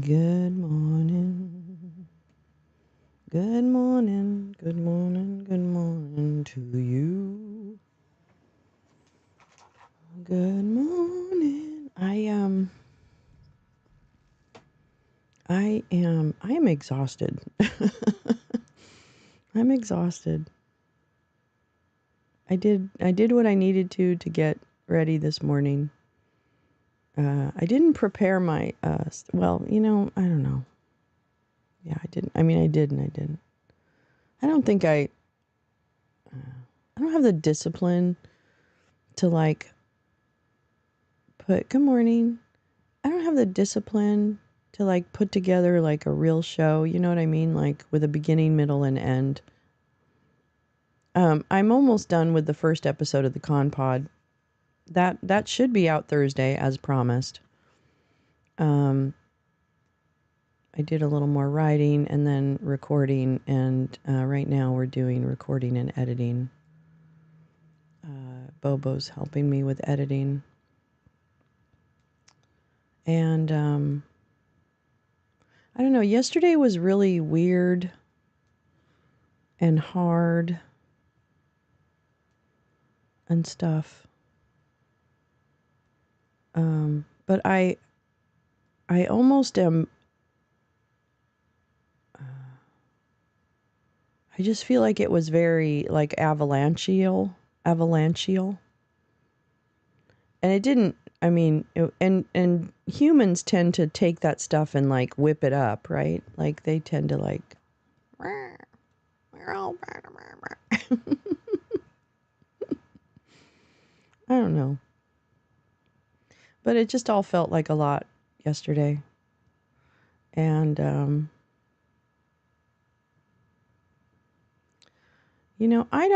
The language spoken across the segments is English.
Good morning. Good morning. Good morning. Good morning to you. Good morning. I am exhausted. I'm exhausted. I did what I needed to get ready this morning. I didn't prepare my well, I don't know. Yeah, I didn't. I mean, I did and I didn't. I don't think I don't have the discipline to put good morning. I don't have the discipline to put together a real show, you know what I mean? Like with a beginning, middle, and end. I'm almost done with the first episode of the Con Pod. That should be out Thursday as promised. I did a little more writing and then recording, and right now we're doing recording and editing. Bobo's helping me with editing. And I don't know, yesterday was really weird and hard and stuff. But I almost am. I just feel like it was very avalanchial, and it didn't. I mean, and humans tend to take that stuff and whip it up, right? Like they tend to I don't know. But it just all felt like a lot yesterday. And, I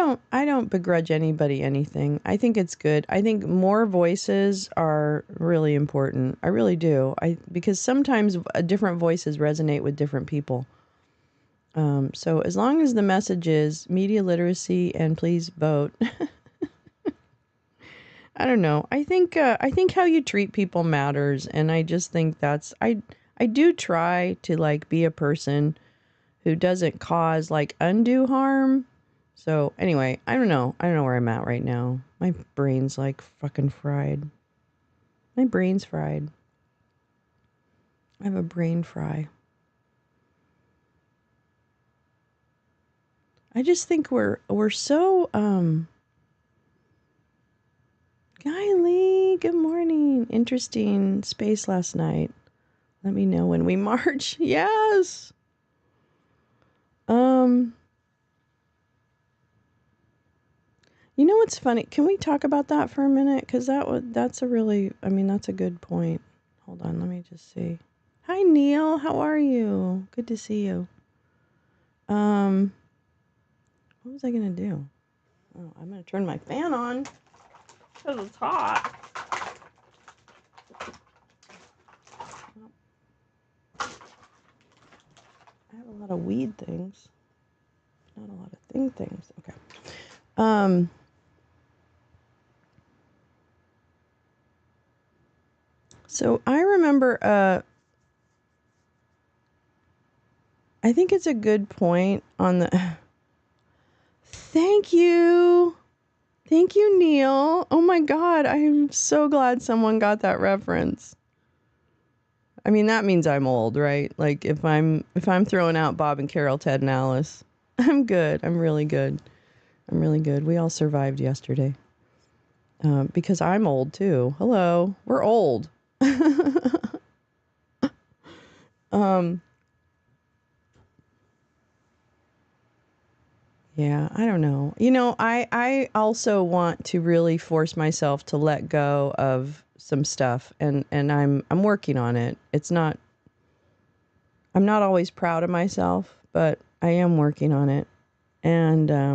don't begrudge anybody anything. I think it's good. I think more voices are really important. I really do. Because sometimes different voices resonate with different people. So as long as the message is media literacy and please vote. I don't know. I think how you treat people matters, and I just think I do try to be a person who doesn't cause undue harm. So anyway, I don't know. I don't know where I'm at right now. My brain's fucking fried. My brain's fried. I have a brain fry. I just think we're so Kylie, good morning. Interesting space last night. Let me know when we march. Yes. You know what's funny? Can we talk about that for a minute? Because that's a really, I mean, that's a good point. Hold on, let me just see. Hi, Neil. How are you? Good to see you. What was I gonna do? Oh, I'm gonna turn my fan on because it's hot. I have a lot of weed things. Not a lot of things. Okay. So I remember, I think it's a good point on the, thank you. Thank you, Neil. Oh my God. I am so glad someone got that reference. I mean, that means I'm old, right? Like if I'm throwing out Bob and Carol, Ted and Alice, I'm good. I'm really good. I'm really good. We all survived yesterday. Because I'm old too. Hello. We're old. Yeah, I don't know. I also want to really force myself to let go of some stuff, and I'm working on it. I'm not always proud of myself, but I am working on it. And I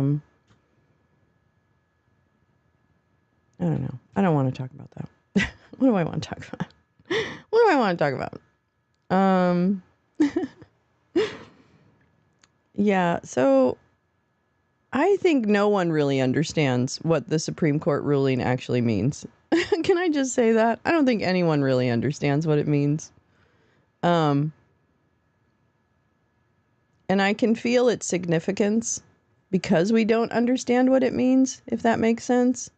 don't know. I don't want to talk about that. What do I want to talk about? What do I want to talk about? Yeah, so I think no one really understands what the Supreme Court ruling actually means. Can I just say that? I don't think anyone really understands what it means. And I can feel its significance because we don't understand what it means, if that makes sense.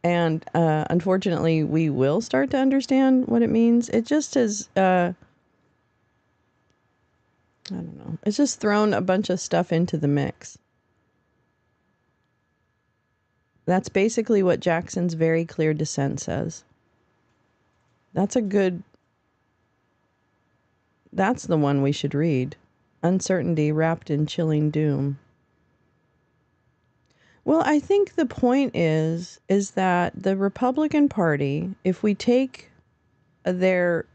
And unfortunately, we will start to understand what it means. It just has, I don't know, it's just thrown a bunch of stuff into the mix. That's basically what Jackson's very clear dissent says. That's the one we should read. Uncertainty wrapped in chilling doom. Well, I think the point is that the Republican Party, if we take their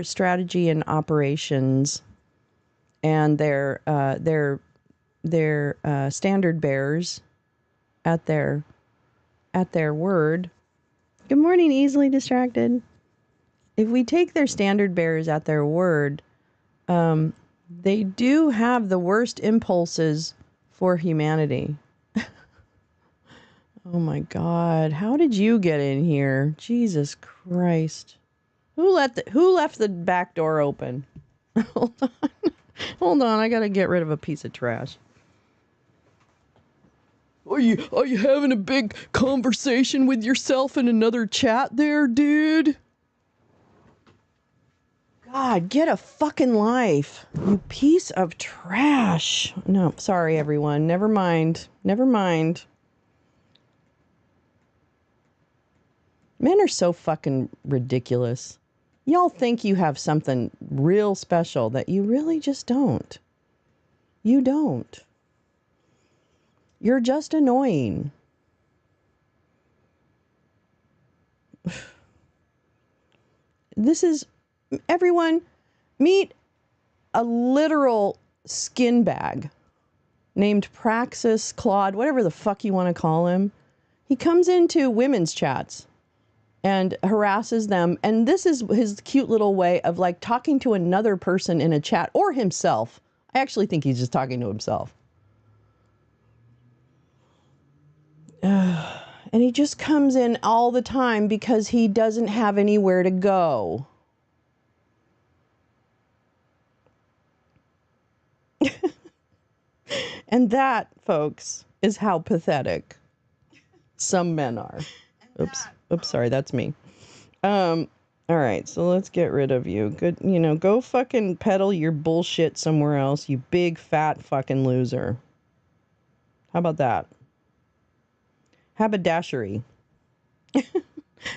strategy and operations and their standard bearers at their word. Good morning, easily distracted. If we take their standard bearers at their word, they do have the worst impulses for humanity. Oh my God. How did you get in here? Jesus Christ. Who left the back door open? Hold on. Hold on. I got to get rid of a piece of trash. Are you having a big conversation with yourself in another chat there, dude? God, get a fucking life. You piece of trash. No, sorry, everyone. Never mind. Never mind. Men are so fucking ridiculous. Y'all think you have something real special that you really just don't. You don't. You're just annoying. This is, everyone, meet a literal skin bag named Praxis, Claude, whatever the fuck you want to call him. He comes into women's chats and harasses them. And this is his cute little way of like talking to another person in a chat or himself. I actually think he's just talking to himself. And he just comes in all the time because he doesn't have anywhere to go. And that, folks, is how pathetic some men are. Oops, sorry, that's me. All right, so let's get rid of you. Good, go fucking peddle your bullshit somewhere else, you big fat fucking loser. How about that? Haberdashery.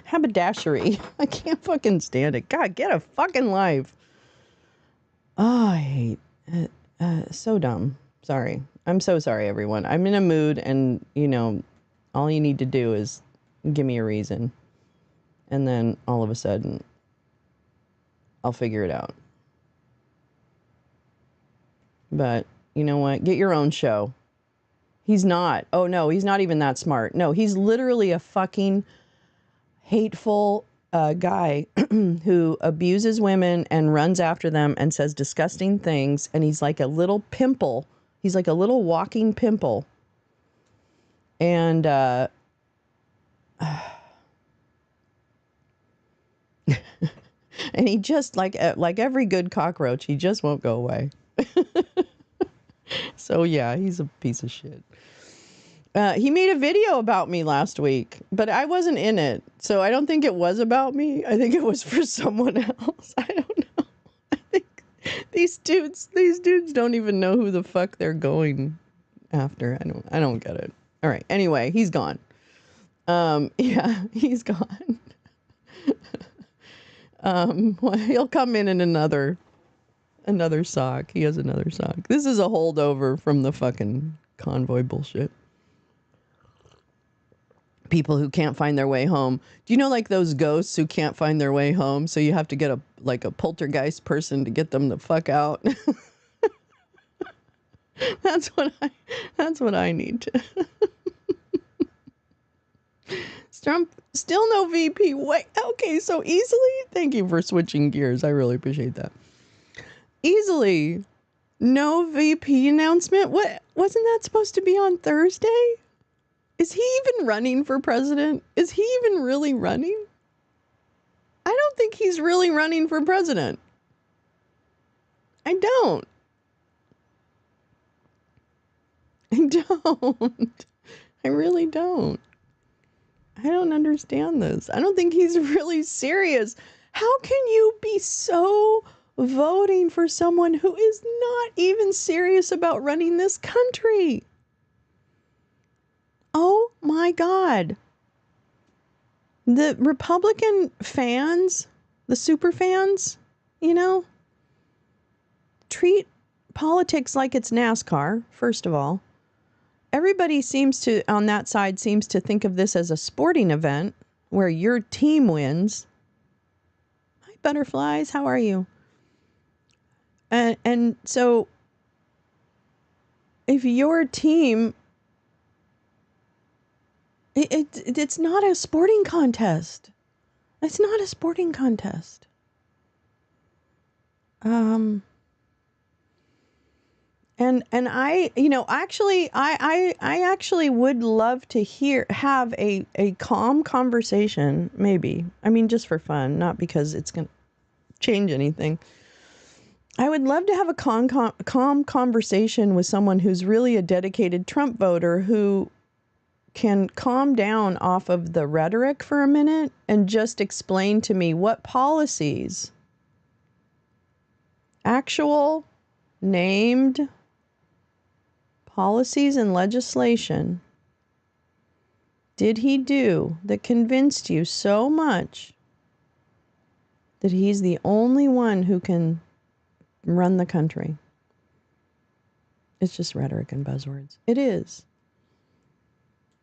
Haberdashery. I can't fucking stand it. God, get a fucking life. Oh, I hate it. So dumb. Sorry. I'm so sorry, everyone. I'm in a mood, and, all you need to do is give me a reason. And then, all of a sudden, I'll figure it out. But, you know what? Get your own show. He's not. Oh, no, he's not even that smart. No, he's literally a fucking hateful guy who abuses women and runs after them and says disgusting things. And he's like a little pimple. He's like a little walking pimple. And and he just like every good cockroach, he just won't go away. So yeah, he's a piece of shit. He made a video about me last week, but I wasn't in it. So I don't think it was about me. I think it was for someone else. I don't know. I think these dudes don't even know who the fuck they're going after. I don't get it. All right. Anyway, he's gone. Yeah, he's gone. Well, he'll come in another sock. He has another sock. This is a holdover from the fucking convoy bullshit. People who can't find their way home. Do you know like those ghosts who can't find their way home? So you have to get a poltergeist person to get them the fuck out. That's what I need to. Trump, still no VP. Wait, okay, so easily? Thank you for switching gears. I really appreciate that. Easily. No VP announcement? What? Wasn't that supposed to be on Thursday? Is he even running for president? Is he even really running? I don't don't think he's really running for president. I don't. I don't. I really don't. I don't understand this. I don't think he's really serious. How can you be so voting for someone who is not even serious about running this country? Oh my God. The Republican fans, the super fans, treat politics like it's NASCAR, first of all. Everybody on that side seems to think of this as a sporting event where your team wins. Hi, butterflies. How are you? And so if your team, it's not a sporting contest. It's not a sporting contest. And I, I actually would love to have a calm conversation, maybe. I mean, just for fun, not because it's going to change anything. I would love to have a calm conversation with someone who's really a dedicated Trump voter who can calm down off of the rhetoric for a minute and just explain to me what policies, actual named policies and legislation did he do that convinced you so much that he's the only one who can run the country? It's just rhetoric and buzzwords. It is.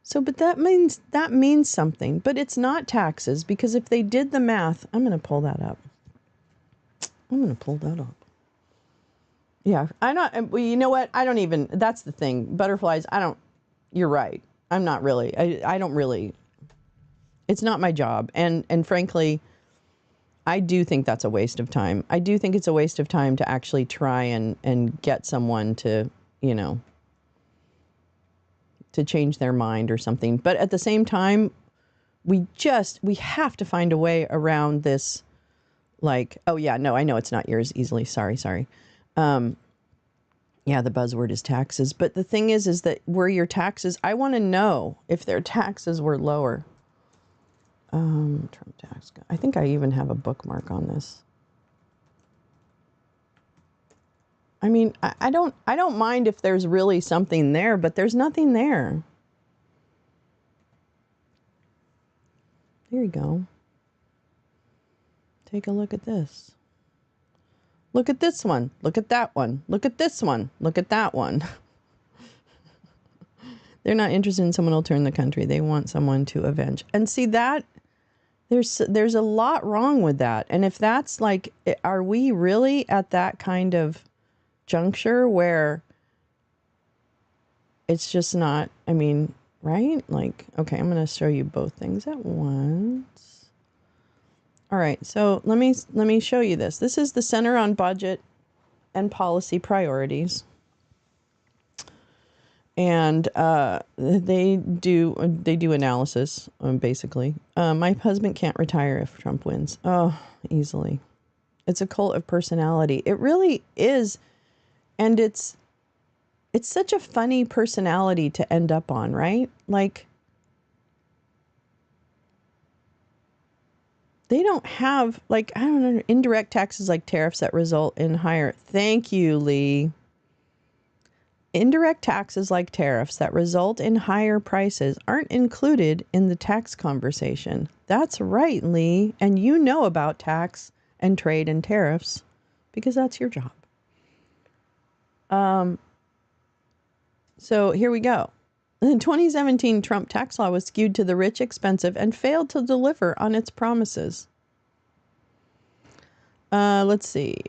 So, but that means something, but it's not taxes, because if they did the math, I'm going to pull that up. Yeah, you know what? That's the thing. Butterflies, you're right. I'm not really, I don't really, it's not my job. And frankly, I do think that's a waste of time. I do think it's a waste of time to actually try and get someone to, to change their mind or something. But at the same time, we have to find a way around this. Like, oh yeah, no, I know it's not yours easily. Sorry. Yeah, the buzzword is taxes. But the thing is that were your taxes, I want to know if their taxes were lower. Trump tax. I think I even have a bookmark on this. I mean, I don't mind if there's really something there, but there's nothing there. Here you go. Take a look at this. Look at this one. Look at that one. Look at this one. Look at that one. They're not interested in someone who'll turn the country. They want someone to avenge. And see that there's a lot wrong with that. And if that's like, are we really at that kind of juncture where it's just not, I mean, right? Like, okay, I'm going to show you both things at once. All right, so let me show you this. This is the Center on Budget and Policy Priorities. And they do analysis, basically. My husband can't retire if Trump wins. Oh, easily. It's a cult of personality. It really is. And it's such a funny personality to end up on, right? Like, they don't have, like, I don't know, indirect taxes like tariffs that result in higher. Thank you, Lee. Indirect taxes like tariffs that result in higher prices aren't included in the tax conversation. That's right, Lee. And you know about tax and trade and tariffs because that's your job. So here we go. The 2017 Trump tax law was skewed to the rich, expensive, and failed to deliver on its promises. Let's see.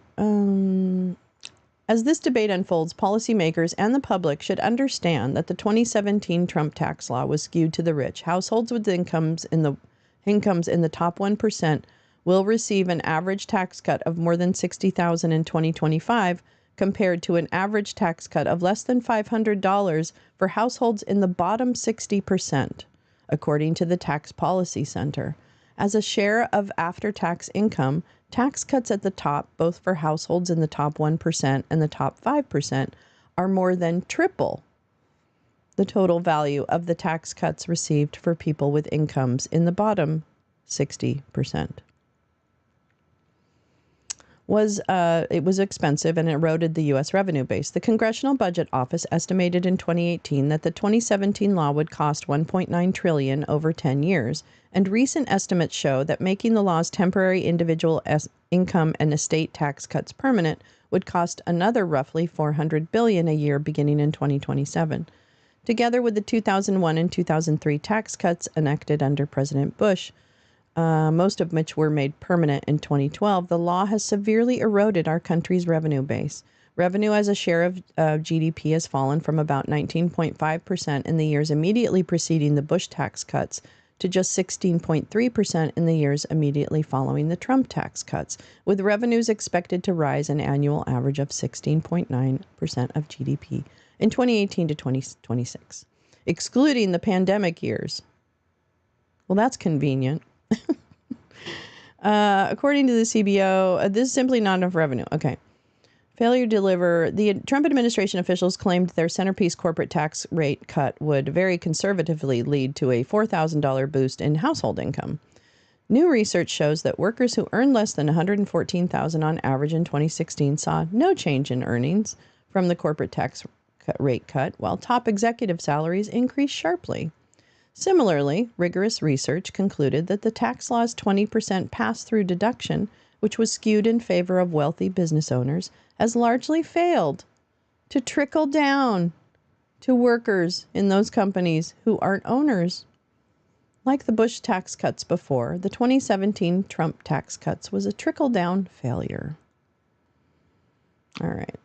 As this debate unfolds, policymakers and the public should understand that the 2017 Trump tax law was skewed to the rich. Households with incomes in the top 1% will receive an average tax cut of more than $60,000 in 2025, compared to an average tax cut of less than $500 for households in the bottom 60%, according to the Tax Policy Center. As a share of after-tax income, tax cuts at the top, both for households in the top 1% and the top 5%, are more than triple the total value of the tax cuts received for people with incomes in the bottom 60%. It was expensive and eroded the U.S. revenue base. The Congressional Budget Office estimated in 2018 that the 2017 law would cost $1.9 trillion over 10 years, and recent estimates show that making the law's temporary individual income and estate tax cuts permanent would cost another roughly $400 billion a year beginning in 2027. Together with the 2001 and 2003 tax cuts enacted under President Bush, most of which were made permanent in 2012, the law has severely eroded our country's revenue base. Revenue as a share of GDP has fallen from about 19.5% in the years immediately preceding the Bush tax cuts to just 16.3% in the years immediately following the Trump tax cuts, with revenues expected to rise an annual average of 16.9% of GDP in 2018 to 2026, excluding the pandemic years. Well, that's convenient. According to the CBO, this is simply not enough revenue. Okay. Failure to deliver. The Trump administration officials claimed their centerpiece corporate tax rate cut would very conservatively lead to a $4,000 boost in household income. New research shows that workers who earned less than $114,000 on average in 2016 saw no change in earnings from the corporate tax rate cut, while top executive salaries increased sharply. Similarly, rigorous research concluded that the tax law's 20% pass-through deduction, which was skewed in favor of wealthy business owners, has largely failed to trickle down to workers in those companies who aren't owners. Like the Bush tax cuts before, the 2017 Trump tax cuts was a trickle-down failure. All right.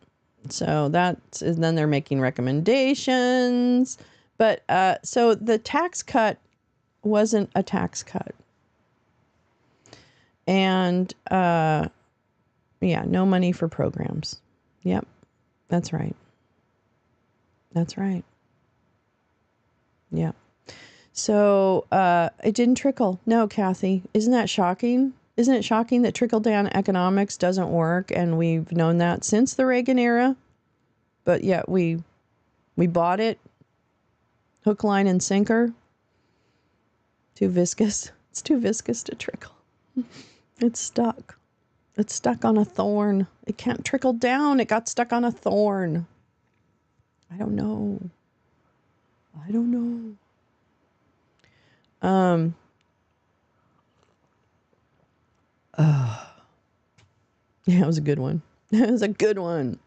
So then they're making recommendations. But so the tax cut wasn't a tax cut. And no money for programs. Yep, that's right. That's right. Yeah. So it didn't trickle. No, Kathy. Isn't that shocking? Isn't it shocking that trickle-down economics doesn't work? And we've known that since the Reagan era. But yet we bought it. Hook, line, and sinker. Too viscous. It's too viscous to trickle. It's stuck. It's stuck on a thorn. It can't trickle down. It got stuck on a thorn. I don't know. Yeah, it was a good one. It was a good one.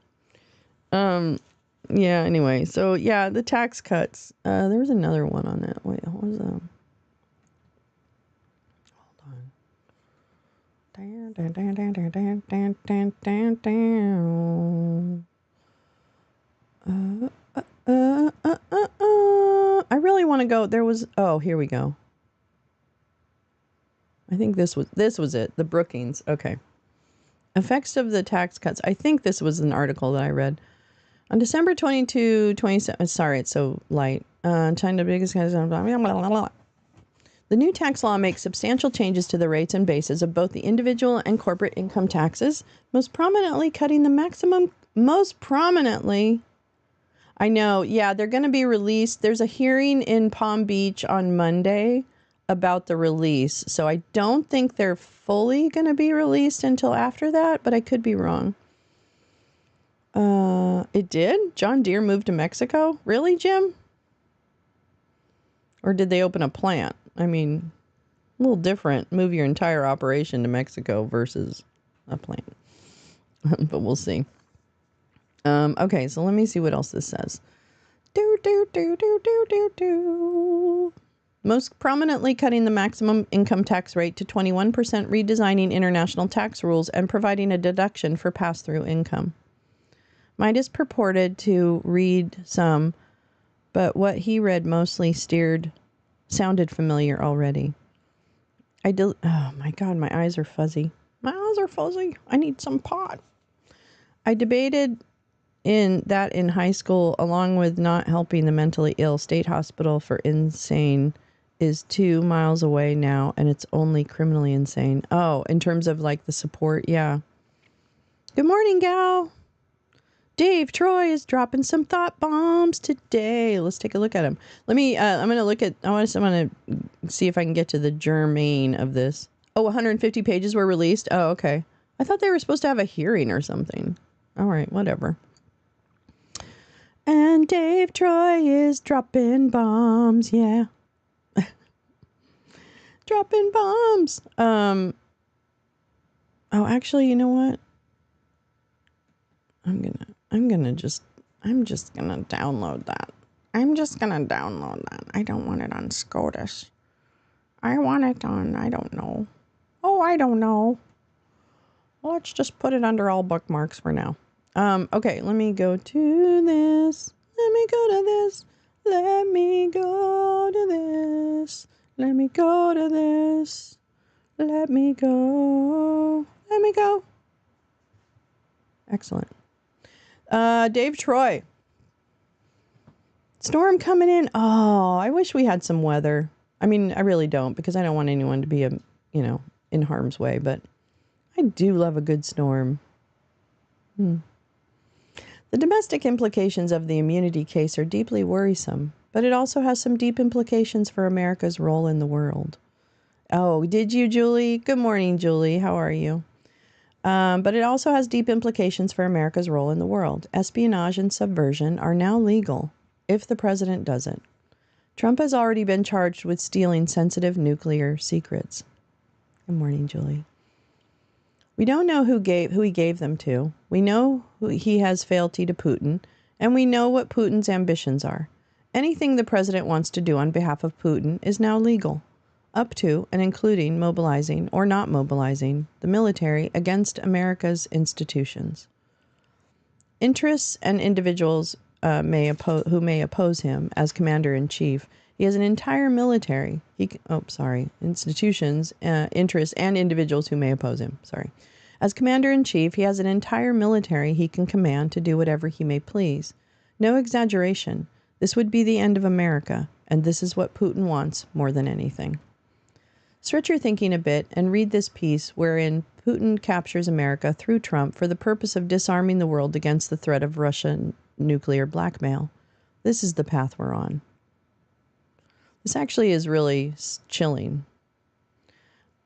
Yeah, anyway. So, yeah, the tax cuts. There was another one on that. Wait, what was that? Hold on. I really want to go. There was, here we go. I think this was it. The Brookings. Okay. Effects of the tax cuts. I think this was an article that I read. On December 22, 27, sorry, it's so light. China, biggest, the new tax law makes substantial changes to the rates and bases of both the individual and corporate income taxes, most prominently cutting the maximum, I know, yeah, they're going to be released. There's a hearing in Palm Beach on Monday about the release. So I don't think they're fully going to be released until after that, but I could be wrong. It did? John Deere moved to Mexico? Really, Jim? Or did they open a plant? I mean, a little different. Move your entire operation to Mexico versus a plant. But we'll see. Okay, so let me see what else this says. Most prominently cutting the maximum income tax rate to 21%, redesigning international tax rules, and providing a deduction for pass-through income. Midas purported to read some, but what he read mostly sounded familiar already. Oh my God, my eyes are fuzzy. I need some pot. I debated in high school, along with not helping the mentally ill state hospital for insane is 2 miles away now, and it's only criminally insane. Oh, in terms of like the support, yeah. Good morning, gal. Dave Troy is dropping some thought bombs today. Let's take a look at him. Let me, I'm going to look at, I'm going to see if I can get to the germane of this. Oh, 150 pages were released? Oh, okay. I thought they were supposed to have a hearing or something. All right, whatever. And Dave Troy is dropping bombs, yeah. Dropping bombs. Oh, actually, you know what? I'm just gonna download that. I'm just gonna download that. I don't want it on SCOTUS. I want it on, I don't know. Oh, I don't know. Let's just put it under all bookmarks for now. Okay, let me go to this. Let me go to this. Let me go to this. Let me go to this. Let me go. Let me go. Excellent. Dave Troy. Storm coming in. Oh, I wish we had some weather. I mean, I really don't, because I don't want anyone to be, in harm's way, but I do love a good storm. The domestic implications of the immunity case are deeply worrisome, but it also has some deep implications for America's role in the world. Oh, did you, Julie? Good morning, Julie. How are you? But it also has deep implications for America's role in the world. Espionage and subversion are now legal if the president does it. Trump has already been charged with stealing sensitive nuclear secrets. Good morning, Julie. We don't know who he gave them to. We know he has fealty to Putin, and we know what Putin's ambitions are. Anything the president wants to do on behalf of Putin is now legal, up to and including mobilizing or not mobilizing the military against America's institutions. Interests and individuals who may oppose him as commander-in-chief. He has an entire military. Institutions, interests, and individuals who may oppose him. As commander-in-chief, he has an entire military he can command to do whatever he may please. No exaggeration. This would be the end of America, and this is what Putin wants more than anything. Stretch your thinking a bit and read this piece wherein Putin captures America through Trump for the purpose of disarming the world against the threat of Russian nuclear blackmail. This is the path we're on. This actually is really chilling.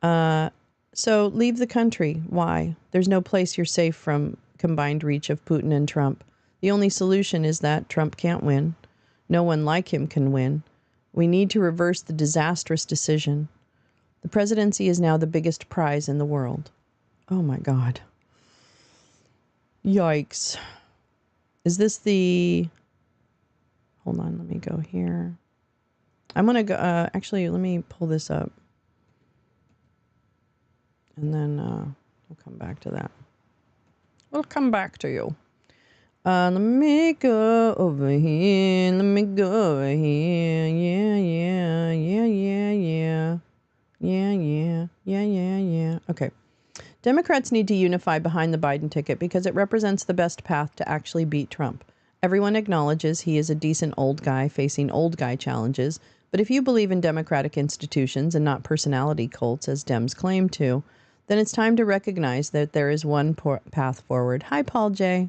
So leave the country. Why? There's no place you're safe from combined reach of Putin and Trump. The only solution is that Trump can't win. No one like him can win. We need to reverse the disastrous decision. The presidency is now the biggest prize in the world. Oh my God. Yikes. Is this the... Hold on, let me go here. I'm going to go... actually, let me pull this up. And then we'll come back to that. We'll come back to you. Let me go over here. Let me go over here. Yeah. Okay. Democrats need to unify behind the Biden ticket because it represents the best path to actually beat Trump. Everyone acknowledges he is a decent old guy facing old guy challenges, but if you believe in democratic institutions and not personality cults as Dems claim to, then it's time to recognize that there is one path forward. Hi, Paul J.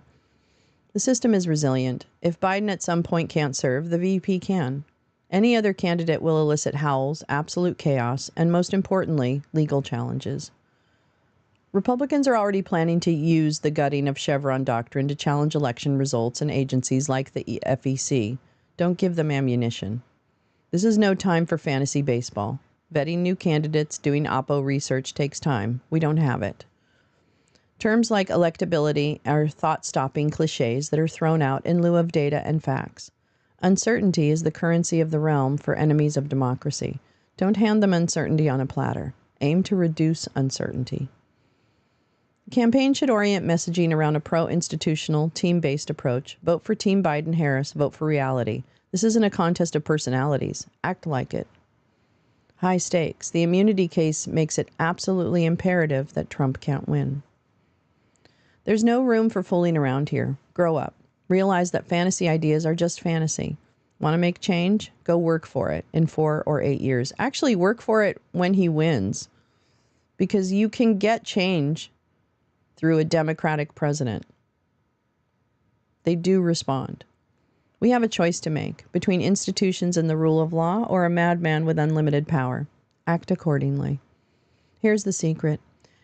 The system is resilient. If Biden at some point can't serve, the VP can. Any other candidate will elicit howls, absolute chaos, and most importantly, legal challenges. Republicans are already planning to use the gutting of Chevron doctrine to challenge election results and agencies like the FEC. Don't give them ammunition. This is no time for fantasy baseball. Vetting new candidates, doing oppo research takes time. We don't have it. Terms like electability are thought-stopping cliches that are thrown out in lieu of data and facts. Uncertainty is the currency of the realm for enemies of democracy. Don't hand them uncertainty on a platter. Aim to reduce uncertainty. The campaign should orient messaging around a pro-institutional, team-based approach. Vote for Team Biden-Harris. Vote for reality. This isn't a contest of personalities. Act like it. High stakes. The immunity case makes it absolutely imperative that Trump can't win. There's no room for fooling around here. Grow up. Realize that fantasy ideas are just fantasy. Want to make change? Go work for it in 4 or 8 years. Actually, work for it when he wins, because you can get change through a Democratic president. They do respond. We have a choice to make between institutions and the rule of law or a madman with unlimited power. Act accordingly. Here's the secret.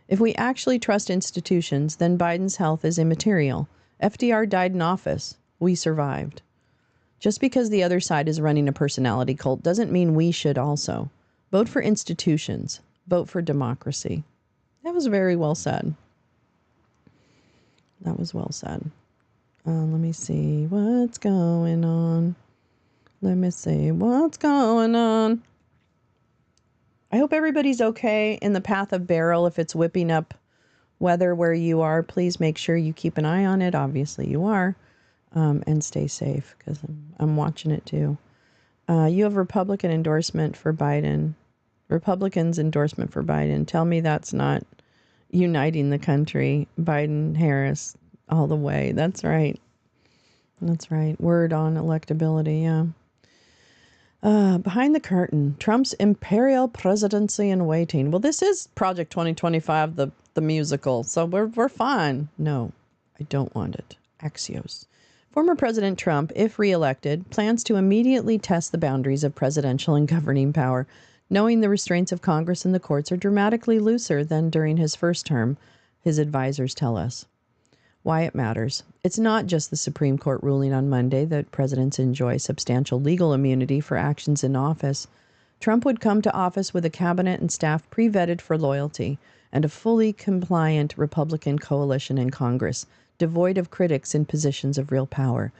If we actually trust institutions, then Biden's health is immaterial. FDR died in office. We survived. Just because the other side is running a personality cult doesn't mean we should also. Vote for institutions. Vote for democracy. That was very well said. That was well said. Let me see what's going on. Let me see what's going on. I hope everybody's okay in the path of Beryl. If it's whipping up weather where you are, please make sure you keep an eye on it. Obviously you are. And stay safe, because I'm watching it too. You have Republican endorsement for Biden. Republicans' endorsement for Biden. Tell me that's not uniting the country. Biden, Harris, all the way. That's right. That's right. Word on electability, yeah. Behind the curtain, Trump's imperial presidency in waiting. Well, this is Project 2025, the musical, so we're fine. No, I don't want it. Axios. Former President Trump, if reelected, plans to immediately test the boundaries of presidential and governing power, knowing the restraints of Congress and the courts are dramatically looser than during his first term, his advisors tell us. Why it matters. It's not just the Supreme Court ruling on Monday that presidents enjoy substantial legal immunity for actions in office. Trump would come to office with a cabinet and staff pre-vetted for loyalty and a fully compliant Republican coalition in Congress, devoid of critics in positions of real power.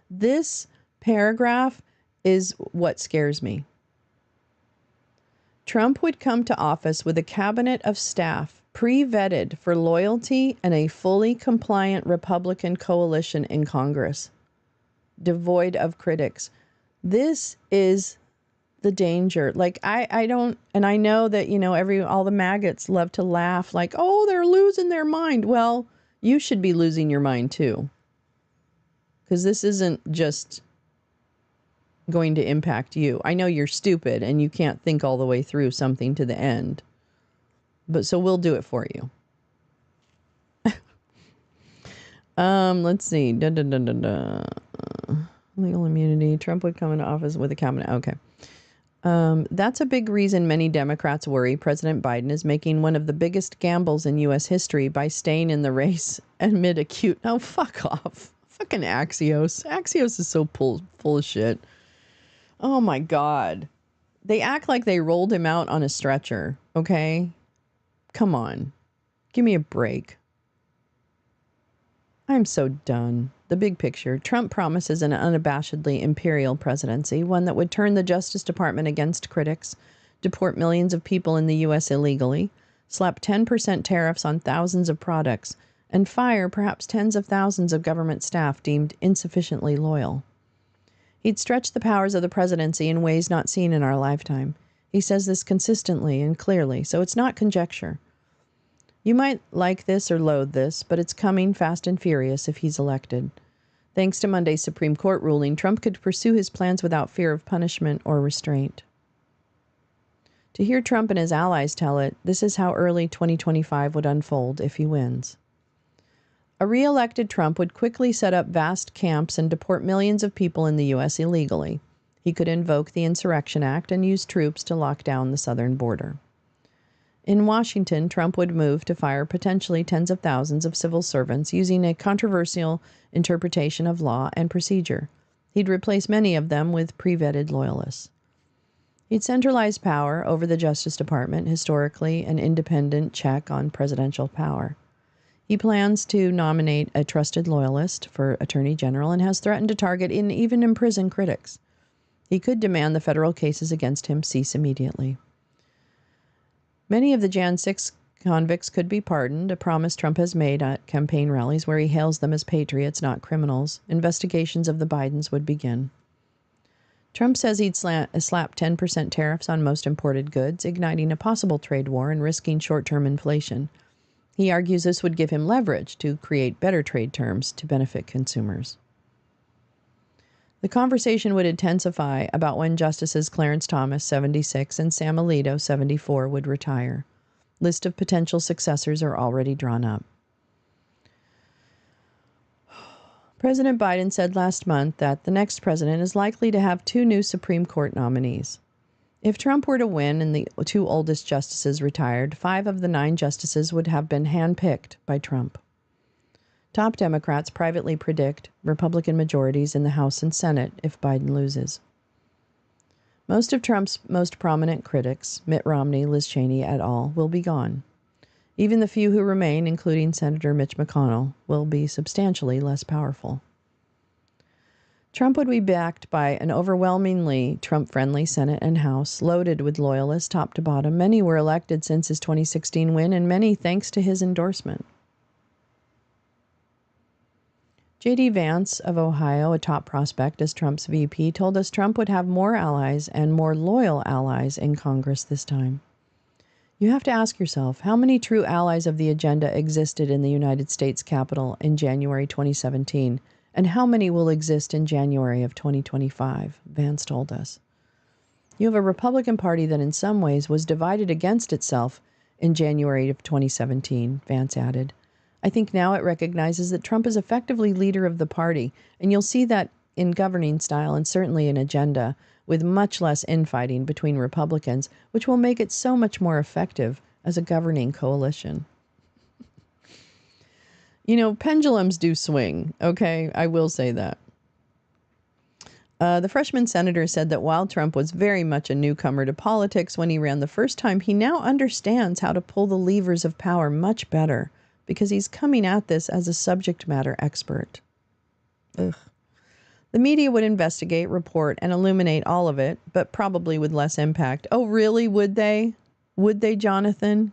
This paragraph is what scares me. Trump would come to office with a cabinet of staff pre-vetted for loyalty and a fully compliant Republican coalition in Congress, devoid of critics. This is the danger. Like, I don't, and I know that, all the maggots love to laugh like, oh, they're losing their mind. Well, you should be losing your mind too, because this isn't just going to impact you. I know you're stupid and you can't think all the way through something to the end, but so we'll do it for you. Let's see. Legal immunity. Trump would come into office with a cabinet. Okay. That's a big reason many Democrats worry President Biden is making one of the biggest gambles in U.S. history by staying in the race amid acute... Oh, fuck off. Fucking Axios. Axios is so full of shit. Oh, my God. They act like they rolled him out on a stretcher, okay? Come on. Give me a break. I'm so done. The big picture. Trump promises an unabashedly imperial presidency, one that would turn the Justice Department against critics, deport millions of people in the U.S. illegally, slap 10% tariffs on thousands of products, and fire perhaps tens of thousands of government staff deemed insufficiently loyal. He'd stretch the powers of the presidency in ways not seen in our lifetime. He says this consistently and clearly, so it's not conjecture. You might like this or loathe this, but it's coming fast and furious if he's elected. Thanks to Monday's Supreme Court ruling, Trump could pursue his plans without fear of punishment or restraint. To hear Trump and his allies tell it, this is how early 2025 would unfold if he wins. A re-elected Trump would quickly set up vast camps and deport millions of people in the U.S. illegally. He could invoke the Insurrection Act and use troops to lock down the southern border. In Washington, Trump would move to fire potentially tens of thousands of civil servants using a controversial interpretation of law and procedure. He'd replace many of them with pre-vetted loyalists. He'd centralize power over the Justice Department, historically an independent check on presidential power. He plans to nominate a trusted loyalist for Attorney General and has threatened to target and even imprison critics. He could demand the federal cases against him cease immediately. Many of the Jan 6 convicts could be pardoned, a promise Trump has made at campaign rallies where he hails them as patriots, not criminals. Investigations of the Bidens would begin. Trump says he'd slap 10% tariffs on most imported goods, igniting a possible trade war and risking short-term inflation. He argues this would give him leverage to create better trade terms to benefit consumers. The conversation would intensify about when Justices Clarence Thomas, 76, and Sam Alito, 74, would retire. List of potential successors are already drawn up. President Biden said last month that the next president is likely to have 2 new Supreme Court nominees. If Trump were to win and the 2 oldest justices retired, 5 of the 9 justices would have been handpicked by Trump. Top Democrats privately predict Republican majorities in the House and Senate if Biden loses. Most of Trump's most prominent critics, Mitt Romney, Liz Cheney et al., will be gone. Even the few who remain, including Senator Mitch McConnell, will be substantially less powerful. Trump would be backed by an overwhelmingly Trump-friendly Senate and House, loaded with loyalists top to bottom. Many were elected since his 2016 win, and many thanks to his endorsement. J.D. Vance of Ohio, a top prospect as Trump's VP, told us Trump would have more allies and more loyal allies in Congress this time. You have to ask yourself, how many true allies of the agenda existed in the United States Capitol in January 2017, and how many will exist in January of 2025, Vance told us. You have a Republican Party that in some ways was divided against itself in January of 2017, Vance added. I think now it recognizes that Trump is effectively leader of the party, and you'll see that in governing style and certainly in agenda, with much less infighting between Republicans, which will make it so much more effective as a governing coalition. You know, pendulums do swing, okay? I will say that. The freshman senator said that while Trump was very much a newcomer to politics when he ran the first time, he now understands how to pull the levers of power much better because he's coming at this as a subject matter expert. Ugh. The media would investigate, report, and illuminate all of it, but probably with less impact. Oh, really? Would they? Would they, Jonathan?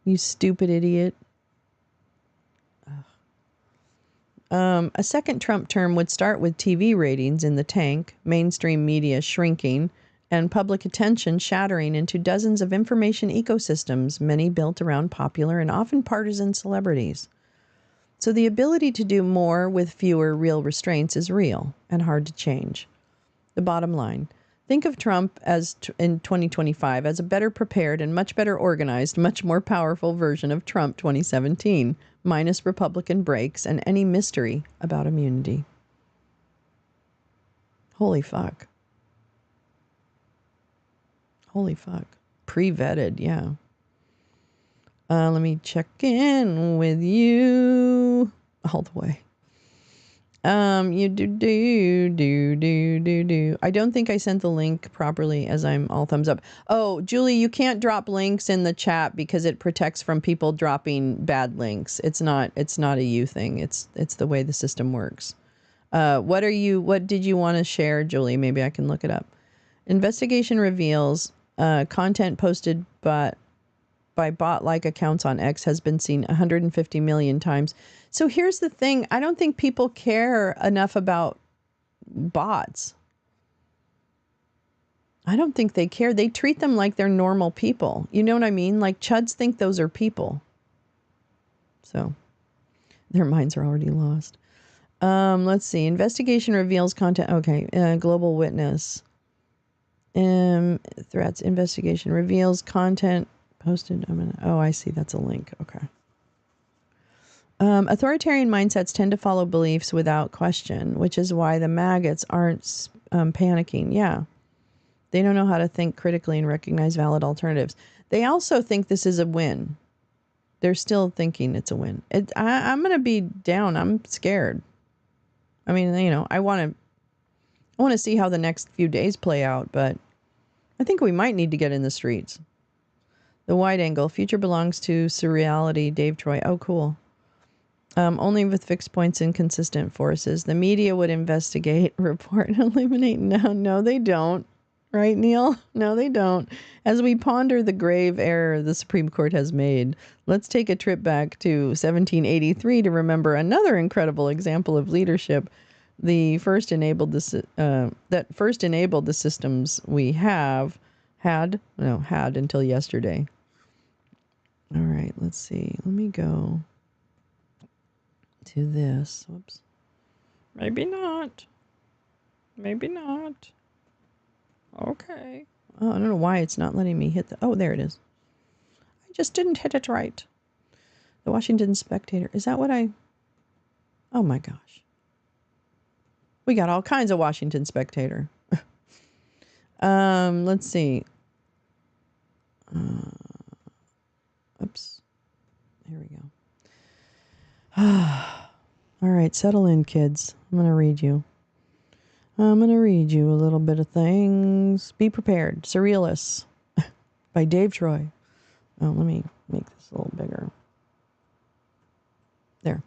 You stupid idiot. A second Trump term would start with TV ratings in the tank, mainstream media shrinking, and public attention shattering into dozens of information ecosystems, many built around popular and often partisan celebrities. So the ability to do more with fewer real restraints is real and hard to change. The bottom line, think of Trump as in 2025 as a better prepared and much better organized, much more powerful version of Trump 2017, minus Republican breaks and any mystery about immunity. Holy fuck. Holy fuck. Pre-vetted, yeah. Let me check in with you all the way. You do. I don't think I sent the link properly as I'm all thumbs up. Oh, Julie, you can't drop links in the chat because it protects from people dropping bad links. It's not a you thing. It's the way the system works. What did you want to share, Julie? Maybe I can look it up. Investigation reveals content posted by bot-like accounts on X has been seen 150 million times. So here's the thing. I don't think people care enough about bots. I don't think they care. They treat them like they're normal people. You know what I mean? Like chuds think those are people. So their minds are already lost. Let's see. Investigation reveals content. Okay. Global Witness. Threats. Investigation reveals content posted. I see. That's a link. Okay. Authoritarian mindsets tend to follow beliefs without question, which is why the maggots aren't panicking. Yeah. They don't know how to think critically and recognize valid alternatives. They also think this is a win. They're still thinking it's a win. I'm going to be down. I'm scared. I mean, I want to see how the next few days play out, but I think we might need to get in the streets. The wide angle. Future belongs to surreality. Dave Troy. Oh, cool. Only with fixed points and consistent forces. The media would investigate, report, and eliminate. No, they don't. Right, Neil? No, they don't. As we ponder the grave error the Supreme Court has made, let's take a trip back to 1783 to remember another incredible example of leadership. That first enabled the systems we had until yesterday. All right, let's see. Let me go to this. Whoops. Maybe not. Maybe not. Okay. Oh, I don't know why it's not letting me hit the... Oh, there it is. I just didn't hit it right. The Washington Spectator. Is that what I... Oh, my gosh. We got all kinds of Washington Spectator. Let's see. Oops. Here we go. All right, settle in, kids. I'm going to read you. a little bit of things. Be prepared. Surrealists by Dave Troy. Oh, let me make this a little bigger. There.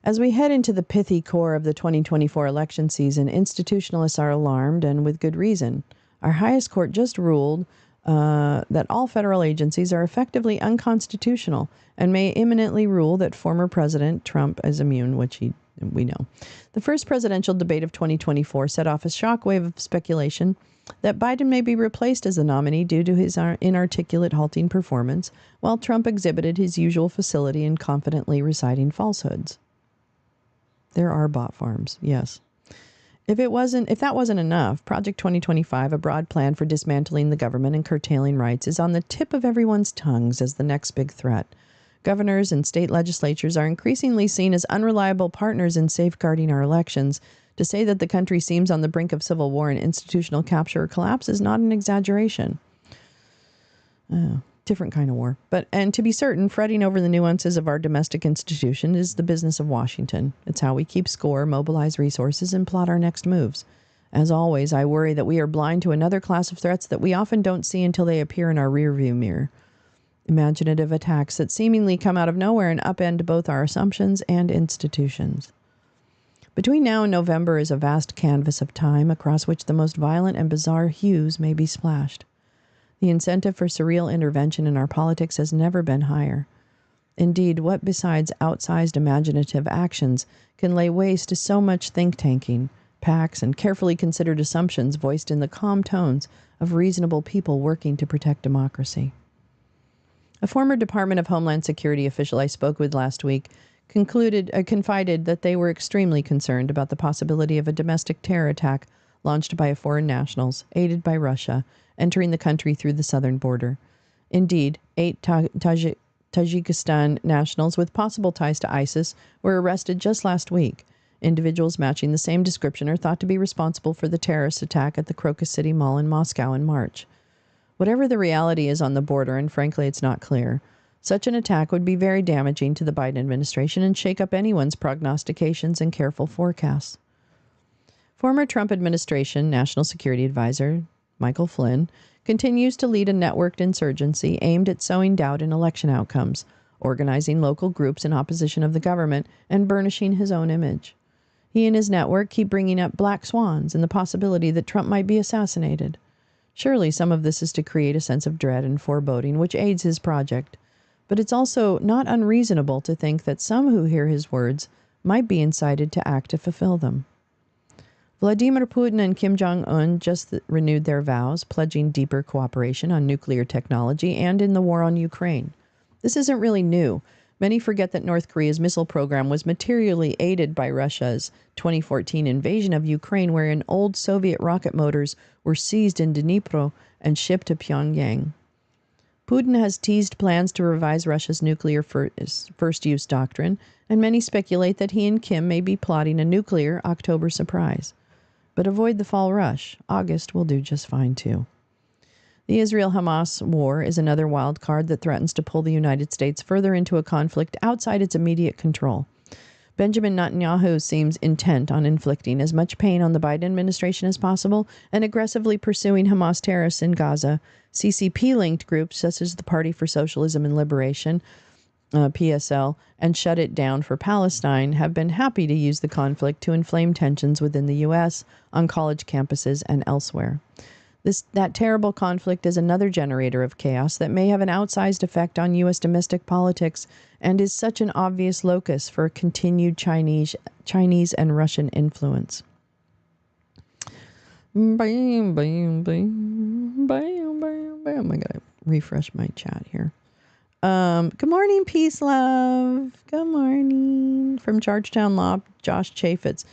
As we head into the pithy core of the 2024 election season, institutionalists are alarmed, and with good reason. Our highest court just ruled that all federal agencies are effectively unconstitutional and may imminently rule that former President Trump is immune, which we know. The first presidential debate of 2024 set off a shockwave of speculation that Biden may be replaced as the nominee due to his inarticulate, halting performance, while Trump exhibited his usual facility in confidently reciting falsehoods. There are bot farms, yes. If that wasn't enough, Project 2025, a broad plan for dismantling the government and curtailing rights, is on the tip of everyone's tongues as the next big threat. Governors and state legislatures are increasingly seen as unreliable partners in safeguarding our elections. To say that the country seems on the brink of civil war and institutional capture or collapse is not an exaggeration. Different kind of war. And to be certain, fretting over the nuances of our domestic institution is the business of Washington. It's how we keep score, mobilize resources, and plot our next moves. As always, I worry that we are blind to another class of threats that we often don't see until they appear in our rearview mirror. Imaginative attacks that seemingly come out of nowhere and upend both our assumptions and institutions. Between now and November is a vast canvas of time across which the most violent and bizarre hues may be splashed. The incentive for surreal intervention in our politics has never been higher. Indeed, what besides outsized imaginative actions can lay waste to so much think-tanking, PACs, and carefully considered assumptions voiced in the calm tones of reasonable people working to protect democracy? A former Department of Homeland Security official I spoke with last week confided that they were extremely concerned about the possibility of a domestic terror attack launched by foreign nationals, aided by Russia, entering the country through the southern border. Indeed, 8 Tajikistan nationals with possible ties to ISIS were arrested just last week. Individuals matching the same description are thought to be responsible for the terrorist attack at the Crocus City Mall in Moscow in March. Whatever the reality is on the border, and frankly it's not clear, such an attack would be very damaging to the Biden administration and shake up anyone's prognostications and careful forecasts. Former Trump administration National Security Advisor Michael Flynn continues to lead a networked insurgency aimed at sowing doubt in election outcomes, organizing local groups in opposition of the government, and burnishing his own image. He and his network keep bringing up black swans and the possibility that Trump might be assassinated. Surely some of this is to create a sense of dread and foreboding, which aids his project. But it's also not unreasonable to think that some who hear his words might be incited to act to fulfill them. Vladimir Putin and Kim Jong-un just renewed their vows, pledging deeper cooperation on nuclear technology and in the war on Ukraine. This isn't really new. Many forget that North Korea's missile program was materially aided by Russia's 2014 invasion of Ukraine, wherein old Soviet rocket motors were seized in Dnipro and shipped to Pyongyang. Putin has teased plans to revise Russia's nuclear first-use doctrine, and many speculate that he and Kim may be plotting a nuclear October surprise. But avoid the fall rush. August will do just fine, too. The Israel-Hamas war is another wild card that threatens to pull the United States further into a conflict outside its immediate control. Benjamin Netanyahu seems intent on inflicting as much pain on the Biden administration as possible and aggressively pursuing Hamas terrorists in Gaza. CCP-linked groups such as the Party for Socialism and Liberation, PSL, and Shut It Down for Palestine have been happy to use the conflict to inflame tensions within the U.S., on college campuses, and elsewhere. That terrible conflict is another generator of chaos that may have an outsized effect on U.S. domestic politics and is such an obvious locus for continued Chinese and Russian influence. I'm going to refresh my chat here. Good morning, peace, love. Good morning. From Georgetown Law, Josh Chaffetz.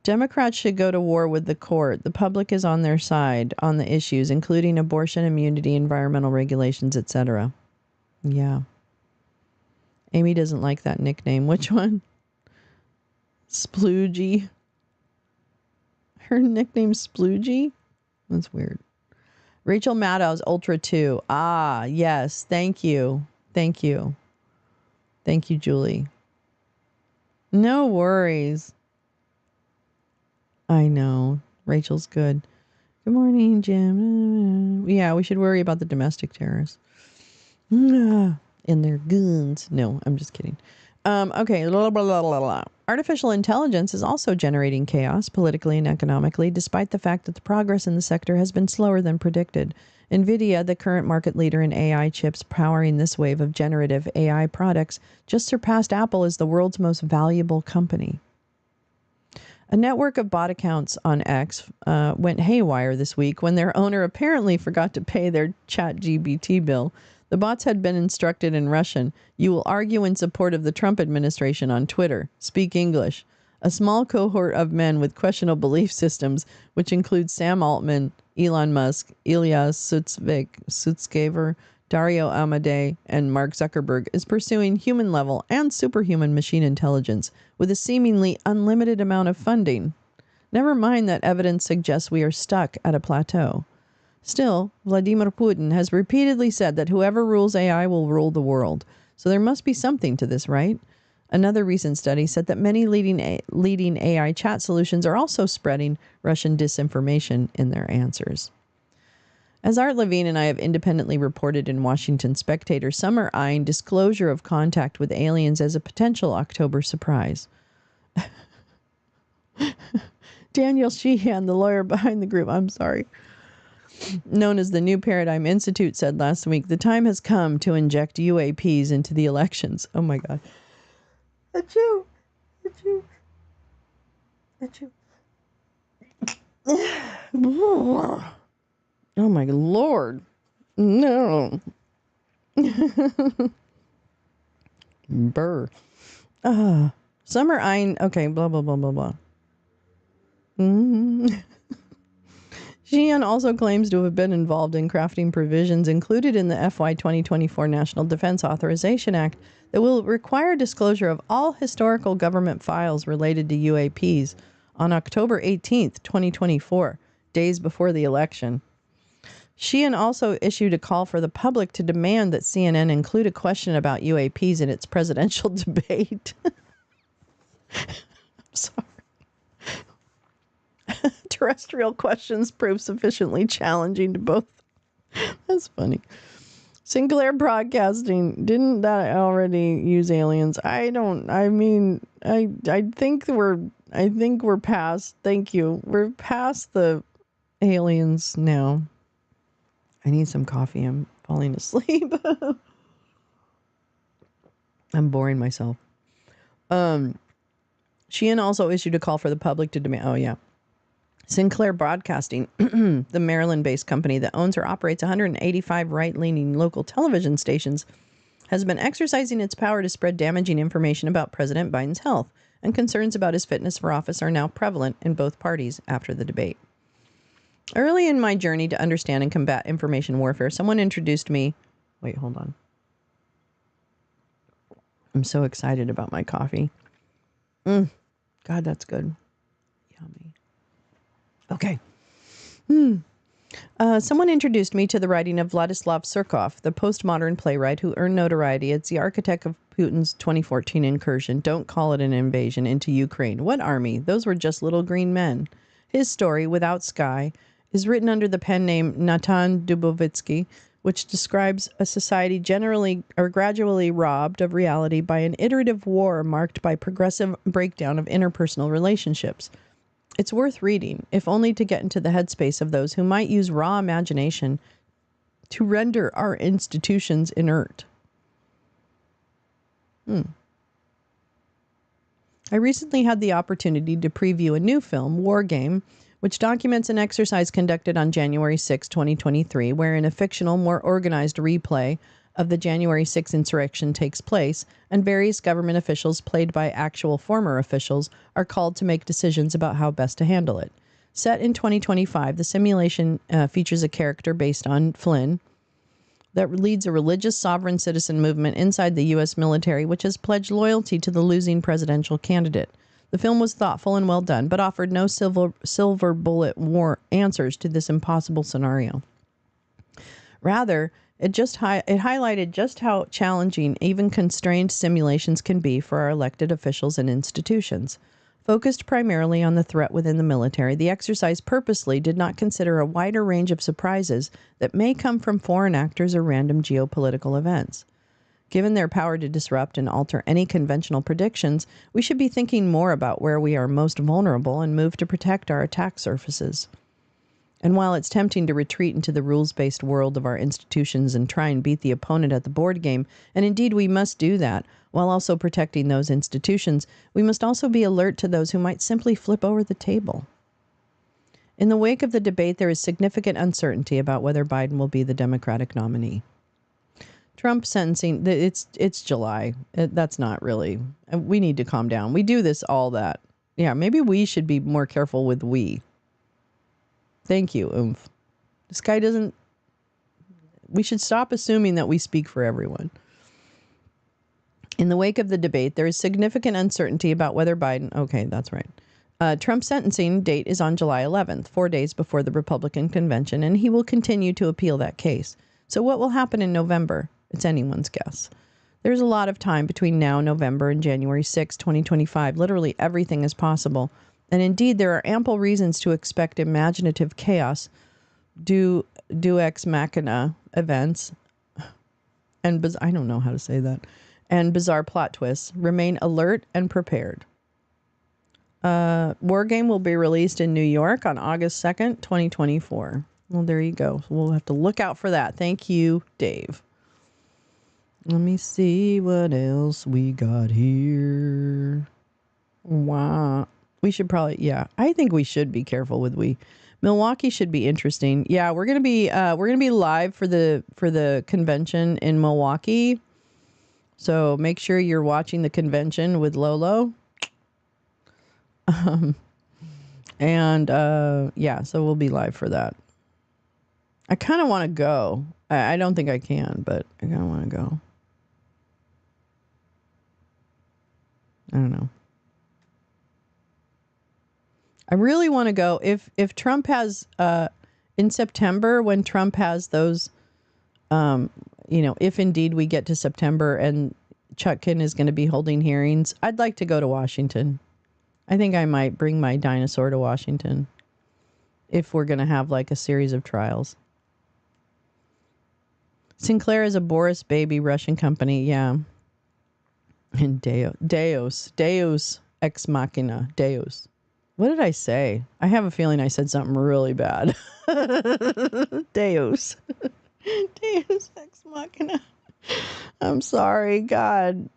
Democrats should go to war with the court. The public is on their side on the issues, including abortion, immunity, environmental regulations, etc. Yeah. Amy doesn't like that nickname. Which one? Sploogie. Her nickname's Sploogie? That's weird. Rachel Maddow's Ultra 2. Ah, yes. Thank you. Thank you. Thank you, Julie. No worries. I know. Rachel's good. Good morning, Jim. Yeah, we should worry about the domestic terrorists. And their guns. No, I'm just kidding. Okay. Blah, blah, blah, blah, blah. Artificial intelligence is also generating chaos politically and economically, despite the fact that the progress in the sector has been slower than predicted. NVIDIA, the current market leader in AI chips powering this wave of generative AI products, just surpassed Apple as the world's most valuable company. A network of bot accounts on X went haywire this week when their owner apparently forgot to pay their ChatGPT bill. The bots had been instructed in Russian. You will argue in support of the Trump administration on Twitter. Speak English. A small cohort of men with questionable belief systems, which includes Sam Altman, Elon Musk, Ilya Sutskever, Dario Amodei, and Mark Zuckerberg, is pursuing human-level and superhuman machine intelligence with a seemingly unlimited amount of funding. Never mind that evidence suggests we are stuck at a plateau. Still, Vladimir Putin has repeatedly said that whoever rules AI will rule the world. So there must be something to this, right? Another recent study said that many leading AI chat solutions are also spreading Russian disinformation in their answers. As Art Levine and I have independently reported in Washington Spectator, some are eyeing disclosure of contact with aliens as a potential October surprise. Daniel Sheehan, the lawyer behind the group, I'm sorry, known as the New Paradigm Institute, said last week, the time has come to inject UAPs into the elections. Oh my God. Achoo. Achoo. Achoo. Oh my Lord. No. Burr. Some are eyeing, okay, blah, blah, blah, blah, blah. Sheehan also claims to have been involved in crafting provisions included in the FY 2024 National Defense Authorization Act that will require disclosure of all historical government files related to UAPs on October 18th, 2024, days before the election. Sheehan also issued a call for the public to demand that CNN include a question about UAPs in its presidential debate. I'm sorry. Terrestrial questions prove sufficiently challenging to both. That's funny. Sinclair Broadcasting, didn't that already use aliens? I think we're past, thank you. We're past the aliens now. I need some coffee. I'm falling asleep. I'm boring myself. Sheehan also issued a call for the public to demand, Sinclair Broadcasting, the Maryland-based company that owns or operates 185 right-leaning local television stations, has been exercising its power to spread damaging information about President Biden's health, and concerns about his fitness for office are now prevalent in both parties after the debate. Early in my journey to understand and combat information warfare, someone introduced me... Wait, hold on. I'm so excited about my coffee. God, that's good. Yummy. Okay. Someone introduced me to the writing of Vladislav Surkov, the postmodern playwright who earned notoriety as the architect of Putin's 2014 incursion, don't call it an invasion, into Ukraine. What army? Those were just little green men. His story, Without Sky, is written under the pen name Natan Dubovitsky, which describes a society generally or gradually robbed of reality by an iterative war marked by progressive breakdown of interpersonal relationships. It's worth reading, if only to get into the headspace of those who might use raw imagination to render our institutions inert. I recently had the opportunity to preview a new film, War Game, which documents an exercise conducted on January 6, 2023, wherein a fictional, more organized replay of the January 6th insurrection takes place, and various government officials, played by actual former officials, are called to make decisions about how best to handle it. Set in 2025, the simulation features a character based on Flynn that leads a religious sovereign citizen movement inside the U.S. military, which has pledged loyalty to the losing presidential candidate. The film was thoughtful and well done, but offered no silver bullet war answers to this impossible scenario. Rather, it highlighted just how challenging even constrained simulations can be for our elected officials and institutions. Focused primarily on the threat within the military, the exercise purposely did not consider a wider range of surprises that may come from foreign actors or random geopolitical events. Given their power to disrupt and alter any conventional predictions, we should be thinking more about where we are most vulnerable and move to protect our attack surfaces. And while it's tempting to retreat into the rules-based world of our institutions and try and beat the opponent at the board game, and indeed we must do that, while also protecting those institutions, we must also be alert to those who might simply flip over the table. In the wake of the debate, there is significant uncertainty about whether Biden will be the Democratic nominee. Trump sentencing, it's July. That's not really, we need to calm down. We do this all that. Yeah, maybe we should be more careful with we. Thank you, oomph. This guy doesn't... We should stop assuming that we speak for everyone. In the wake of the debate, there is significant uncertainty about whether Biden... Okay, that's right. Trump's sentencing date is on July 11th, 4 days before the Republican convention, and he will continue to appeal that case. So what will happen in November? It's anyone's guess. There's a lot of time between now, November, and January 6, 2025. Literally everything is possible. And indeed, there are ample reasons to expect imaginative chaos, deus ex machina events, and I don't know how to say that, and bizarre plot twists. Remain alert and prepared. War Game will be released in New York on August 2nd, 2024. Well, there you go. We'll have to look out for that. Thank you, Dave. Let me see what else we got here. Wow. We should probably, I think we should be careful with we. Milwaukee should be interesting. Yeah, we're gonna be live for the convention in Milwaukee. So make sure you're watching the convention with Lolo. So we'll be live for that. I kind of want to go. I don't think I can, but I kind of want to go. I don't know. I really want to go. If Trump has, in September, when Trump has those, if indeed we get to September and Chutkin is going to be holding hearings, I'd like to go to Washington. I think I might bring my dinosaur to Washington if we're going to have like a series of trials. Sinclair is a Boris baby Russian company. Yeah. And Deus ex machina. Deus. What did I say? I have a feeling I said something really bad. Deus. Deus ex machina. I'm sorry, God.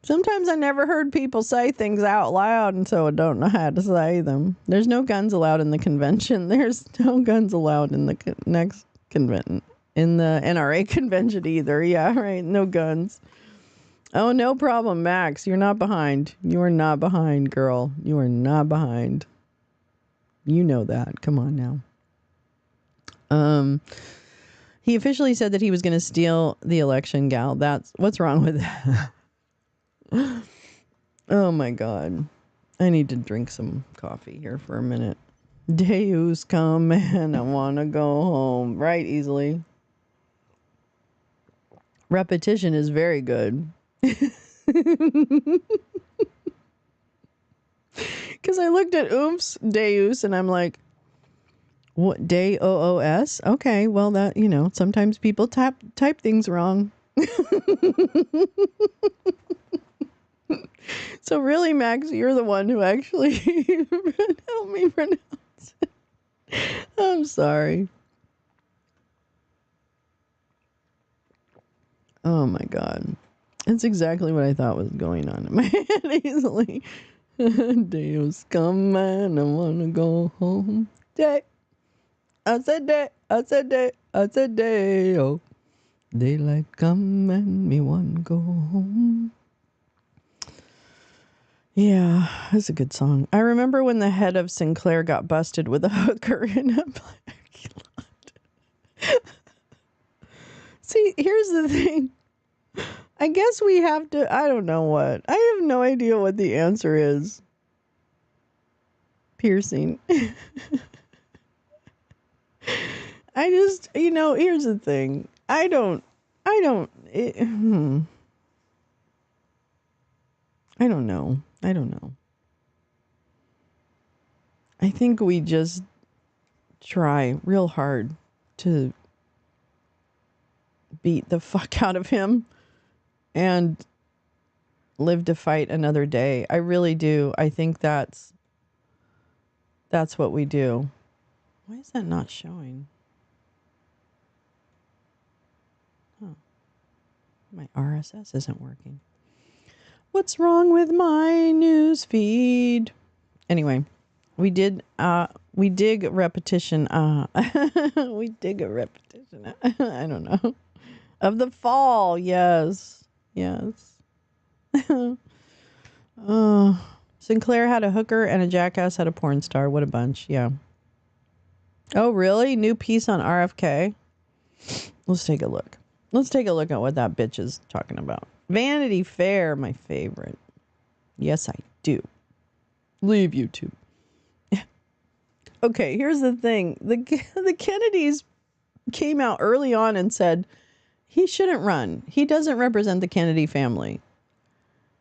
Sometimes I never heard people say things out loud, and so I don't know how to say them. There's no guns allowed in the convention. There's no guns allowed in the next convention. In the NRA convention either. Yeah, right. No guns. Oh, no problem, Max. You're not behind. You are not behind, girl. You are not behind. You know that. Come on now. He officially said that he was going to steal the election, gal. That's what's wrong with that. Oh my God. I need to drink some coffee here for a minute. Deus come and I want to go home. Right, easily. Repetition is very good. Because I looked at Oomp's Deus and I'm like, what, Deoos? Okay, well that, sometimes people type things wrong. So really, Max, you're the one who actually helped me pronounce it. I'm sorry. Oh my God. That's exactly what I thought was going on in my head easily. Deus come and I want to go home. Day. I said day. I said day. I said day. Oh. Daylight come and me one go home. Yeah, that's a good song. I remember when the head of Sinclair got busted with a hooker in a parking lot. See, here's the thing. I guess we have to, I don't know what. I have no idea what the answer is. Piercing. I just, here's the thing. I don't know. I think we just try real hard to beat the fuck out of him and live to fight another day. I really do. I think that's what we do. Why is that not showing? Oh, my RSS isn't working. What's wrong with my news feed? Anyway, we dig repetition. We dig a repetition. I don't know. Of the fall, yes. Sinclair had a hooker and a jackass had a porn star. What a bunch, yeah. Oh, really? New piece on RFK? Let's take a look. Let's take a look at what that bitch is talking about. Vanity Fair, my favorite. Yes, I do. Leave YouTube. Okay, here's the thing. The Kennedys came out early on and said he shouldn't run. He doesn't represent the Kennedy family.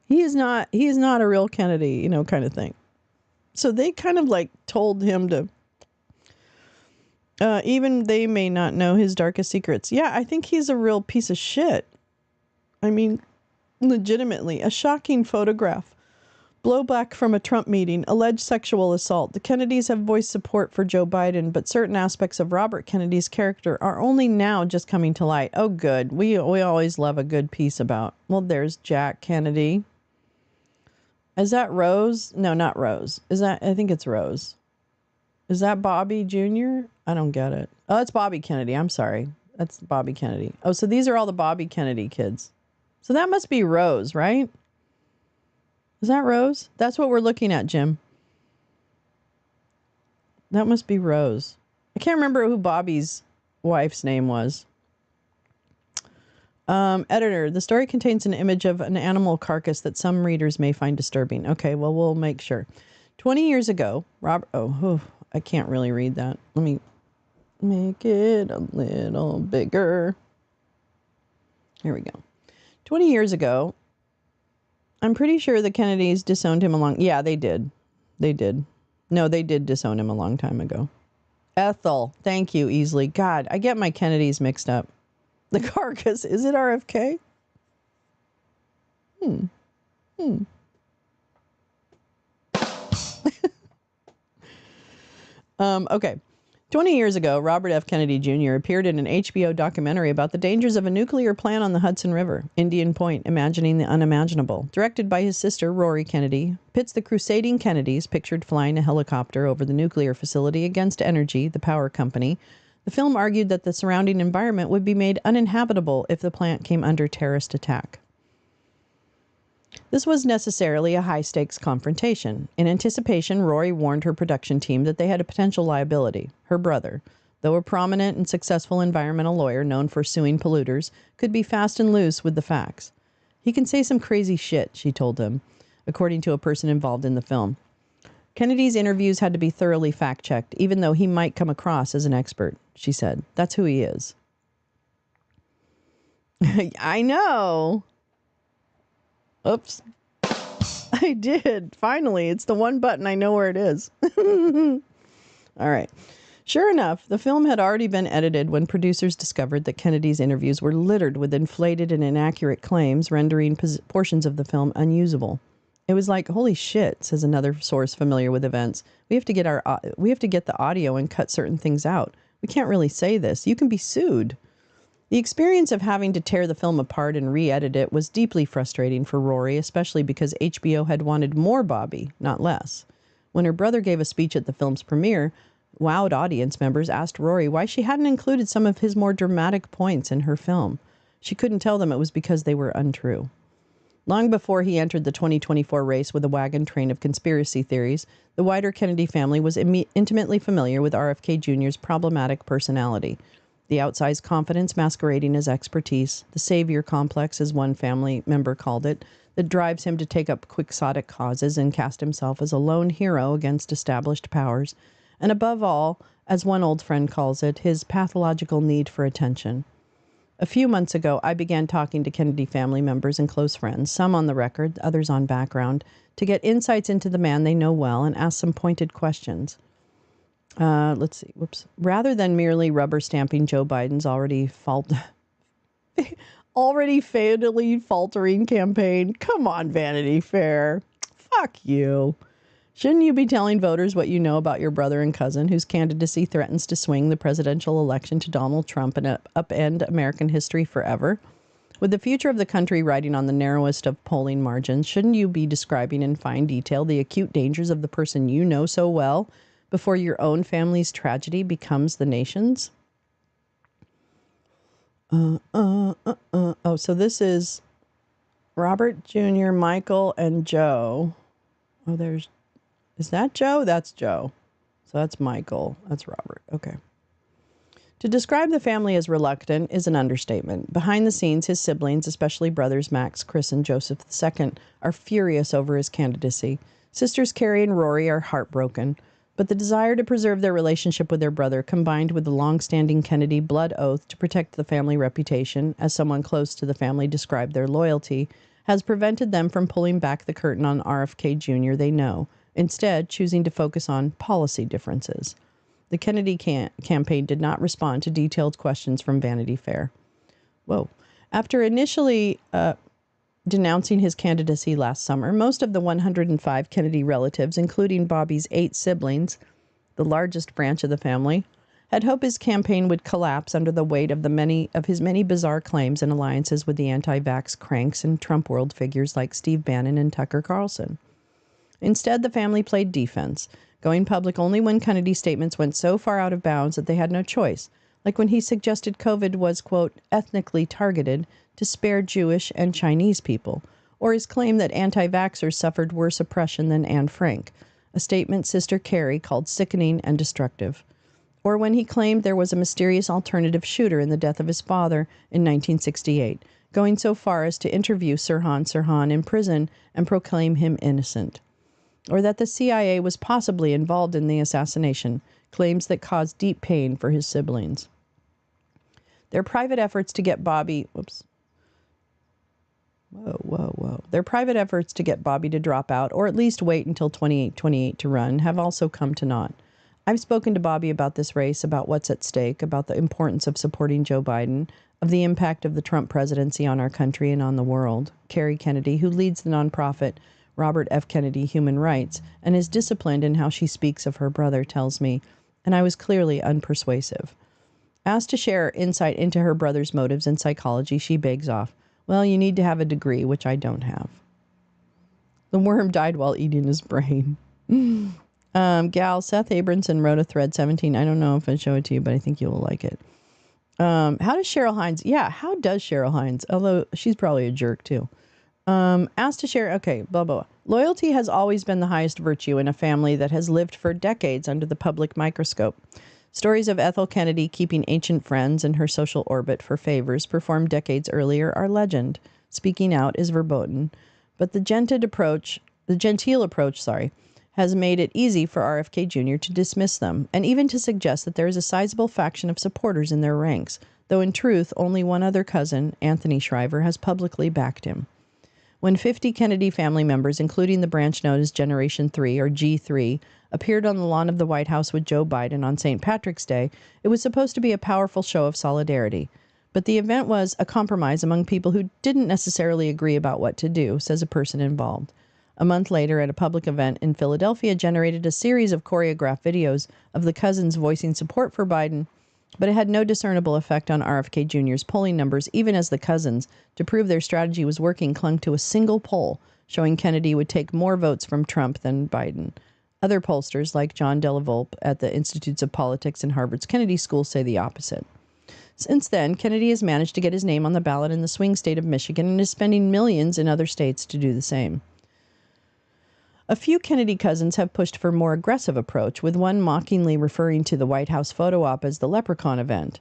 He is not a real Kennedy, kind of thing. So they kind of like told him to, even they may not know his darkest secrets. Yeah, I think he's a real piece of shit. I mean, legitimately, a shocking photograph. Blowback from a Trump meeting, alleged sexual assault. The Kennedys have voiced support for Joe Biden, but certain aspects of Robert Kennedy's character are only now just coming to light. Oh, good. We always love a good piece about. Well, there's Jack Kennedy. Is that Rose? No, not Rose. I think it's Rose. Is that Bobby Jr.? I don't get it. Oh, it's Bobby Kennedy. I'm sorry. That's Bobby Kennedy. Oh, so these are all the Bobby Kennedy kids. So that must be Rose, right? Is that Rose? That's what we're looking at, Jim. That must be Rose. I can't remember who Bobby's wife's name was. Editor, the story contains an image of an animal carcass that some readers may find disturbing. Okay, well, we'll make sure. 20 years ago, I can't really read that. Let me make it a little bigger. Here we go. 20 years ago, I'm pretty sure the Kennedys disowned him yeah, they did. No, they did disown him a long time ago. Ethel, thank you, Easley. God, I get my Kennedys mixed up. The carcass, is it RFK? Okay. 20 years ago, Robert F. Kennedy Jr. appeared in an HBO documentary about the dangers of a nuclear plant on the Hudson River, Indian Point, Imagining the Unimaginable. Directed by his sister, Rory Kennedy, pits the crusading Kennedys, pictured flying a helicopter over the nuclear facility, against Energy, the power company. The film argued that the surrounding environment would be made uninhabitable if the plant came under terrorist attack. This was necessarily a high-stakes confrontation. In anticipation, Rory warned her production team that they had a potential liability. Her brother, though a prominent and successful environmental lawyer known for suing polluters, could be fast and loose with the facts. He can say some crazy shit, she told him, according to a person involved in the film. Kennedy's interviews had to be thoroughly fact-checked, even though he might come across as an expert, she said. That's who he is. I know. Oops. I did. Finally, it's the one button I know where it is. All right. Sure enough, the film had already been edited when producers discovered that Kennedy's interviews were littered with inflated and inaccurate claims, rendering portions of the film unusable. It was like, holy shit, says another source familiar with events. We have to get the audio and cut certain things out. We can't really say this. You can be sued. The experience of having to tear the film apart and re-edit it was deeply frustrating for Rory, especially because HBO had wanted more Bobby, not less. When her brother gave a speech at the film's premiere, wowed audience members asked Rory why she hadn't included some of his more dramatic points in her film. She couldn't tell them it was because they were untrue. Long before he entered the 2024 race with a wagon train of conspiracy theories, the wider Kennedy family was intimately familiar with RFK Jr.'s problematic personality. The outsized confidence masquerading as expertise, the savior complex, as one family member called it, that drives him to take up quixotic causes and cast himself as a lone hero against established powers, and above all, as one old friend calls it, his pathological need for attention. A few months ago, I began talking to Kennedy family members and close friends, some on the record, others on background, to get insights into the man they know well and ask some pointed questions. Let's see. Rather than merely rubber stamping Joe Biden's already fatally faltering campaign. Come on, Vanity Fair. Fuck you. Shouldn't you be telling voters what you know about your brother and cousin, whose candidacy threatens to swing the presidential election to Donald Trump and upend American history forever? With the future of the country riding on the narrowest of polling margins, shouldn't you be describing in fine detail the acute dangers of the person you know so well before your own family's tragedy becomes the nation's? Oh, so this is Robert Jr., Michael, and Joe. Oh, is that Joe? That's Joe. So that's Michael. That's Robert. Okay. To describe the family as reluctant is an understatement. Behind the scenes, his siblings, especially brothers Max, Chris, and Joseph II, are furious over his candidacy. Sisters Carrie and Rory are heartbroken. But the desire to preserve their relationship with their brother, combined with the long-standing Kennedy blood oath to protect the family reputation, as someone close to the family described their loyalty, has prevented them from pulling back the curtain on RFK Jr. they know, instead choosing to focus on policy differences. The Kennedy campaign did not respond to detailed questions from Vanity Fair. Whoa. After initially denouncing his candidacy last summer, most of the 105 Kennedy relatives, including Bobby's 8 siblings, the largest branch of the family, had hoped his campaign would collapse under the weight of his many bizarre claims and alliances with the anti-vax cranks and Trump world figures like Steve Bannon and Tucker Carlson. Instead, the family played defense, going public only when Kennedy's statements went so far out of bounds that they had no choice, like when he suggested COVID was, quote, ethnically targeted to spare Jewish and Chinese people, or his claim that anti-vaxxers suffered worse oppression than Anne Frank, a statement Sister Carrie called sickening and destructive, or when he claimed there was a mysterious alternative shooter in the death of his father in 1968, going so far as to interview Sirhan in prison and proclaim him innocent, or that the CIA was possibly involved in the assassination, claims that caused deep pain for his siblings. Their private efforts to get Bobby... Their private efforts to get Bobby to drop out, or at least wait until 28 to run, have also come to naught. I've spoken to Bobby about this race, about what's at stake, about the importance of supporting Joe Biden, of the impact of the Trump presidency on our country and on the world. Carrie Kennedy, who leads the nonprofit Robert F. Kennedy Human Rights and is disciplined in how she speaks of her brother, tells me, and I was clearly unpersuasive. Asked to share insight into her brother's motives and psychology, she begs off. Well, you need to have a degree, which I don't have. The worm died while eating his brain. Gal, Seth Abramson wrote a thread 17. I don't know if I show it to you, but I think you'll like it. How does Cheryl Hines... Yeah, how does Cheryl Hines? Although she's probably a jerk, too. Asked to share... Okay, blah, blah, blah. Loyalty has always been the highest virtue in a family that has lived for decades under the public microscope. Stories of Ethel Kennedy keeping ancient friends in her social orbit for favors performed decades earlier are legend. Speaking out is verboten. But the genteel approach, has made it easy for RFK Jr. to dismiss them, and even to suggest that there is a sizable faction of supporters in their ranks, though in truth only one other cousin, Anthony Shriver, has publicly backed him. When 50 Kennedy family members, including the branch known as Generation 3, or G3, appeared on the lawn of the White House with Joe Biden on St. Patrick's Day, it was supposed to be a powerful show of solidarity. But the event was a compromise among people who didn't necessarily agree about what to do, says a person involved. A month later, at a public event in Philadelphia, generated a series of choreographed videos of the cousins voicing support for Biden, but it had no discernible effect on RFK Jr.'s polling numbers, even as the cousins, to prove their strategy was working, clung to a single poll showing Kennedy would take more votes from Trump than Biden. Other pollsters, like John Delavolpe at the Institutes of Politics and Harvard's Kennedy School, say the opposite. Since then, Kennedy has managed to get his name on the ballot in the swing state of Michigan and is spending millions in other states to do the same. A few Kennedy cousins have pushed for a more aggressive approach, with one mockingly referring to the White House photo op as the leprechaun event.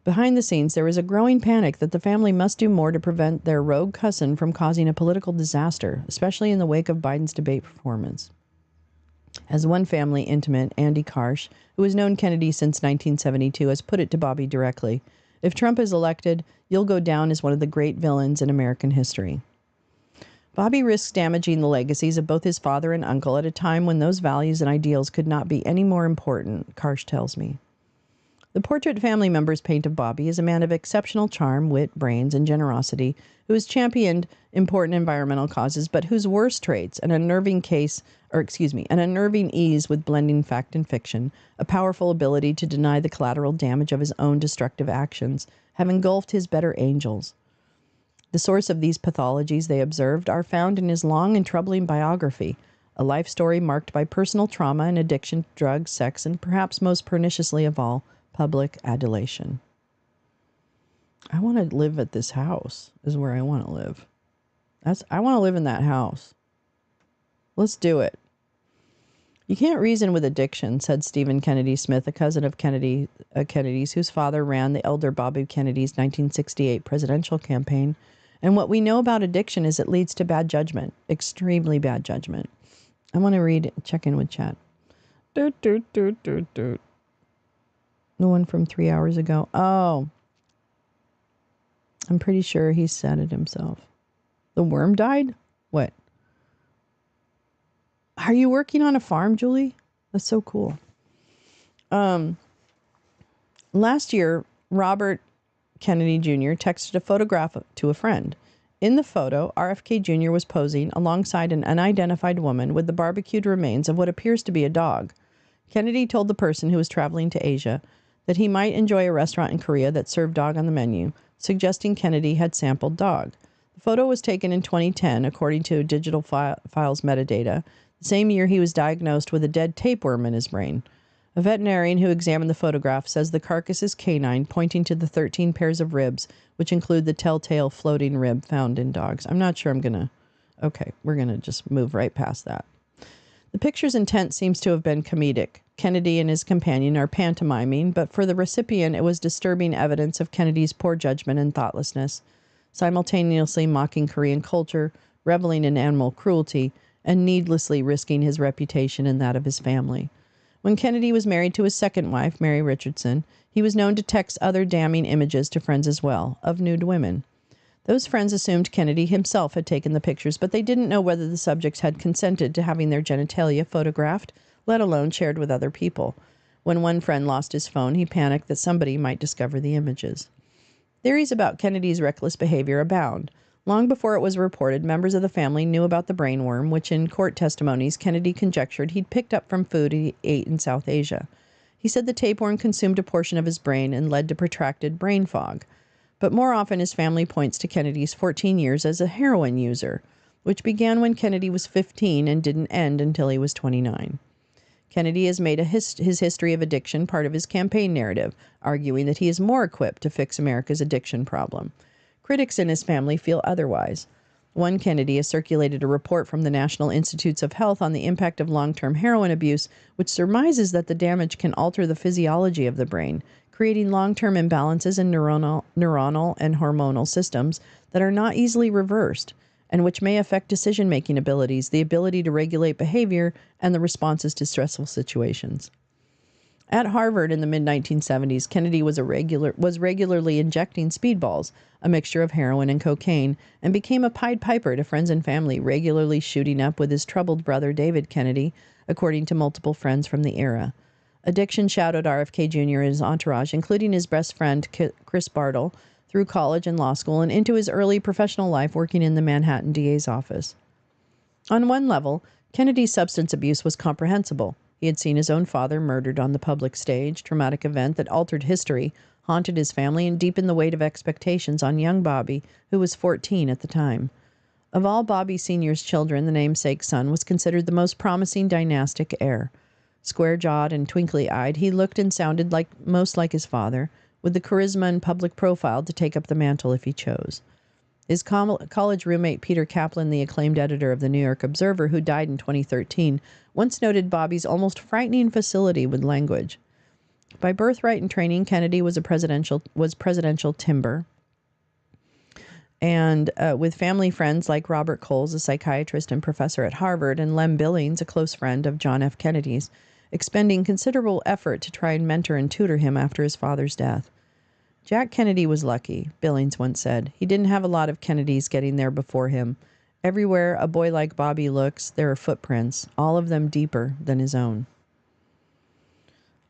Behind the scenes, there is a growing panic that the family must do more to prevent their rogue cousin from causing a political disaster, especially in the wake of Biden's debate performance. As one family intimate, Andy Karsh, who has known Kennedy since 1972, has put it to Bobby directly, "If Trump is elected, you'll go down as one of the great villains in American history." Bobby risks damaging the legacies of both his father and uncle at a time when those values and ideals could not be any more important, Karsh tells me. The portrait family members paint of Bobby is a man of exceptional charm, wit, brains, and generosity, who has championed important environmental causes, but whose worst traits, an unnerving ease with blending fact and fiction, a powerful ability to deny the collateral damage of his own destructive actions, have engulfed his better angels. The source of these pathologies, they observed, are found in his long and troubling biography, a life story marked by personal trauma and addiction to drugs, sex, and perhaps most perniciously of all, public adulation. I want to live at this house, is where I want to live. I want to live in that house. Let's do it. You can't reason with addiction, said Stephen Kennedy Smith, a cousin of Kennedy's, whose father ran the elder Bobby Kennedy's 1968 presidential campaign. And what we know about addiction is it leads to bad judgment, extremely bad judgment. I want to check in with chat. The one from 3 hours ago. Oh, I'm pretty sure he said it himself. The worm died? What? Are you working on a farm, Julie? That's so cool. Last year, Robert Kennedy Jr. texted a photograph to a friend. In the photo, RFK Jr. was posing alongside an unidentified woman with the barbecued remains of what appears to be a dog. Kennedy told the person who was traveling to Asia that he might enjoy a restaurant in Korea that served dog on the menu, suggesting Kennedy had sampled dog. The photo was taken in 2010, according to digital files metadata, the same year he was diagnosed with a dead tapeworm in his brain. A veterinarian who examined the photograph says the carcass is canine, pointing to the 13 pairs of ribs, which include the telltale floating rib found in dogs. I'm not sure we're going to just move right past that. The picture's intent seems to have been comedic. Kennedy and his companion are pantomiming, but for the recipient, it was disturbing evidence of Kennedy's poor judgment and thoughtlessness, simultaneously mocking Korean culture, reveling in animal cruelty, and needlessly risking his reputation and that of his family. When Kennedy was married to his second wife, Mary Richardson, he was known to text other damning images to friends as well, of nude women. Those friends assumed Kennedy himself had taken the pictures, but they didn't know whether the subjects had consented to having their genitalia photographed, let alone shared with other people. When one friend lost his phone, he panicked that somebody might discover the images. Theories about Kennedy's reckless behavior abound. Long before it was reported, members of the family knew about the brainworm, which in court testimonies Kennedy conjectured he'd picked up from food he ate in South Asia. He said the tapeworm consumed a portion of his brain and led to protracted brain fog. But more often his family points to Kennedy's 14 years as a heroin user, which began when Kennedy was 15 and didn't end until he was 29. Kennedy has made his history of addiction part of his campaign narrative, arguing that he is more equipped to fix America's addiction problem. Critics in his family feel otherwise. One Kennedy has circulated a report from the National Institutes of Health on the impact of long-term heroin abuse, which surmises that the damage can alter the physiology of the brain, creating long-term imbalances in neuronal and hormonal systems that are not easily reversed, and which may affect decision-making abilities, the ability to regulate behavior, and the responses to stressful situations. At Harvard in the mid-1970s, Kennedy was regularly injecting speedballs, a mixture of heroin and cocaine, and became a Pied Piper to friends and family, regularly shooting up with his troubled brother David Kennedy, according to multiple friends from the era. Addiction shadowed RFK Jr. and his entourage, including his best friend Chris Bartle, through college and law school and into his early professional life working in the Manhattan DA's office. On one level, Kennedy's substance abuse was comprehensible. He had seen his own father murdered on the public stage, traumatic event that altered history, haunted his family, and deepened the weight of expectations on young Bobby, who was 14 at the time. Of all Bobby Sr.'s children, the namesake son was considered the most promising dynastic heir. Square-jawed and twinkly-eyed, he looked and sounded most like his father, with the charisma and public profile to take up the mantle if he chose. His college roommate Peter Kaplan, the acclaimed editor of the New York Observer, who died in 2013, once noted Bobby's almost frightening facility with language. By birthright and training, Kennedy was presidential timber. And with family friends like Robert Coles, a psychiatrist and professor at Harvard, and Lem Billings, a close friend of John F. Kennedy's, expending considerable effort to try and mentor and tutor him after his father's death. Jack Kennedy was lucky, Billings once said. He didn't have a lot of Kennedys getting there before him. Everywhere a boy like Bobby looks, there are footprints, all of them deeper than his own.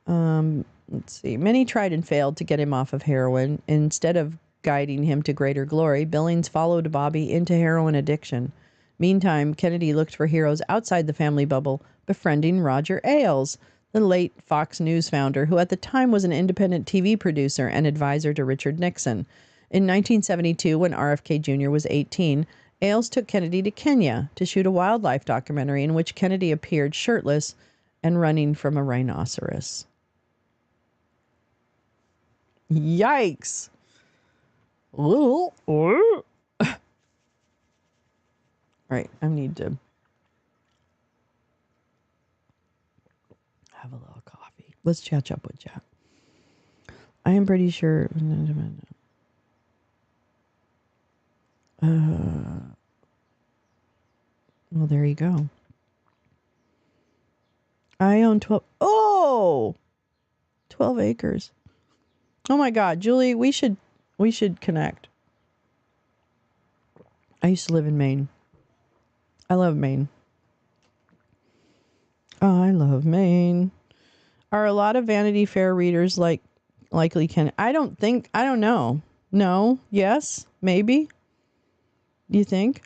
Let's see. Many tried and failed to get him off of heroin. Instead of guiding him to greater glory, Billings followed Bobby into heroin addiction. Meantime, Kennedy looked for heroes outside the family bubble, befriending Roger Ailes, the late Fox News founder, who at the time was an independent TV producer and advisor to Richard Nixon. In 1972, when RFK Jr. was 18, Ailes took Kennedy to Kenya to shoot a wildlife documentary in which Kennedy appeared shirtless and running from a rhinoceros. Yikes. All right, I need to have a little coffee. Let's catch up with Jack. I am pretty sure. Well, there you go. I own 12. Oh, 12 acres. Oh my God, Julie, we should connect. I used to live in Maine. I love Maine. I love Maine. Are a lot of Vanity Fair readers likely can? I don't know. No, yes, maybe. Do you think?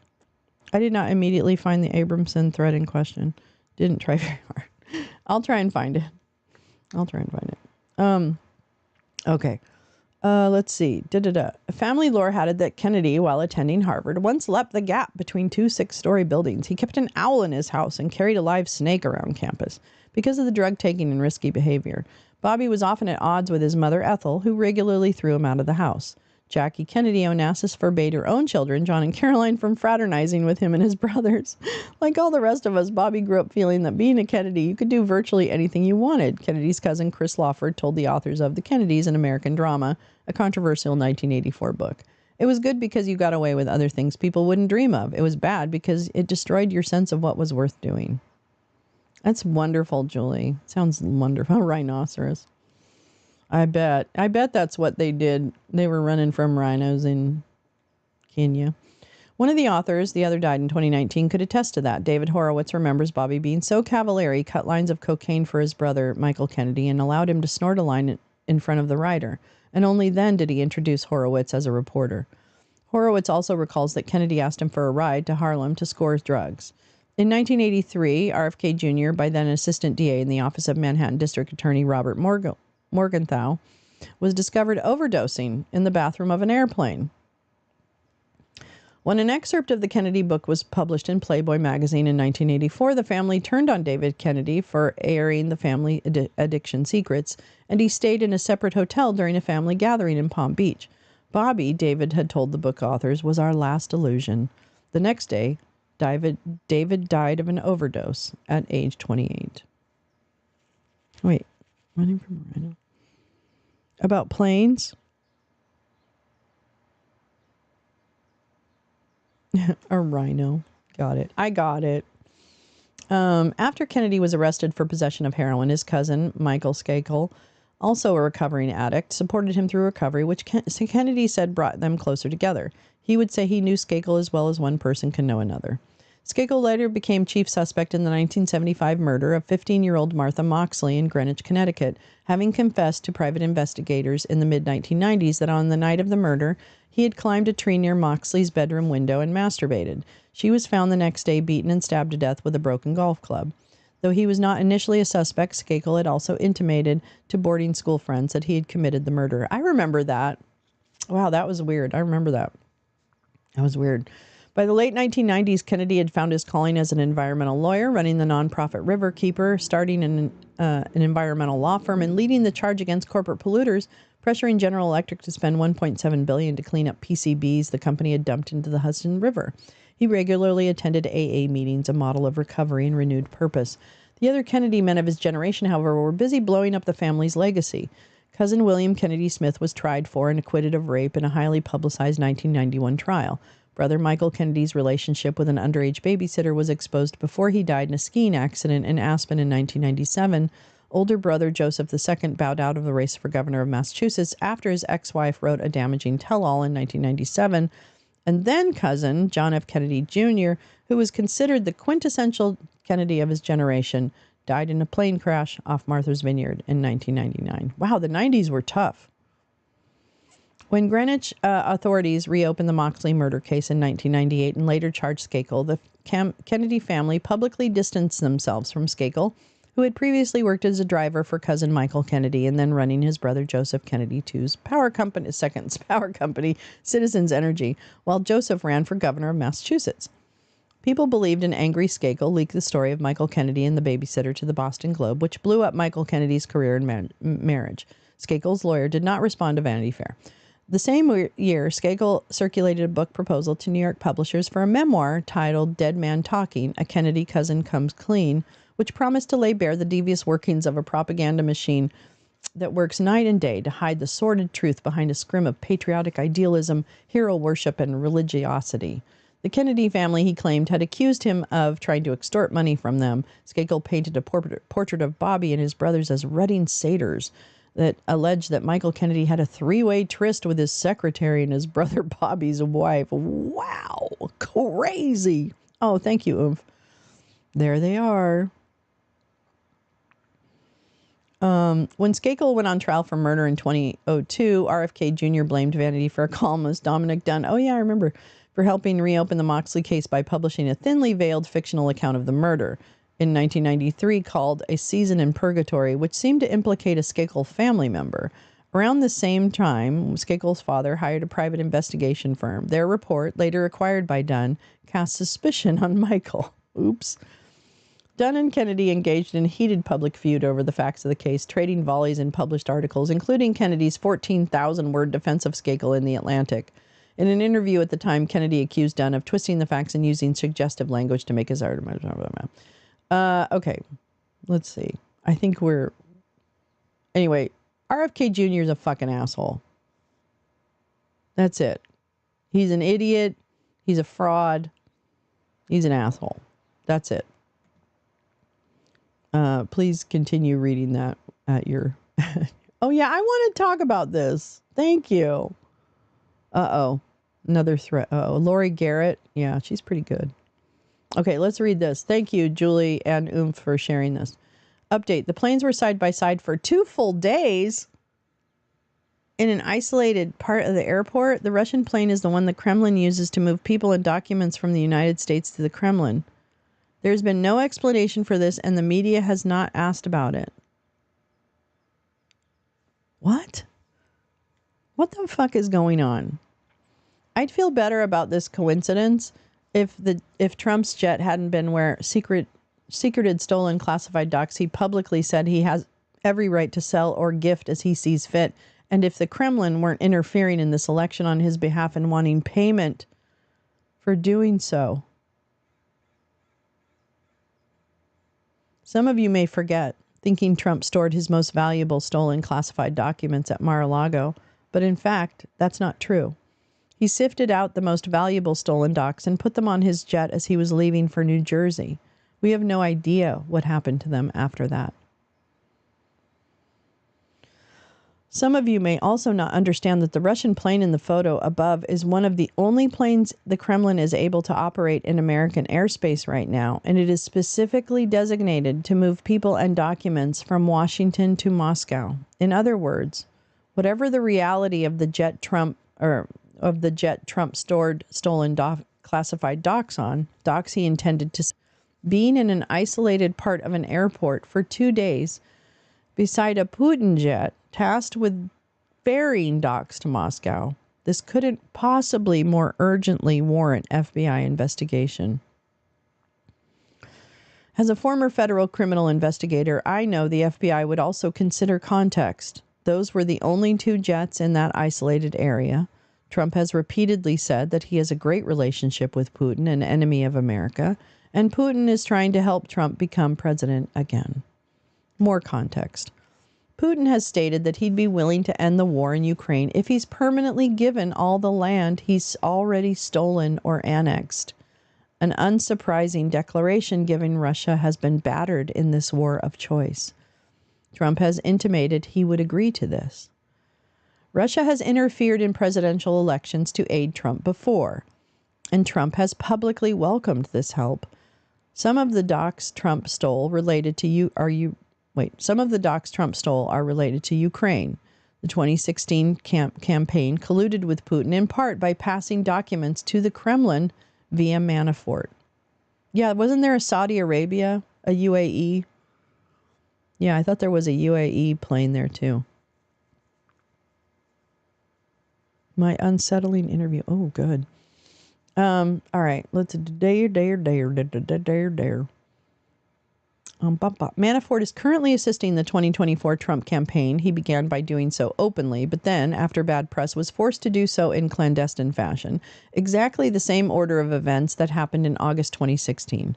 I did not immediately find the Abramson thread in question. Didn't try very hard. I'll try and find it. Okay. Let's see. Family lore had it that Kennedy, while attending Harvard, once leapt the gap between two 6-story buildings. He kept an owl in his house and carried a live snake around campus because of the drug taking and risky behavior. Bobby was often at odds with his mother, Ethel, who regularly threw him out of the house. Jackie Kennedy Onassis forbade her own children, John and Caroline, from fraternizing with him and his brothers. Like all the rest of us, Bobby grew up feeling that being a Kennedy, you could do virtually anything you wanted. Kennedy's cousin Chris Lawford told the authors of The Kennedys, an American Drama, a controversial 1984 book. It was good because you got away with other things people wouldn't dream of. It was bad because it destroyed your sense of what was worth doing. That's wonderful, Julie. Sounds wonderful. Rhinoceros. I bet that's what they did. They were running from rhinos in Kenya. One of the authors, the other died in 2019, could attest to that. David Horowitz remembers Bobby being so cavalier, he cut lines of cocaine for his brother, Michael Kennedy, and allowed him to snort a line in front of the writer. And only then did he introduce Horowitz as a reporter. Horowitz also recalls that Kennedy asked him for a ride to Harlem to score drugs. In 1983, RFK Jr., by then assistant DA in the office of Manhattan District Attorney Robert Morgenthau, was discovered overdosing in the bathroom of an airplane. When an excerpt of the Kennedy book was published in Playboy magazine in 1984, the family turned on David Kennedy for airing the family addiction secrets, and he stayed in a separate hotel during a family gathering in Palm Beach. Bobby, David had told the book authors, was our last illusion. The next day, David died of an overdose at age 28. Wait, running from a rhino. About planes? A rhino. Got it. I got it. After Kennedy was arrested for possession of heroin, his cousin, Michael Skakel, also a recovering addict, supported him through recovery, which Kennedy said brought them closer together. He would say he knew Skakel as well as one person can know another. Skakel later became chief suspect in the 1975 murder of 15-year-old Martha Moxley in Greenwich, Connecticut, having confessed to private investigators in the mid-1990s that on the night of the murder, he had climbed a tree near Moxley's bedroom window and masturbated. She was found the next day beaten and stabbed to death with a broken golf club. Though he was not initially a suspect, Skakel had also intimated to boarding school friends that he had committed the murder. I remember that. Wow, that was weird. I remember that. That was weird. By the late 1990s, Kennedy had found his calling as an environmental lawyer, running the nonprofit Riverkeeper, starting an environmental law firm, and leading the charge against corporate polluters pressuring General Electric to spend $1.7 billion to clean up PCBs the company had dumped into the Hudson River. He regularly attended AA meetings, a model of recovery and renewed purpose. The other Kennedy men of his generation, however, were busy blowing up the family's legacy. Cousin William Kennedy Smith was tried for and acquitted of rape in a highly publicized 1991 trial. Brother Michael Kennedy's relationship with an underage babysitter was exposed before he died in a skiing accident in Aspen in 1997. Older brother Joseph II bowed out of the race for governor of Massachusetts after his ex-wife wrote a damaging tell-all in 1997. And then cousin John F. Kennedy Jr., who was considered the quintessential Kennedy of his generation, died in a plane crash off Martha's Vineyard in 1999. Wow, the 90s were tough. When Greenwich authorities reopened the Moxley murder case in 1998 and later charged Skakel, the Kennedy family publicly distanced themselves from Skakel, who had previously worked as a driver for cousin Michael Kennedy and then running his brother Joseph Kennedy II's second power company, Citizens Energy, while Joseph ran for governor of Massachusetts. People believed an angry Skakel leaked the story of Michael Kennedy and the babysitter to the Boston Globe, which blew up Michael Kennedy's career and marriage. Skakel's lawyer did not respond to Vanity Fair. The same year, Skakel circulated a book proposal to New York publishers for a memoir titled Dead Man Talking, A Kennedy Cousin Comes Clean, which promised to lay bare the devious workings of a propaganda machine that works night and day to hide the sordid truth behind a scrim of patriotic idealism, hero worship, and religiosity. The Kennedy family, he claimed, had accused him of trying to extort money from them. Skakel painted a portrait of Bobby and his brothers as rutting satyrs that alleged that Michael Kennedy had a three-way tryst with his secretary and his brother Bobby's wife. Wow, crazy. Oh, thank you, Oomph. There they are. When Skakel went on trial for murder in 2002, RFK Jr. blamed Vanity Fair columnist Dominic Dunn, oh yeah, I remember, for helping reopen the Moxley case by publishing a thinly veiled fictional account of the murder in 1993 called A Season in Purgatory, which seemed to implicate a Skakel family member. Around the same time, Skakel's father hired a private investigation firm. Their report, later acquired by Dunn, cast suspicion on Michael. Oops. Dunn and Kennedy engaged in a heated public feud over the facts of the case, trading volleys in published articles, including Kennedy's 14,000-word defense of Skakel in The Atlantic. In an interview at the time, Kennedy accused Dunn of twisting the facts and using suggestive language to make his argument. Okay, let's see. I think anyway, RFK Jr. is a fucking asshole. That's it. He's an idiot. He's a fraud. He's an asshole. That's it. Please continue reading that at your... Oh, yeah, I want to talk about this. Thank you. Uh-oh. Another threat. Uh-oh. Lori Garrett. Yeah, she's pretty good. Okay, let's read this. Thank you, Julie and Oomph, for sharing this. Update. The planes were side by side for 2 full days in an isolated part of the airport. The Russian plane is the one the Kremlin uses to move people and documents from the United States to the Kremlin. There's been no explanation for this, and the media has not asked about it. What? What the fuck is going on? I'd feel better about this coincidence if Trump's jet hadn't been where secreted stolen classified docs he publicly said he has every right to sell or gift as he sees fit, and if the Kremlin weren't interfering in this election on his behalf and wanting payment for doing so. Some of you may forget, thinking Trump stored his most valuable stolen classified documents at Mar-a-Lago, but in fact, that's not true. He sifted out the most valuable stolen docs and put them on his jet as he was leaving for New Jersey. We have no idea what happened to them after that. Some of you may also not understand that the Russian plane in the photo above is one of the only planes the Kremlin is able to operate in American airspace right now, and it is specifically designated to move people and documents from Washington to Moscow. In other words, whatever the reality of the jet Trump stored stolen classified docs on, docs he intended to being in an isolated part of an airport for 2 days beside a Putin jet tasked with ferrying docs to Moscow. This couldn't possibly more urgently warrant FBI investigation. As a former federal criminal investigator, I know the FBI would also consider context. Those were the only 2 jets in that isolated area. Trump has repeatedly said that he has a great relationship with Putin, an enemy of America, and Putin is trying to help Trump become president again. More context. Putin has stated that he'd be willing to end the war in Ukraine if he's permanently given all the land he's already stolen or annexed. An unsurprising declaration given Russia has been battered in this war of choice. Trump has intimated he would agree to this. Russia has interfered in presidential elections to aid Trump before, and Trump has publicly welcomed this help. Some of the docs Trump stole related to some of the docs Trump stole are related to Ukraine. The 2016 campaign colluded with Putin in part by passing documents to the Kremlin via Manafort. Yeah, wasn't there a Saudi Arabia, a UAE? Yeah, I thought there was a UAE plane there too. My unsettling interview. Oh, good. All right. Let's dare. Manafort is currently assisting the 2024 Trump campaign. He began by doing so openly, but then, after bad press, was forced to do so in clandestine fashion. Exactly the same order of events that happened in August 2016.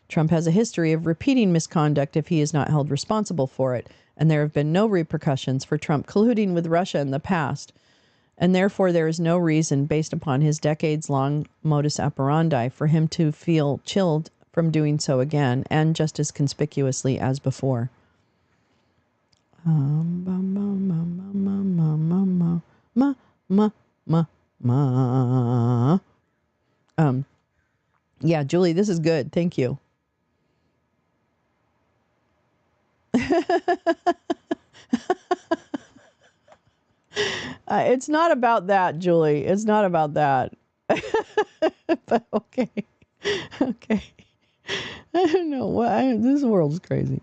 Trump has a history of repeating misconduct if he is not held responsible for it, and there have been no repercussions for Trump colluding with Russia in the past. And therefore, there is no reason, based upon his decades-long modus operandi, for him to feel chilled from doing so again, and just as conspicuously as before. Yeah, Julie, this is good. Thank you. It's not about that, Julie. It's not about that. But okay. Okay. I don't know what this world is crazy.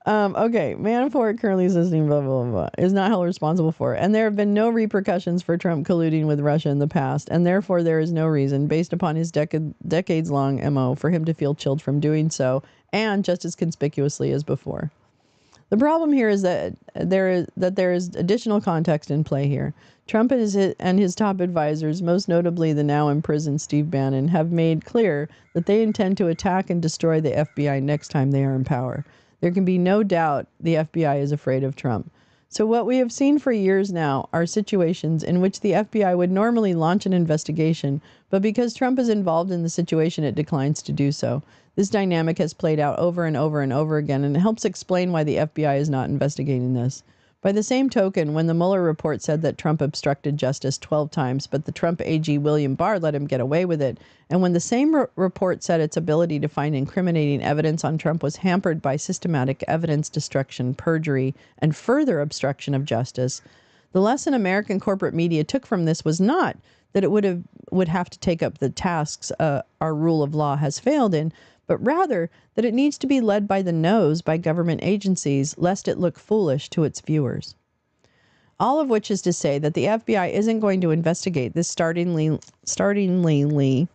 Okay. Manafort currently assisting blah, blah, blah, is not held responsible for it. And there have been no repercussions for Trump colluding with Russia in the past. And therefore, there is no reason, based upon his decades-long MO, for him to feel chilled from doing so, and just as conspicuously as before. The problem here is that there is additional context in play here. Trump and his top advisors, most notably the now imprisoned Steve Bannon, have made clear that they intend to attack and destroy the FBI next time they are in power. There can be no doubt the FBI is afraid of Trump. So what we have seen for years now are situations in which the FBI would normally launch an investigation, but because Trump is involved in the situation, it declines to do so. This dynamic has played out over and over and over again, and it helps explain why the FBI is not investigating this. By the same token, when the Mueller report said that Trump obstructed justice 12 times, but the Trump AG William Barr let him get away with it, and when the same report said its ability to find incriminating evidence on Trump was hampered by systematic evidence destruction, perjury, and further obstruction of justice, the lesson American corporate media took from this was not that it would have to take up the tasks our rule of law has failed in, but rather that it needs to be led by the nose by government agencies, lest it look foolish to its viewers. All of which is to say that the FBI isn't going to investigate this startlingly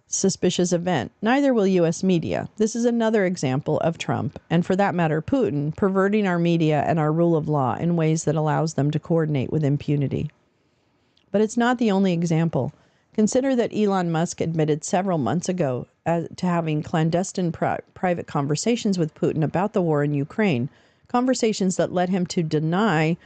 suspicious event. Neither will U.S. media. This is another example of Trump, and for that matter, Putin, perverting our media and our rule of law in ways that allows them to coordinate with impunity. But it's not the only example. Consider that Elon Musk admitted several months ago to having clandestine private conversations with Putin about the war in Ukraine, conversations that led him to deny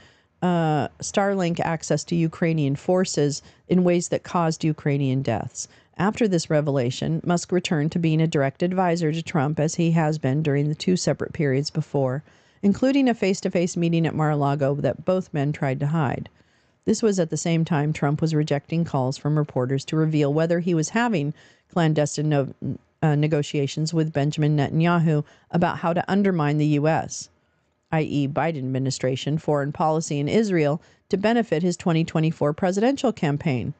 Starlink access to Ukrainian forces in ways that caused Ukrainian deaths. After this revelation, Musk returned to being a direct advisor to Trump, as he has been during the 2 separate periods before, including a face-to-face meeting at Mar-a-Lago that both men tried to hide. This was at the same time Trump was rejecting calls from reporters to reveal whether he was having clandestine negotiations with Benjamin Netanyahu about how to undermine the U.S., i.e. Biden administration, foreign policy in Israel to benefit his 2024 presidential campaign.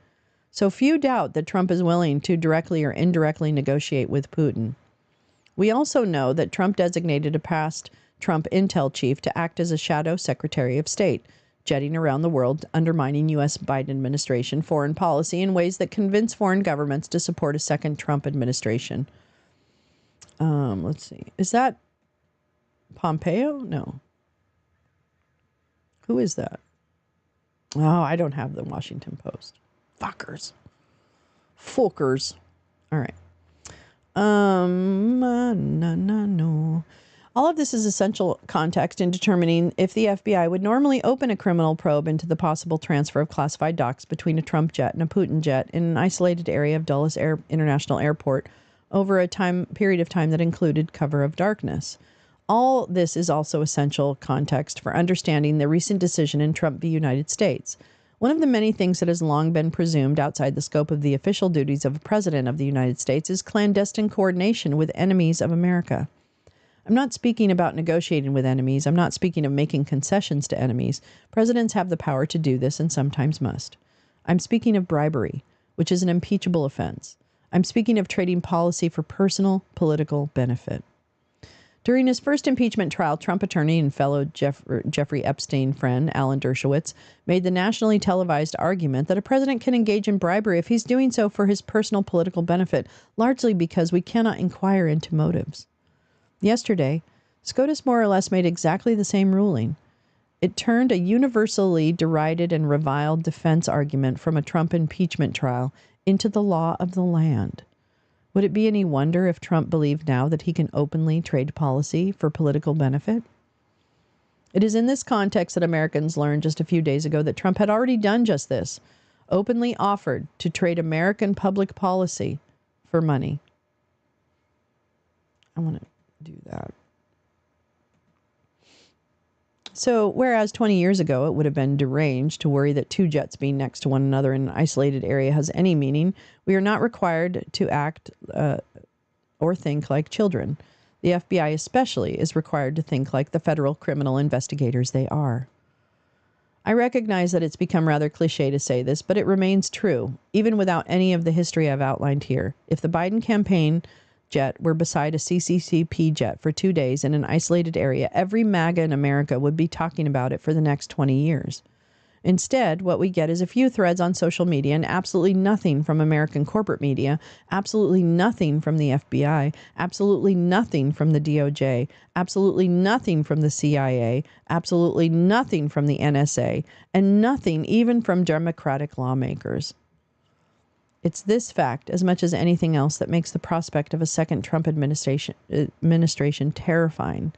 So few doubt that Trump is willing to directly or indirectly negotiate with Putin. We also know that Trump designated a past Trump intel chief to act as a shadow Secretary of State, jetting around the world, undermining U.S. Biden administration foreign policy in ways that convince foreign governments to support a second Trump administration. Let's see. Is that Pompeo? No. Who is that? Oh, I don't have the Washington Post. Fuckers. Folkers. All right. No. All of this is essential context in determining if the FBI would normally open a criminal probe into the possible transfer of classified docs between a Trump jet and a Putin jet in an isolated area of Dulles International Airport over a period of time that included cover of darkness. All this is also essential context for understanding the recent decision in Trump v. United States. One of the many things that has long been presumed outside the scope of the official duties of a president of the United States is clandestine coordination with enemies of America. I'm not speaking about negotiating with enemies. I'm not speaking of making concessions to enemies. Presidents have the power to do this and sometimes must. I'm speaking of bribery, which is an impeachable offense. I'm speaking of trading policy for personal political benefit. During his first impeachment trial, Trump attorney and fellow Jeffrey Epstein friend, Alan Dershowitz, made the nationally televised argument that a president can engage in bribery if he's doing so for his personal political benefit, largely because we cannot inquire into motives. Yesterday, SCOTUS more or less made exactly the same ruling. It turned a universally derided and reviled defense argument from a Trump impeachment trial into the law of the land. Would it be any wonder if Trump believed now that he can openly trade policy for political benefit? It is in this context that Americans learned just a few days ago that Trump had already done just this, openly offered to trade American public policy for money. I want to do that. So, whereas 20 years ago it would have been deranged to worry that two jets being next to one another in an isolated area has any meaning, we are not required to act or think like children. The FBI especially is required to think like the federal criminal investigators they are. I recognize that it's become rather cliche to say this, but it remains true, even without any of the history I've outlined here. If the Biden campaign jet were beside a CCCP jet for 2 days in an isolated area, every MAGA in America would be talking about it for the next 20 years. Instead, what we get is a few threads on social media and absolutely nothing from American corporate media, absolutely nothing from the FBI, absolutely nothing from the DOJ, absolutely nothing from the CIA, absolutely nothing from the NSA, and nothing even from Democratic lawmakers. It's this fact, as much as anything else, that makes the prospect of a second Trump administration terrifying.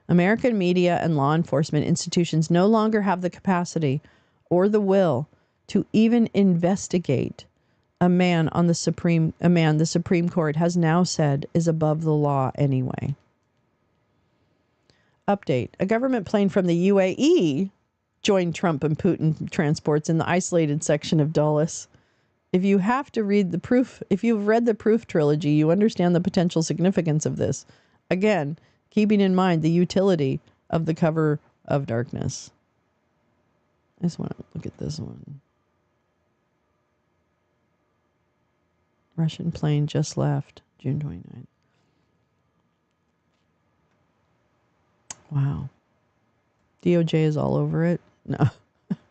American media and law enforcement institutions no longer have the capacity or the will to even investigate a man the Supreme Court has now said is above the law anyway. Update. A government plane from the UAE joined Trump and Putin transports in the isolated section of Dulles. If you've read the Proof trilogy, you understand the potential significance of this. Again, keeping in mind the utility of the cover of darkness. I just want to look at this one. Russian plane just left, June 29th. Wow. DOJ is all over it? No.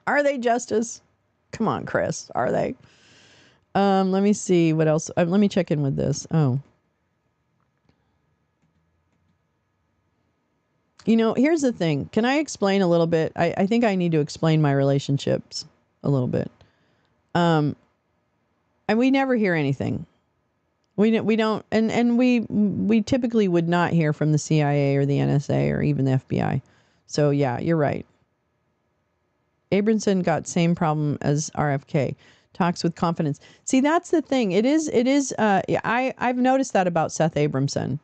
Are they, Justice? Come on, Chris. Are they? Let me see what else. Let me check in with this. Oh. Here's the thing. Can I explain a little bit? I think I need to explain my relationships a little bit. And we never hear anything. We don't, and we typically would not hear from the CIA or the NSA or even the FBI. So yeah, you're right. Abramson got same problem as RFK. Talks with confidence. See, that's the thing. It is. I've noticed that about Seth Abramson.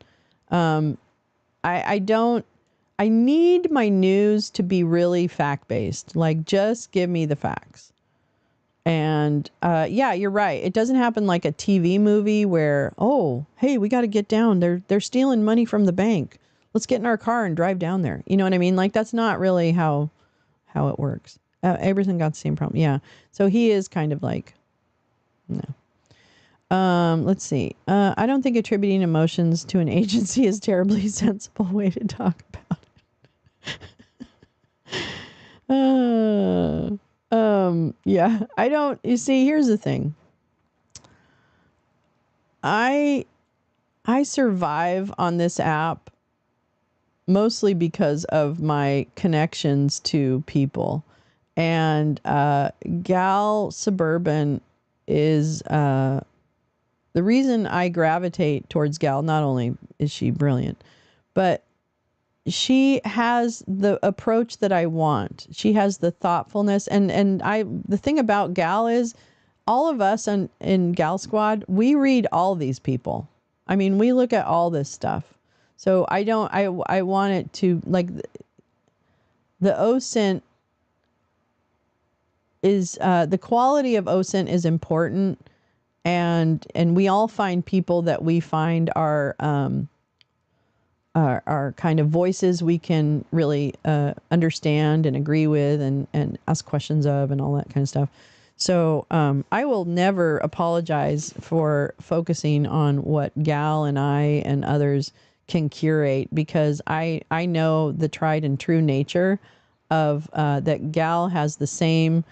I need my news to be really fact-based. Like, just give me the facts. And yeah, you're right. It doesn't happen like a TV movie where, oh, hey, we got to get down. They're stealing money from the bank. Let's get in our car and drive down there. You know what I mean? Like, that's not really how it works. Abramson got the same problem. Yeah. So he is kind of like, no. Let's see. I don't think attributing emotions to an agency is a terribly sensible way to talk about it. Yeah, I don't, you see, here's the thing. I survive on this app mostly because of my connections to people. And Gal Suburban is the reason I gravitate towards Gal. Not only is she brilliant, but she has the approach that I want. She has the thoughtfulness. And the thing about Gal is all of us in Gal Squad, we read all these people. I mean, we look at all this stuff. So I want it to, like, the OSINT is, the quality of OSINT is important. And we all find people that we find are kind of voices we can really understand and agree with and ask questions of and all that kind of stuff. So I will never apologize for focusing on what Gal and I and others can curate, because I know the tried and true nature of that Gal has the same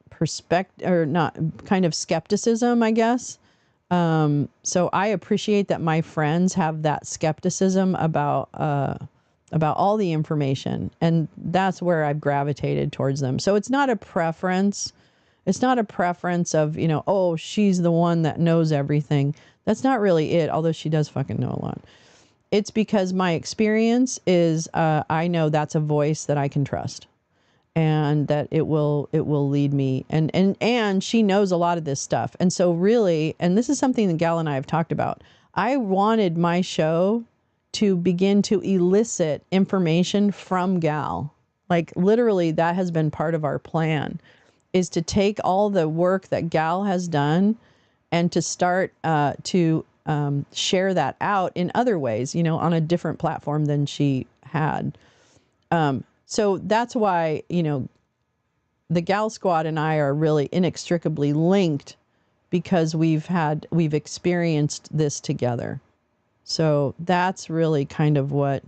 perspective, or not, kind of skepticism, I guess. So I appreciate that my friends have that skepticism about all the information, and that's where I've gravitated towards them. So it's not a preference. It's not a preference of, oh, she's the one that knows everything. That's not really it, although she does fucking know a lot. It's because my experience is I know that's a voice that I can trust, and that it will lead me. And she knows a lot of this stuff. And so really, and this is something that Gal and I have talked about, I wanted my show to begin to elicit information from Gal. Like, literally, that has been part of our plan, is to take all the work that Gal has done and to start to share that out in other ways, on a different platform than she had. So that's why, the Gal Squad and I are really inextricably linked, because we've experienced this together. So that's really kind of what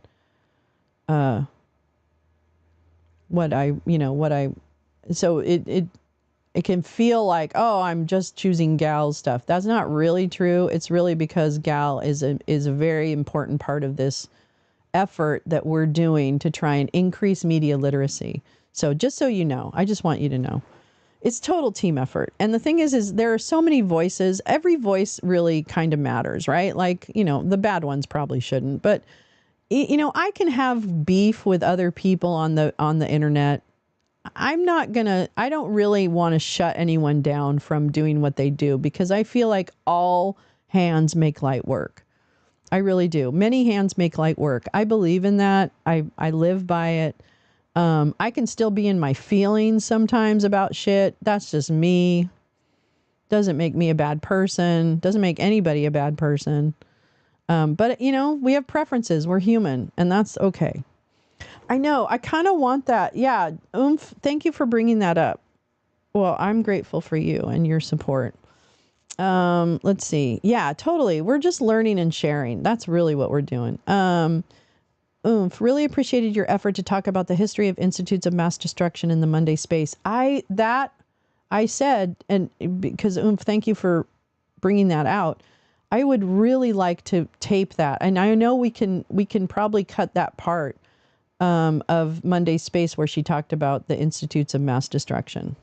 so it can feel like, oh, I'm just choosing Gal's stuff. That's not really true. It's really because Gal is a very important part of this effort that we're doing to try and increase media literacy. So just so you know, I just want you to know, it's total team effort. And the thing is there are so many voices. Every voice really kind of matters, right? Like, the bad ones probably shouldn't, but I can have beef with other people on the internet. I don't really want to shut anyone down from doing what they do, because I feel like all hands make light work. I really do. Many hands make light work. I believe in that. I live by it. I can still be in my feelings sometimes about shit. That's just me. Doesn't make me a bad person. Doesn't make anybody a bad person. But we have preferences. We're human, and that's okay. I know. I kind of want that. Yeah. Thank you for bringing that up. Well, I'm grateful for you and your support. Let's see. Yeah, totally. We're just learning and sharing. That's really what we're doing. Really appreciated your effort to talk about the history of institutes of mass destruction in the Monday space. I said, and because thank you for bringing that out. I would really like to tape that. And I know we can probably cut that part of Monday space where she talked about the institutes of mass destruction.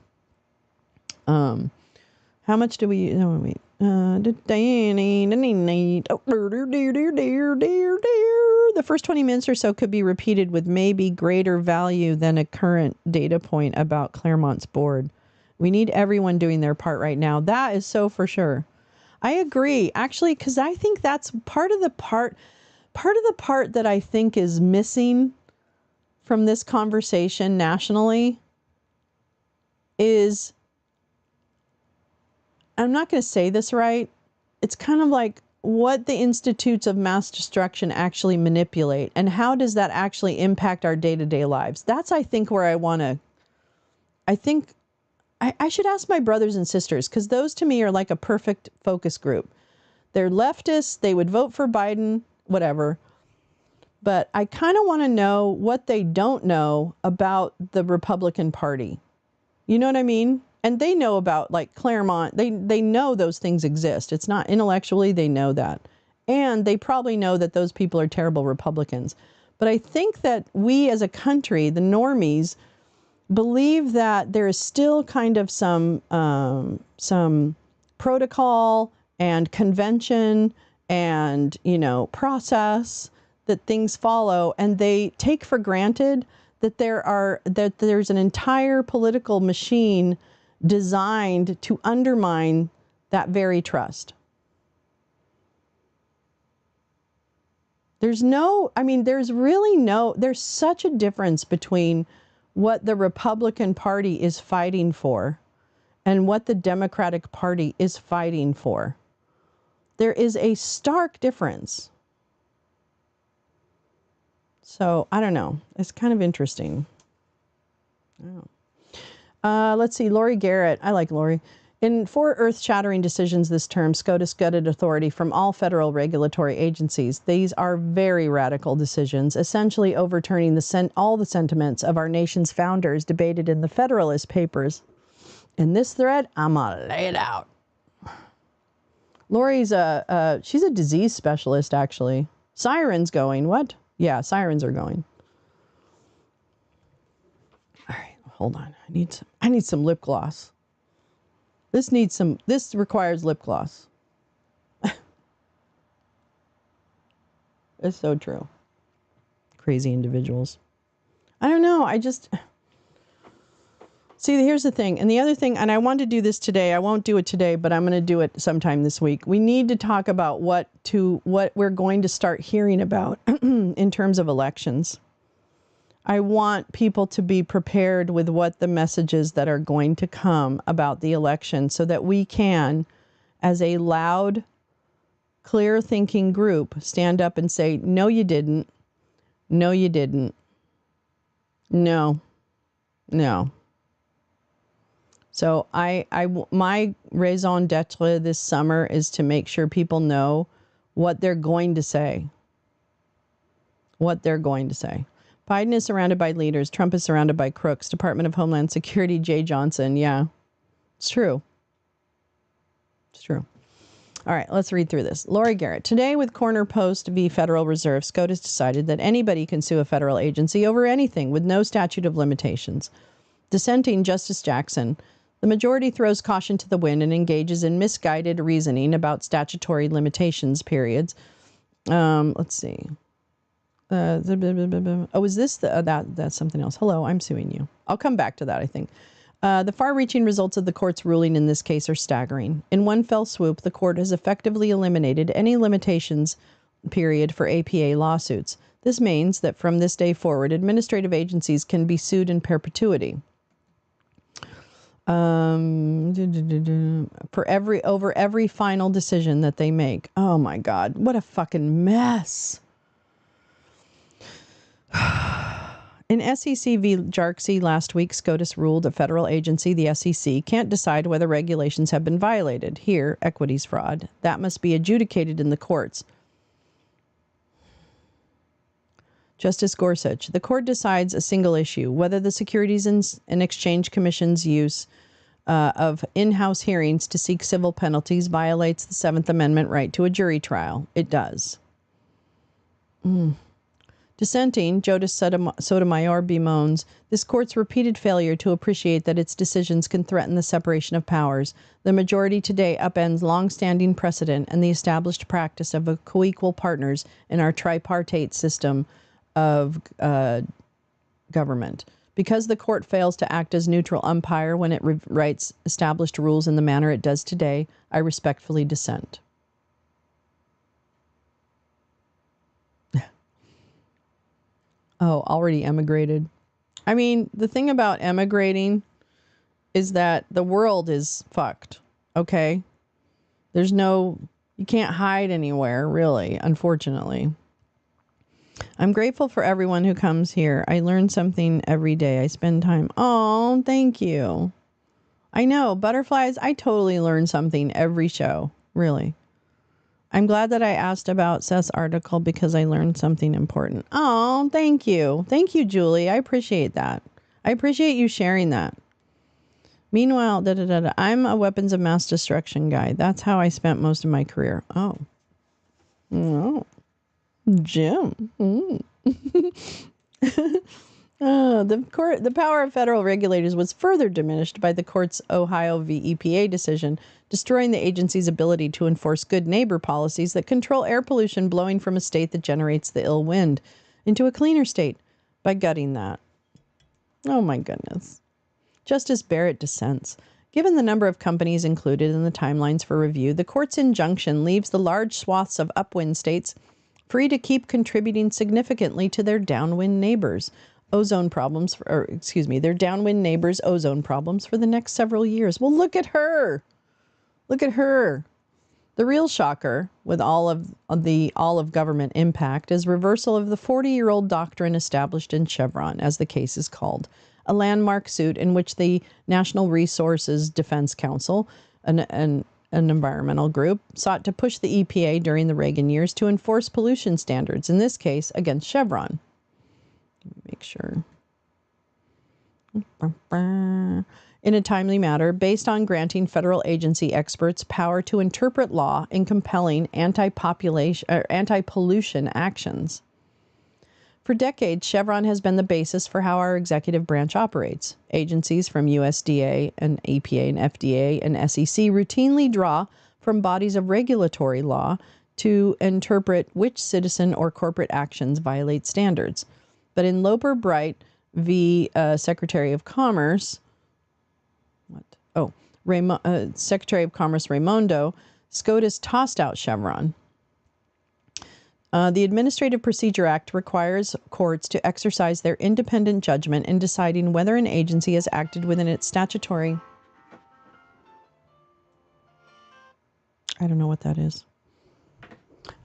How much do we, wait, the first 20 minutes or so could be repeated with maybe greater value than a current data point about Claremont's board. We need everyone doing their part right now. That is so for sure. I agree, actually, because I think that's part of the part that I think is missing from this conversation nationally is, I'm not going to say this right. It's kind of like what the institutes of mass destruction actually manipulate, and how does that actually impact our day-to-day lives? That's, I think, where I should ask my brothers and sisters, because those to me are like a perfect focus group. They're leftists. They would vote for Biden, whatever. But I kind of want to know what they don't know about the Republican Party. You know what I mean? And they know about, like, Claremont. They know those things exist. It's not intellectually, they know that. And they probably know that those people are terrible Republicans. But I think that we as a country, the normies, believe that there is still kind of some protocol and convention and, process that things follow, and they take for granted that there's an entire political machine designed to undermine that very trust. There's such a difference between what the Republican Party is fighting for and what the Democratic Party is fighting for. There is a stark difference. So, I don't know. It's kind of interesting. Let's see. Lori Garrett. I like Lori. In 4 earth-shattering decisions this term, SCOTUS gutted authority from all federal regulatory agencies. These are very radical decisions, essentially overturning all the sentiments of our nation's founders debated in the Federalist Papers. In this thread, I'm going to lay it out. Lori's she's a disease specialist, actually. Sirens going. What? Yeah, sirens are going. All right, hold on. I need some lip gloss. This requires lip gloss. It's so true. Crazy individuals. I don't know. See, here's the thing. And the other thing, and I want to do this today. I won't do it today, but I'm going to do it sometime this week. We need to talk about what we're going to start hearing about in terms of elections. I want people to be prepared with what the messages that are going to come about the election so that we can, as a loud, clear-thinking group, stand up and say, no, you didn't. No, you didn't. No. So my raison d'etre this summer is to make sure people know what they're going to say. What they're going to say. Biden is surrounded by leaders. Trump is surrounded by crooks. Department of Homeland Security, Jay Johnson. Yeah, it's true. It's true. All right, let's read through this. Lori Garrett. Today, with Corner Post v. Federal Reserve, SCOTUS decided that anybody can sue a federal agency over anything with no statute of limitations. Dissenting Justice Jackson. The majority throws caution to the wind and engages in misguided reasoning about statutory limitations periods. Let's see. Is this that's something else? Hello, I'm suing you. I'll come back to that, I think. The far-reaching results of the court's ruling in this case are staggering. In one fell swoop, the court has effectively eliminated any limitations period for APA lawsuits. This means that from this day forward, administrative agencies can be sued in perpetuity. For every final decision that they make. Oh my God, what a fucking mess. In SEC v. Jarksy last week, SCOTUS ruled a federal agency, the SEC, can't decide whether regulations have been violated. Here, equities fraud. That must be adjudicated in the courts. Justice Gorsuch, the court decides a single issue, whether the Securities and Exchange Commission's use of in-house hearings to seek civil penalties violates the Seventh Amendment right to a jury trial. It does. Dissenting, Judith Sotomayor bemoans this court's repeated failure to appreciate that its decisions can threaten the separation of powers. The majority today upends long-standing precedent and the established practice of co-equal partners in our tripartite system of government. Because the court fails to act as neutral umpire when it rewrites established rules in the manner it does today, I respectfully dissent. Oh, already emigrated. I mean, the thing about emigrating is that the world is fucked, okay? You can't hide anywhere, really, unfortunately. I'm grateful for everyone who comes here. I learn something every day. I spend time. Oh, thank you. I know, butterflies, I totally learn something every show, really. I'm glad that I asked about Seth's article because I learned something important. Oh, thank you. Thank you, Julie. I appreciate that. I appreciate you sharing that. Meanwhile, I'm a weapons of mass destruction guy. That's how I spent most of my career. Oh. Oh, Jim. The power of federal regulators was further diminished by the court's Ohio v. EPA decision, destroying the agency's ability to enforce good neighbor policies that control air pollution blowing from a state that generates the ill wind into a cleaner state by gutting that. Oh my goodness. Justice Barrett dissents. Given the number of companies included in the timelines for review, the court's injunction leaves the large swaths of upwind states free to keep contributing significantly to their downwind neighbors' ozone problems for the next several years. Well, look at her. Look at her. The real shocker with all of government impact is reversal of the 40-year-old doctrine established in Chevron, as the case is called, a landmark suit in which the National Resources Defense Council, an environmental group, sought to push the EPA during the Reagan years to enforce pollution standards, in this case against Chevron. Let me make sure. In a timely manner, based on granting federal agency experts power to interpret law in compelling anti-pollution actions. For decades, Chevron has been the basis for how our executive branch operates. Agencies from USDA and EPA and FDA and SEC routinely draw from bodies of regulatory law to interpret which citizen or corporate actions violate standards. But in Loper Bright v. Secretary of Commerce, Secretary of Commerce Raimondo, SCOTUS tossed out Chevron. The Administrative Procedure Act requires courts to exercise their independent judgment in deciding whether an agency has acted within its statutory... I don't know what that is.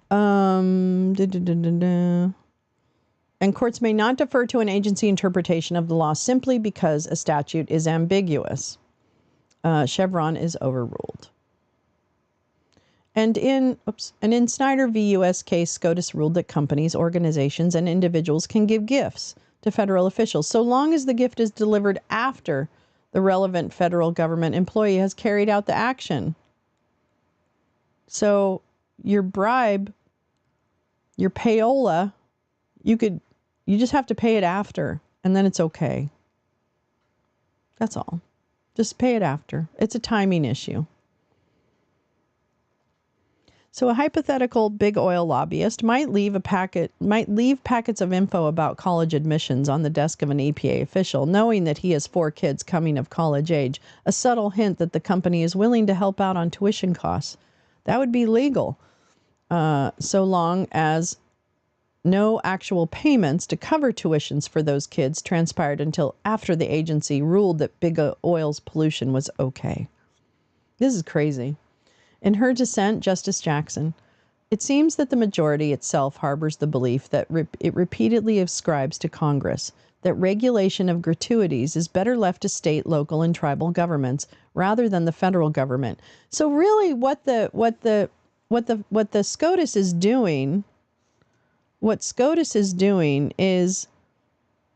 And courts may not defer to an agency interpretation of the law simply because a statute is ambiguous. Chevron is overruled. And in Snyder v. U.S. case, SCOTUS ruled that companies, organizations, and individuals can give gifts to federal officials so long as the gift is delivered after the relevant federal government employee has carried out the action. So your bribe, your payola, you just have to pay it after, and then it's okay. That's all. Just pay it after. It's a timing issue. So a hypothetical big oil lobbyist might leave packets of info about college admissions on the desk of an EPA official, knowing that he has 4 kids coming of college age, a subtle hint that the company is willing to help out on tuition costs. That would be legal, so long as no actual payments to cover tuitions for those kids transpired until after the agency ruled that big oil's pollution was okay. This is crazy. In her dissent, Justice Jackson, it seems that the majority itself harbors the belief that it repeatedly ascribes to Congress that regulation of gratuities is better left to state, local, and tribal governments rather than the federal government. So really, what the SCOTUS is doing, is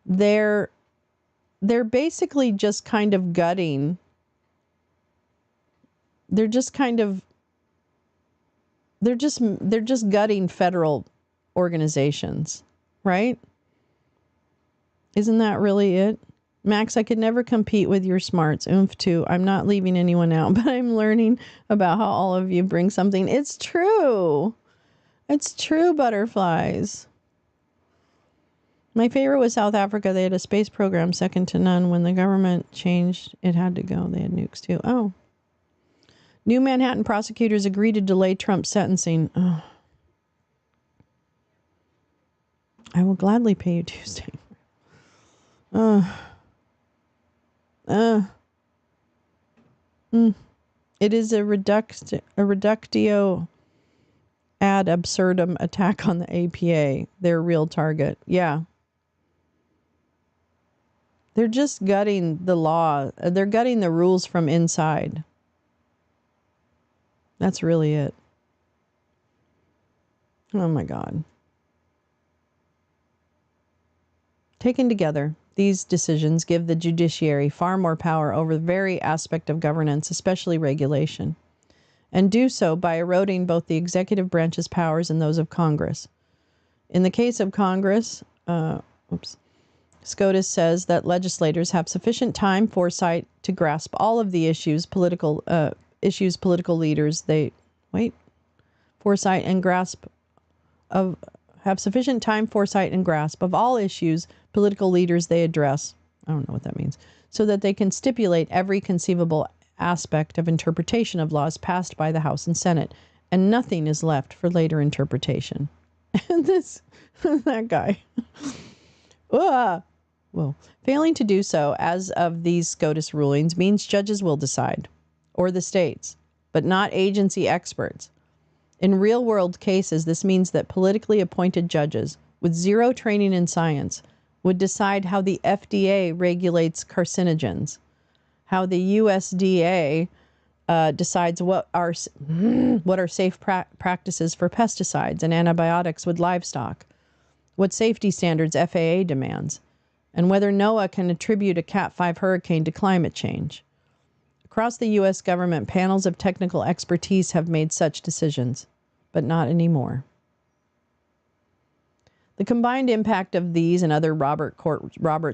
they're basically just kind of gutting. They're just gutting federal organizations, right? Isn't that really it? Max, I could never compete with your smarts. Oomph too. I'm not leaving anyone out, but I'm learning about how all of you bring something. It's true. It's true, butterflies. My favorite was South Africa. They had a space program second to none. When the government changed, it had to go. They had nukes too. Oh. New Manhattan prosecutors agree to delay Trump's sentencing. Oh. I will gladly pay you Tuesday. It is a reductio ad absurdum attack on the APA, their real target. Yeah. They're just gutting the law. They're gutting the rules from inside. That's really it. Oh my God. Taken together, these decisions give the judiciary far more power over the very aspect of governance, especially regulation. and do so by eroding both the executive branch's powers and those of Congress. In the case of Congress, SCOTUS says that legislators have sufficient time, foresight to grasp all of the political leaders foresight and grasp of have sufficient time, foresight, and grasp of all issues political leaders they address. I don't know what that means. So that they can stipulate every conceivable aspect of interpretation of laws passed by the House and Senate, and nothing is left for later interpretation. And that guy. Well, failing to do so as of these SCOTUS rulings means judges will decide, or the states, but not agency experts. In real-world cases, this means that politically appointed judges with zero training in science would decide how the FDA regulates carcinogens, how the USDA decides what are safe practices for pesticides and antibiotics with livestock, what safety standards FAA demands, and whether NOAA can attribute a Cat 5 hurricane to climate change. Across the U.S. government, panels of technical expertise have made such decisions, but not anymore. The combined impact of these and other Roberts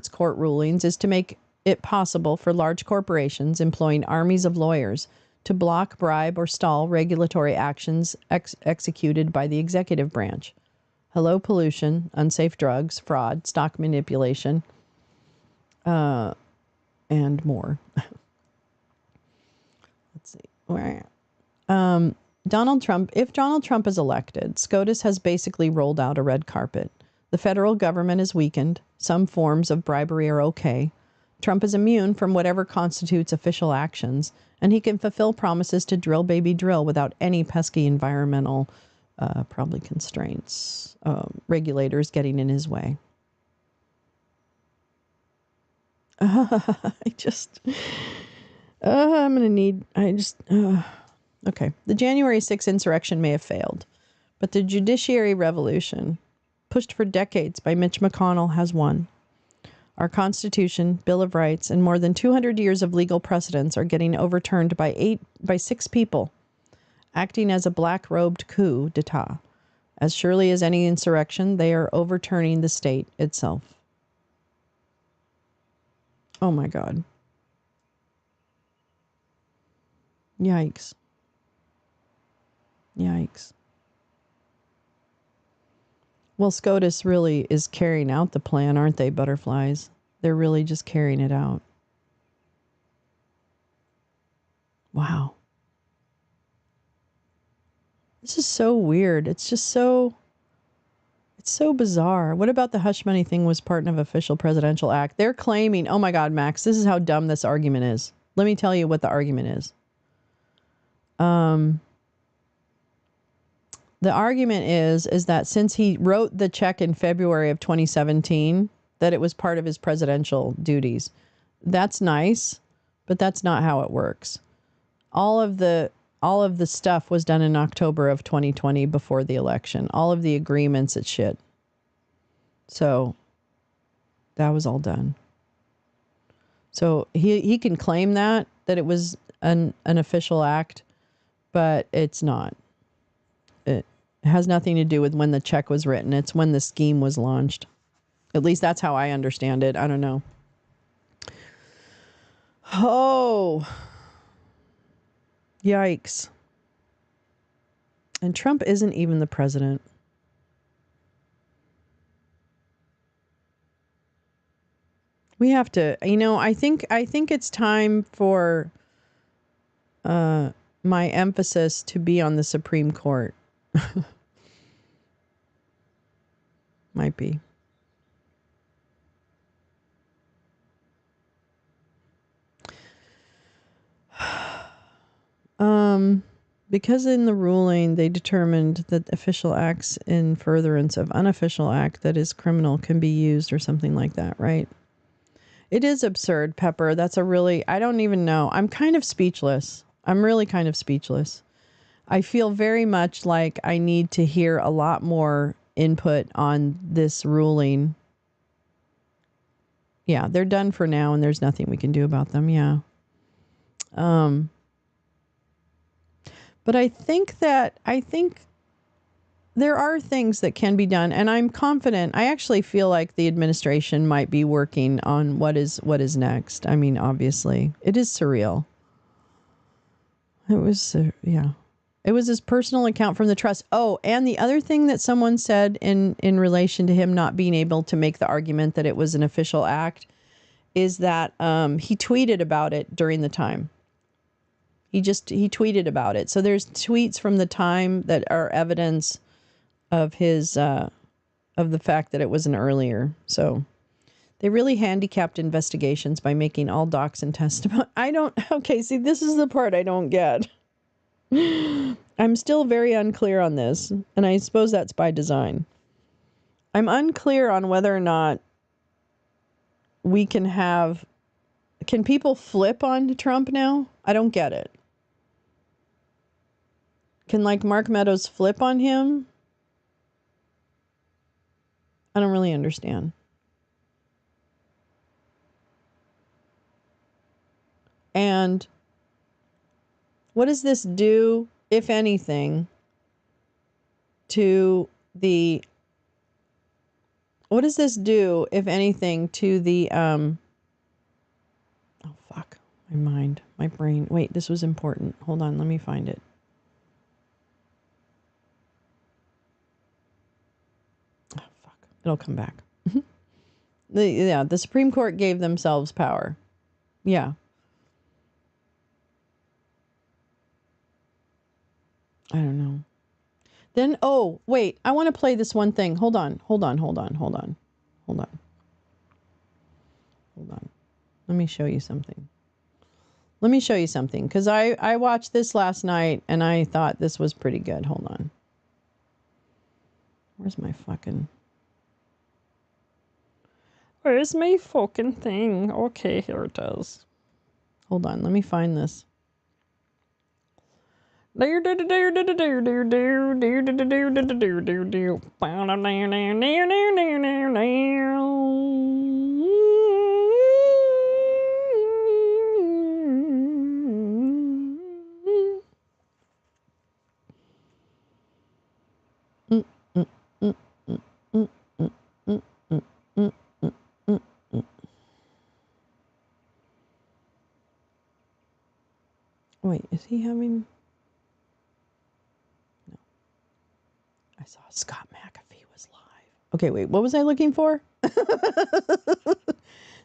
Court rulings is to make it possible for large corporations employing armies of lawyers to block, bribe, or stall regulatory actions executed by the executive branch. Hello, pollution, unsafe drugs, fraud, stock manipulation, and more. Let's see. Where? Donald Trump, if Donald Trump is elected, SCOTUS has basically rolled out a red carpet. The federal government is weakened. Some forms of bribery are okay. Trump is immune from whatever constitutes official actions, and he can fulfill promises to drill, baby, drill without any pesky environmental probably constraints, regulators getting in his way. I'm going to need, okay. The January 6th insurrection may have failed, but the judiciary revolution, pushed for decades by Mitch McConnell, has won. Our Constitution, Bill of Rights, and more than 200 years of legal precedents are getting overturned by 6 people, acting as a black-robed coup d'etat. As surely as any insurrection, they are overturning the state itself. Oh my God. Yikes. Yikes. Well, SCOTUS really is carrying out the plan, aren't they, butterflies? They're really just carrying it out. Wow. This is so weird. It's so bizarre. What about the hush money thing was part of an official presidential act? They're claiming, oh my God, Max, this is how dumb this argument is. Let me tell you what the argument is. The argument is that since he wrote the check in February of 2017, that it was part of his presidential duties. That's nice, but that's not how it works. All of the stuff was done in October of 2020 before the election. All of the agreements, it's shit. So that was all done. So he can claim that it was an official act, but it's not. It has nothing to do with when the check was written. It's when the scheme was launched. At least that's how I understand it. I don't know. Oh, yikes. And Trump isn't even the president. We have to, I think it's time for my emphasis to be on the Supreme Court. Might be. Because in the ruling, they determined that official acts in furtherance of unofficial act that is criminal can be used or something like that, right? It is absurd, Pepper. I don't even know. I'm kind of speechless. I'm really kind of speechless. I feel very much like I need to hear a lot more input on this ruling. Yeah, they're done for now and there's nothing we can do about them. Yeah. But I think there are things that can be done, and I'm confident. I actually feel like the administration might be working on what is next. I mean, obviously, it is surreal. It was, yeah. It was his personal account from the trust. Oh, and the other thing that someone said in relation to him not being able to make the argument that it was an official act is that he tweeted about it during the time. He tweeted about it. So there's tweets from the time that are evidence of his of the fact that it was an earlier. So they really handicapped investigations by making all docs and testimony. Okay, see, this is the part I don't get. I'm still very unclear on this, and I suppose that's by design. I'm unclear on whether or not we can people flip on Trump now? I don't get it. Can Mark Meadows flip on him? I don't really understand. And what does this do, if anything, to the... What does this do, if anything, to the... Oh, fuck. My brain. Wait, this was important. Hold on, let me find it. Oh, fuck. It'll come back. The Supreme Court gave themselves power. Yeah. I don't know. Then, oh, wait, I want to play this one thing. Hold on. Let me show you something. Because I watched this last night, and I thought this was pretty good. Hold on. Where's my fucking thing? Okay, here it is. Hold on, let me find this. Wait, is he having... No. I saw Scott McAfee was live. Okay, wait, what was I looking for?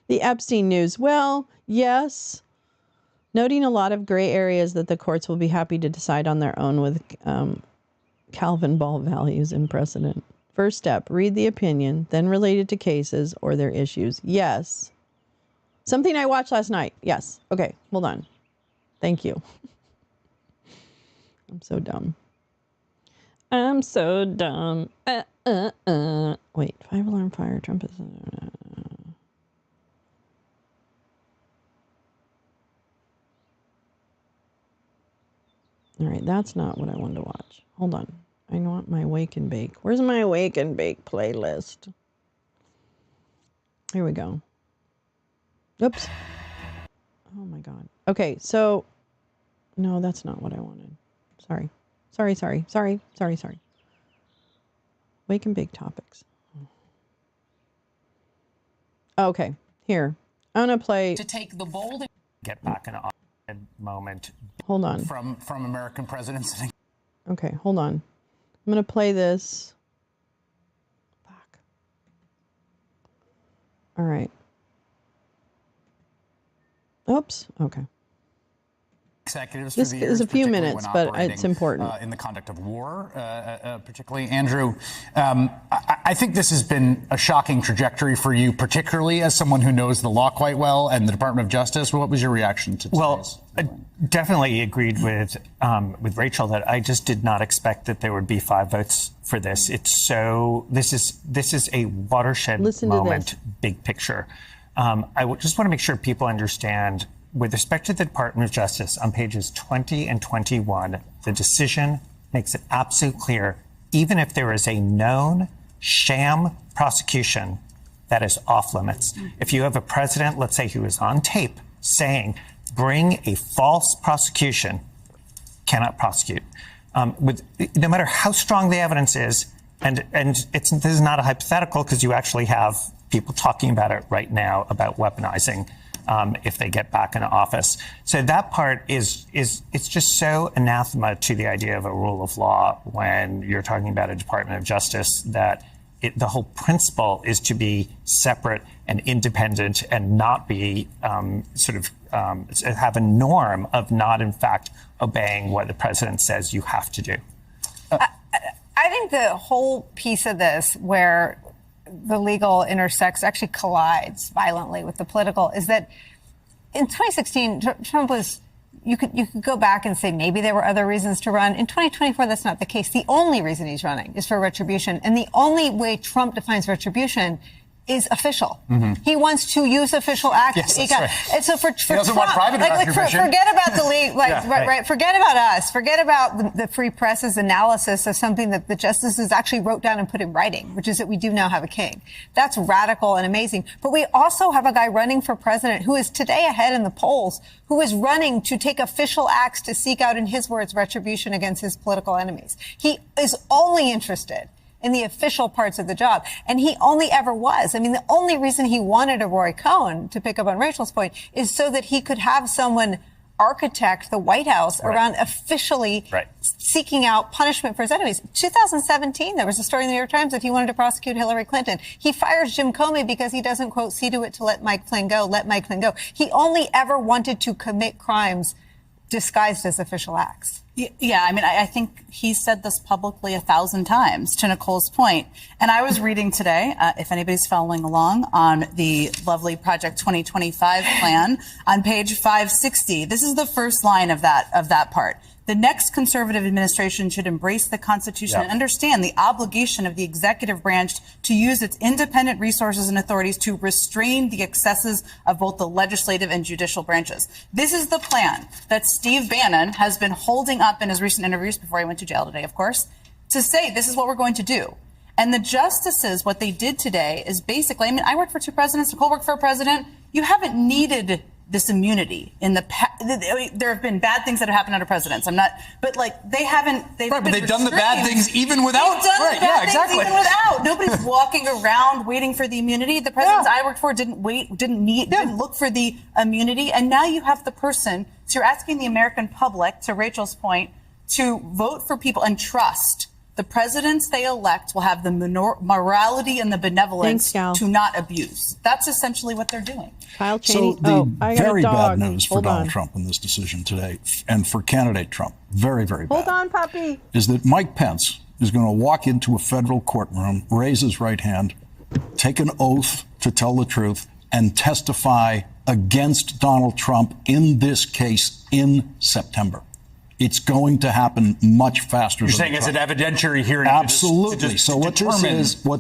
The Epstein news. Well, yes. Noting a lot of gray areas that the courts will be happy to decide on their own with Calvin Ball values and precedent. First step, read the opinion, then relate it to cases or their issues. Yes. Something I watched last night. Yes. Okay, hold on. Thank you. I'm so dumb. Wait, 5-alarm fire. Trump is... All right, that's not what I wanted to watch. Hold on. I want my Wake and Bake. Where's my Wake and Bake playlist? Here we go. Oops. Oh my God. Okay, so... No, that's not what I wanted. Sorry. Wake and Bake topics. Okay, here. I'm going to play... To take the bold... Get back in a moment. Hold on. From American presidents. Okay, hold on. I'm going to play this. Fuck. All right. Oops. Okay. Executives this for the years, is a few minutes, but it's important. In the conduct of war, particularly. Andrew, I think this has been a shocking trajectory for you, particularly as someone who knows the law quite well and the Department of Justice. What was your reaction to today's? Well, I definitely agreed with Rachel that I just did not expect that there would be 5 votes for this. This is a watershed moment, big picture. I just want to make sure people understand. With respect to the Department of Justice, on pages 20 and 21, the decision makes it absolutely clear, even if there is a known sham prosecution, that is off limits. If you have a president, let's say, who is on tape saying, bring a false prosecution, cannot prosecute. No matter how strong the evidence is, and this is not a hypothetical because you actually have people talking about it right now about weaponizing if they get back into office. So that part it's just so anathema to the idea of a rule of law when you're talking about a Department of Justice that the whole principle is to be separate and independent and not be have a norm of not, in fact, obeying what the president says you have to do. I think the whole piece of this where the legal intersects, actually collides violently with the political, is that in 2016, Trump was, you could go back and say maybe there were other reasons to run. In 2024, that's not the case. The only reason he's running is for retribution. And the only way Trump defines retribution is official. Mm-hmm. He wants to use official acts. Yes, that's right. And so for he doesn't Trump, want private retribution. forget about the league, right. Forget about us. Forget about the free press's analysis of something that the justices actually wrote down and put in writing, which is that we do now have a king. That's radical and amazing. But we also have a guy running for president who is today ahead in the polls, who is running to take official acts to seek out, in his words, retribution against his political enemies. He is only interested in the official parts of the job. And he only ever was. I mean, the only reason he wanted a Roy Cohn, to pick up on Rachel's point, is so that he could have someone architect the White House around officially seeking out punishment for his enemies. 2017, there was a story in the New York Times that he wanted to prosecute Hillary Clinton. He fires Jim Comey because he doesn't, quote, see to it to let Mike Flynn go, let Mike Flynn go. He only ever wanted to commit crimes disguised as official acts. Yeah, I mean, I think he said this publicly 1,000 times, to Nicole's point. And I was reading today, if anybody's following along, on the lovely Project 2025 plan on page 560. This is the first line of that part. The next conservative administration should embrace the Constitution and understand the obligation of the executive branch to use its independent resources and authorities to restrain the excesses of both the legislative and judicial branches. This is the plan that Steve Bannon has been holding up in his recent interviews, before he went to jail today, of course, to say this is what we're going to do. And the justices, what they did today is basically, I mean, I worked for two presidents, Nicole worked for a president. You haven't needed this immunity in the past. There have been bad things that have happened under presidents. But like they've but they've done the bad things even without. They've done the bad things even without. Nobody's walking around waiting for the immunity. The presidents I worked for didn't look for the immunity. And now you have the person. So you're asking the American public, to Rachel's point, to vote for people and trust the presidents they elect will have the morality and the benevolence to not abuse. That's essentially what they're doing. Kyle Cheney. So very bad news for Donald Trump in this decision today, and for candidate Trump, very, very bad. Hold on, puppy. Is that Mike Pence is going to walk into a federal courtroom, raise his right hand, take an oath to tell the truth, and testify against Donald Trump in this case in September. It's going to happen much faster. You're saying it's an evidentiary hearing. Absolutely. So what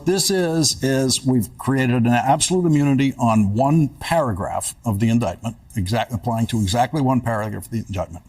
this is we've created an absolute immunity on one paragraph of the indictment, applying to exactly one paragraph of the indictment.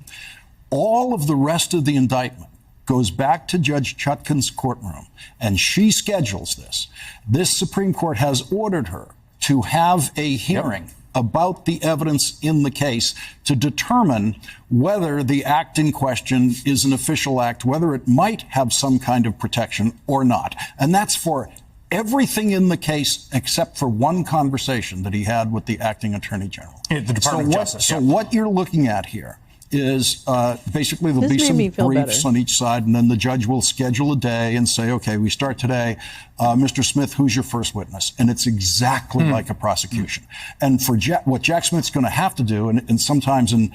All of the rest of the indictment goes back to Judge Chutkan's courtroom, and she schedules this. This Supreme Court has ordered her to have a hearing about the evidence in the case to determine whether the act in question is an official act, whether it might have some kind of protection or not. And that's for everything in the case except for one conversation that he had with the acting attorney general. The Department of Justice. So what you're looking at here is basically there'll be some briefs on each side, and then the judge will schedule a day and say, okay, we start today. Mr. Smith, who's your first witness? And it's exactly like a prosecution. And for what Jack Smith's going to have to do, and sometimes in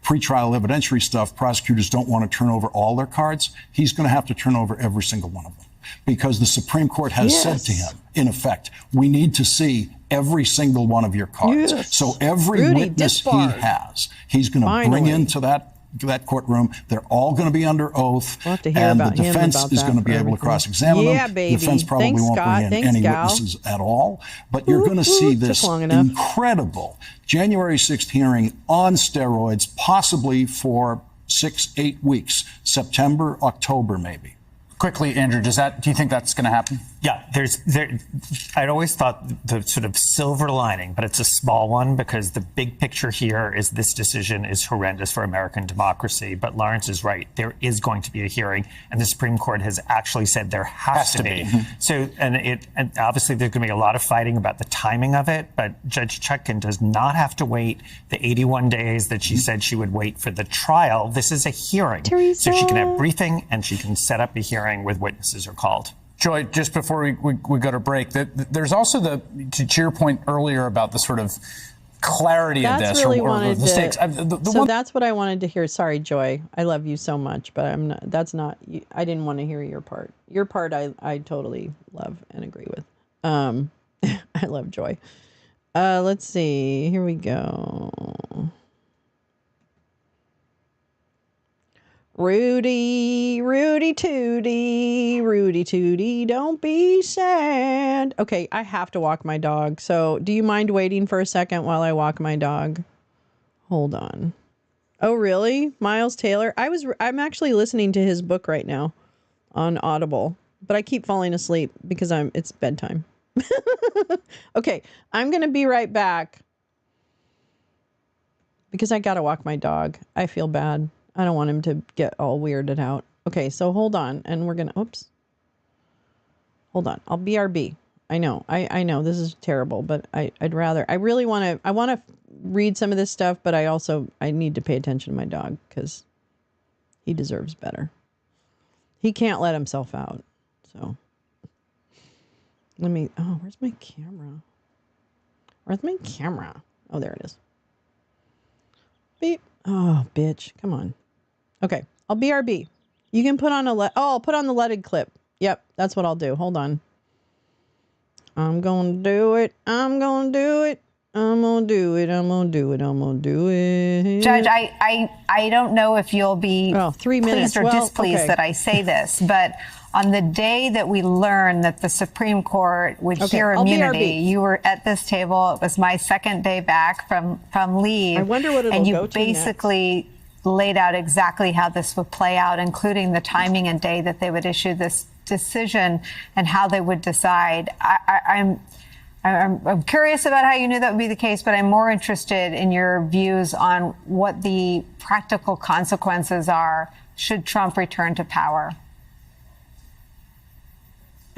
pretrial evidentiary stuff, prosecutors don't want to turn over all their cards. He's going to have to turn over every single one of them, because the Supreme Court has said to him, in effect, we need to see every single one of your cards. So every witness he has, he's going to bring into that courtroom. They're all going to be under oath, and the defense is going to be able to cross-examine them. The defense probably won't bring in any witnesses at all. But you're going to see this incredible January 6th hearing on steroids, possibly for 6-8 weeks, September, October, maybe. quickly, Andrew, do you think that's going to happen? Yeah, I'd always thought the sort of silver lining, but it's a small one because the big picture here is this decision is horrendous for American democracy. But Lawrence is right. There is going to be a hearing, and the Supreme Court has actually said there has to be. So, and obviously there's going to be a lot of fighting about the timing of it, but Judge Chutkan does not have to wait the 81 days that she said she would wait for the trial. This is a hearing. Teresa. So she can have briefing and she can set up a hearing with witnesses are called. Joy, just before we go to break, there's also to your point earlier about the sort of clarity of this really or the stakes. That's what I wanted to hear. Sorry, Joy. I love you so much, but I didn't want to hear your part. Your part I totally love and agree with. I love Joy. Let's see. Here we go. Rudy Tooty, don't be sad. Okay, I have to walk my dog. So do you mind waiting for a second while I walk my dog? Hold on. Oh, really? Miles Taylor? I'm actually listening to his book right now on Audible, but I keep falling asleep because it's bedtime. Okay, I'm going to be right back because I got to walk my dog. I feel bad. I don't want him to get all weirded out. Okay, so hold on. And we're going to, oops. Hold on. I'll BRB. I know. I know this is terrible, but I really want to read some of this stuff, but I need to pay attention to my dog because he deserves better. He can't let himself out. So where's my camera? Where's my camera? Oh, there it is. Beep. Oh, bitch. Come on. Okay, I'll BRB. You can put on I'll put on the leaded clip. Yep, that's what I'll do. Hold on. I'm going to do it. I'm going to do it. I'm going to do it. I'm going to do it. I'm going to do it. Judge, I don't know if you'll be 3 minutes. pleased or displeased that I say this, but on the day that we learned that the Supreme Court would hear immunity, you were at this table. It was my second day back from leave. I wonder what it'll and you go to basically laid out exactly how this would play out, including the timing and day that they would issue this decision and how they would decide. I'm curious about how you knew that would be the case, but I'm more interested in your views on what the practical consequences are should Trump return to power.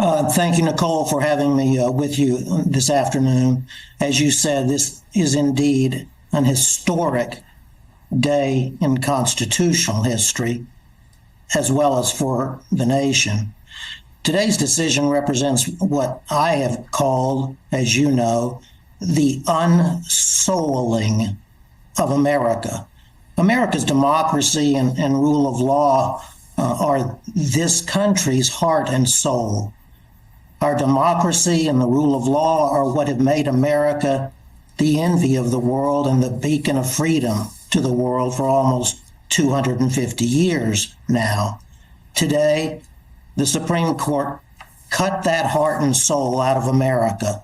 Thank you, Nicole, for having me with you this afternoon. As you said, this is indeed an historic day in constitutional history, as well as for the nation. Today's decision represents what I have called, as you know, the unsouling of America. America's democracy and rule of law are this country's heart and soul. Our democracy and the rule of law are what have made America the envy of the world and the beacon of freedom to the world for almost 250 years now. Today, the Supreme Court cut that heart and soul out of America,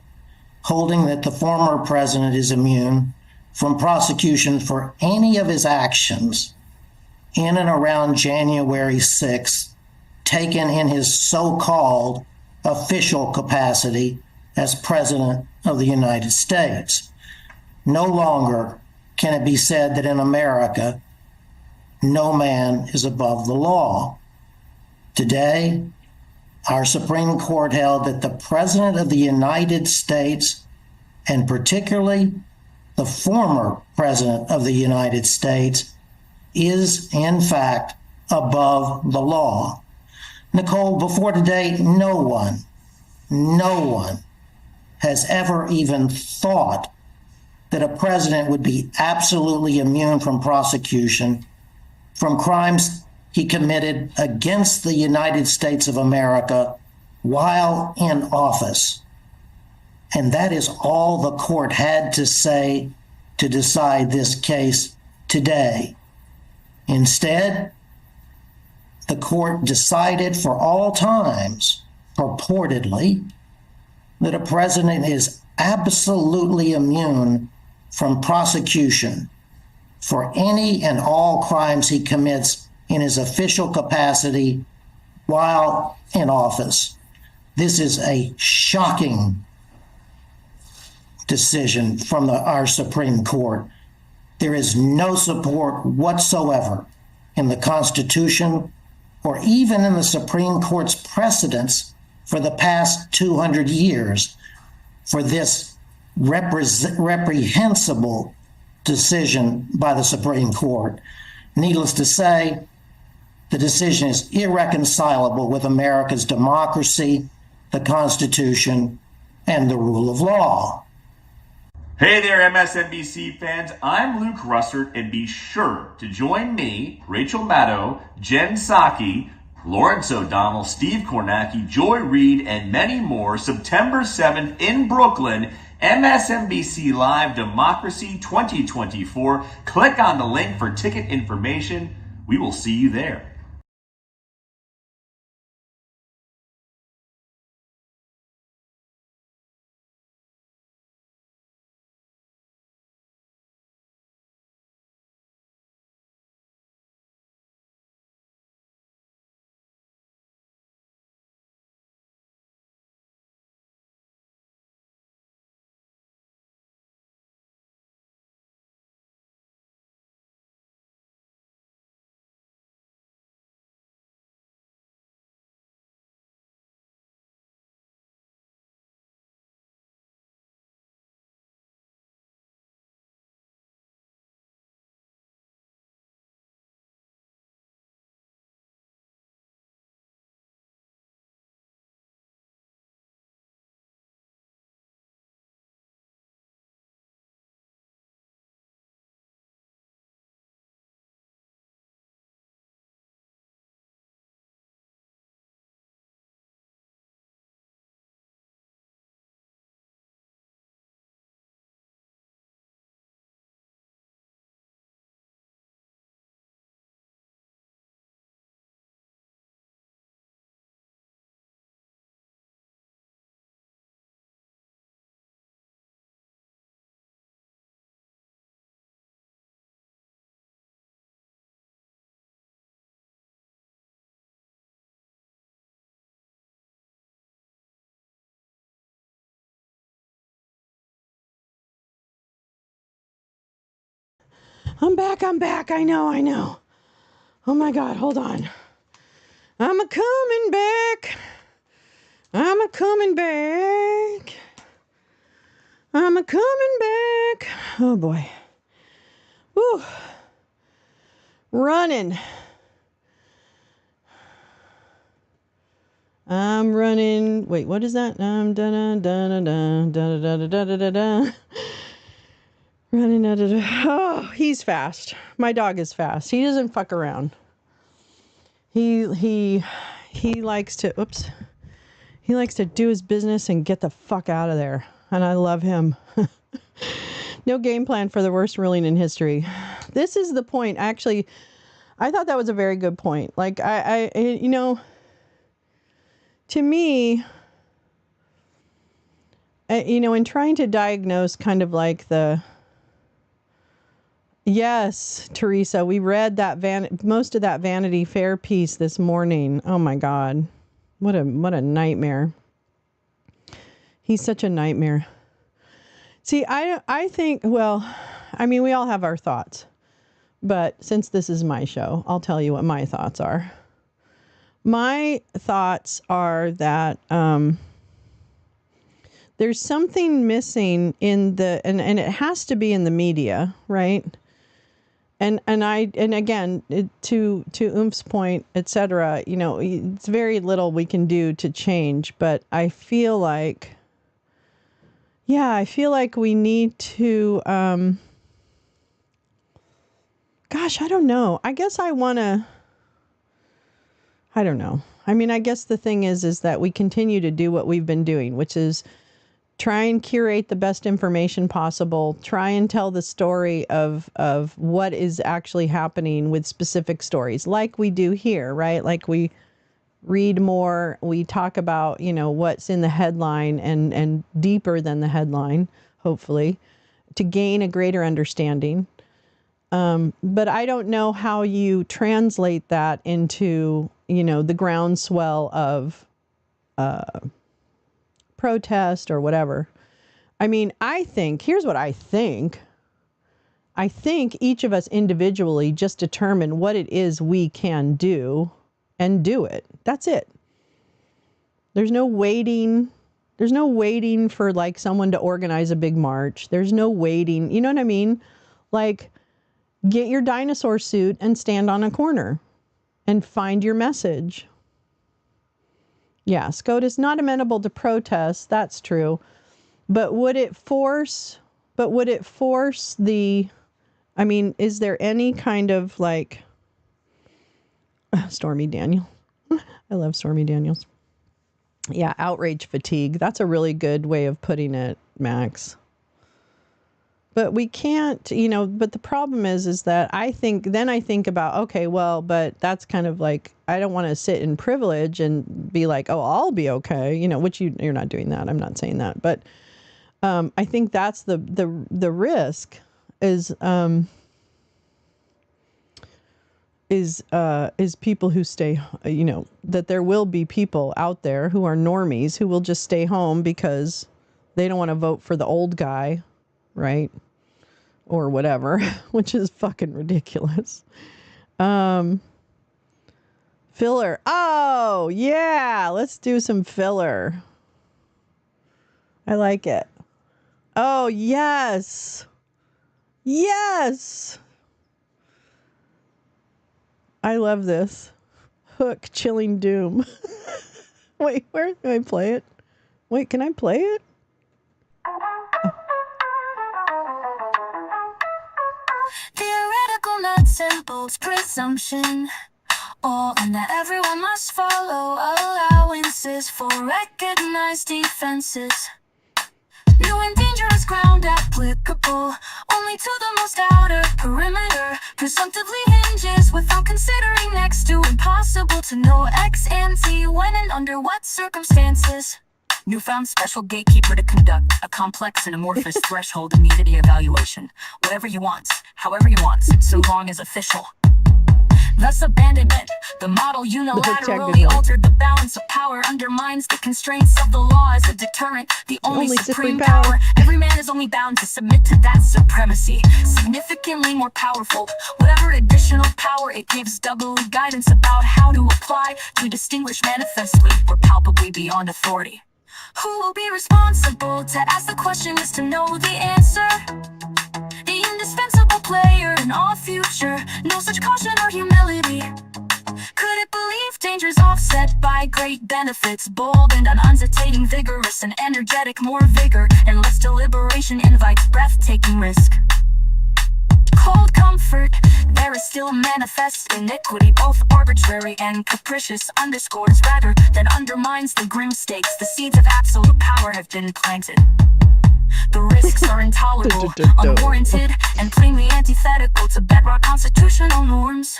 holding that the former president is immune from prosecution for any of his actions in and around January 6th, taken in his so-called official capacity as President of the United States. No longer can it be said that in America, no man is above the law. Today, our Supreme Court held that the President of the United States, and particularly the former President of the United States, is in fact above the law. Nicole, before today, no one has ever even thought that a president would be absolutely immune from prosecution from crimes he committed against the United States of America while in office. And that is all the court had to say to decide this case today. Instead, the court decided for all times, purportedly, that a president is absolutely immune from prosecution for any and all crimes he commits in his official capacity while in office. This is a shocking decision from our Supreme Court. There is no support whatsoever in the Constitution or even in the Supreme Court's precedents for the past 200 years for this reprehensible decision by the Supreme Court. Needless to say, the decision is irreconcilable with America's democracy, the Constitution, and the rule of law. Hey there, MSNBC fans. I'm Luke Russert, and be sure to join me, Rachel Maddow, Jen Psaki, Lawrence O'Donnell, Steve Kornacki, Joy Reid, and many more September 7th in Brooklyn, MSNBC Live Democracy 2024. Click on the link for ticket information. We will see you there. I'm back. I know. Oh my God, hold on. I'm a-coming back. Oh boy. Woo. Running. I'm running. Wait, what is that? Running out of. Oh, he's fast. My dog is fast. He doesn't fuck around. He likes to. Oops. He likes to do his business and get the fuck out of there. And I love him. No game plan for the worst ruling in history. This is the point. Actually, I thought that was a very good point. Like I to me, in trying to diagnose kind of like the. Yes, Teresa, we read that most of that Vanity Fair piece this morning. Oh my God. What a nightmare. He's such a nightmare. See, I think, well, I mean, we all have our thoughts. But since this is my show, I'll tell you what my thoughts are. My thoughts are that there's something missing in and it has to be in the media, right? And again, to Oomp's point, etc., it's very little we can do to change, but I feel like we need to, gosh, I don't know. I guess I don't know. I mean, I guess the thing is that we continue to do what we've been doing, which is try and curate the best information possible, try and tell the story of what is actually happening with specific stories, like we do here, right? Like we read more, we talk about, what's in the headline and deeper than the headline, hopefully, to gain a greater understanding. But I don't know how you translate that into, the groundswell of protest or whatever. I mean, here's what I think. I think each of us individually just determine what it is we can do and do it. That's it. There's no waiting. There's no waiting for like someone to organize a big march. There's no waiting. You know what I mean? Like, get your dinosaur suit and stand on a corner and find your message. Yeah, SCOTUS not amenable to protest. That's true. But would it force the, I mean, is there any kind of like, Stormy Daniel. I love Stormy Daniels. Yeah, outrage fatigue. That's a really good way of putting it, Max. But we can't, but the problem is that I think about, okay, well, but that's kind of like, I don't want to sit in privilege and be like, oh, I'll be okay, which you're not doing that. I'm not saying that. But I think that's the risk is people who stay, that there will be people out there who are normies who will just stay home because they don't want to vote for the old guy, right? Or whatever, which is fucking ridiculous. Filler. Oh, yeah. Let's do some filler. I like it. Oh, yes. Yes. I love this. Hook, chilling doom. Wait, where can I play it? Wait, can I play it? Theoretical nuts and bolts presumption. All and that everyone must follow allowances for recognized defenses. New and dangerous ground applicable only to the most outer perimeter. Presumptively hinges without considering next to impossible to know ex ante when and under what circumstances. Newfound special gatekeeper to conduct a complex and amorphous threshold immunity evaluation. Whatever you want, however you want, so long as official. Thus abandonment, the model unilaterally altered the balance of power, undermines the constraints of the law as a deterrent, the only supreme power. Every man is only bound to submit to that supremacy, significantly more powerful. Whatever additional power it gives, double guidance about how to apply to distinguish manifestly or palpably beyond authority. Who will be responsible to ask the question is to know the answer. The indispensable player in all future, no such caution or humility. Could it believe dangers offset by great benefits, bold and unhesitating, vigorous and energetic, more vigor and less deliberation invites breathtaking risk. Cold comfort, there is still a manifest iniquity, both arbitrary and capricious, underscores rather than undermines the grim stakes. The seeds of absolute power have been planted. The risks are intolerable, unwarranted, and plainly antithetical to bedrock constitutional norms.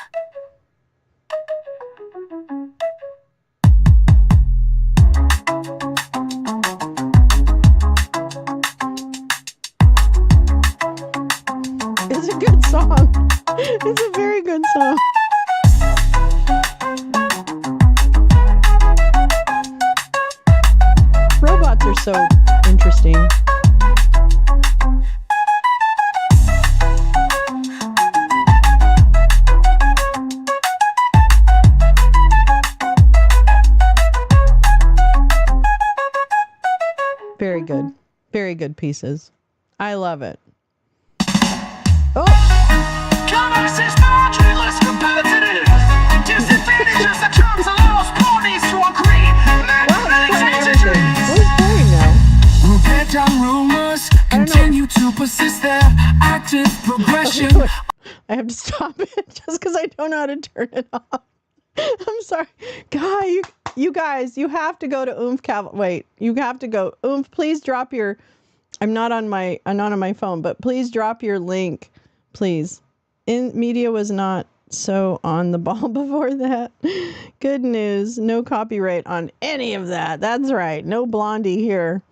It's a good song. It's a very good song. Robots are so interesting. Very good. Very good pieces. I love it. Oh! Commerce is marginally less competitive. Disadvantages the terms allows parties to agree. What is playing now? Repair down rumors continue to persist their active progression. Okay, I have to stop it just because I don't know how to turn it off. I'm sorry. You guys, you have to go to Oomph Wait, you have to go. Oomph, please drop your, I'm not on my phone, but please drop your link, please. Media was not so on the ball before that. Good news. No copyright on any of that. That's right. No Blondie here.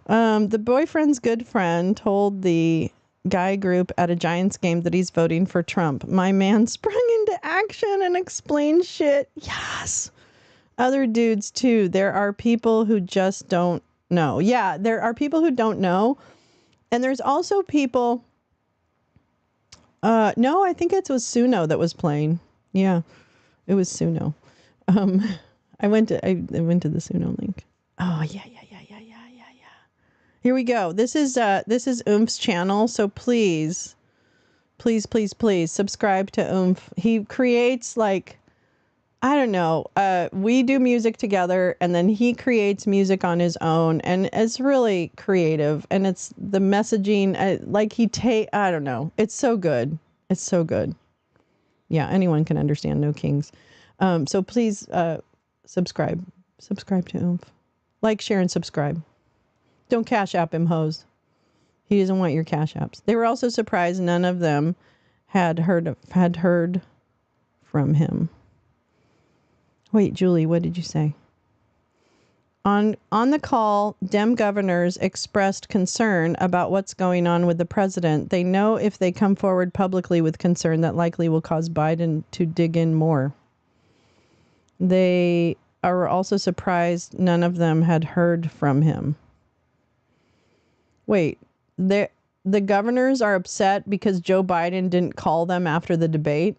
The boyfriend's good friend told the guy group at a Giants game that he's voting for Trump. My man sprung into action and explained shit. Yes. Other dudes too. There are people who just don't know. Yeah, there are people who don't know. And there's also people. No, I think it was Suno that was playing. Yeah, it was Suno. I went to the Suno link. Oh yeah. Here we go. This is Oomp's channel, so please subscribe to Oomph. He creates I don't know. We do music together, and then he creates music on his own, and it's really creative. And it's the messaging, I don't know. It's so good. It's so good. Yeah, anyone can understand No Kings. So please subscribe to Oomph. Like, share, and subscribe. Don't cash app him, hoes. He doesn't want your cash apps. They were also surprised none of them had heard from him. Wait, Julie, what did you say? On the call, Dem governors expressed concern about what's going on with the president. They know if they come forward publicly with concern, that likely will cause Biden to dig in more. They are also surprised none of them had heard from him. Wait, the governors are upset because Joe Biden didn't call them after the debate?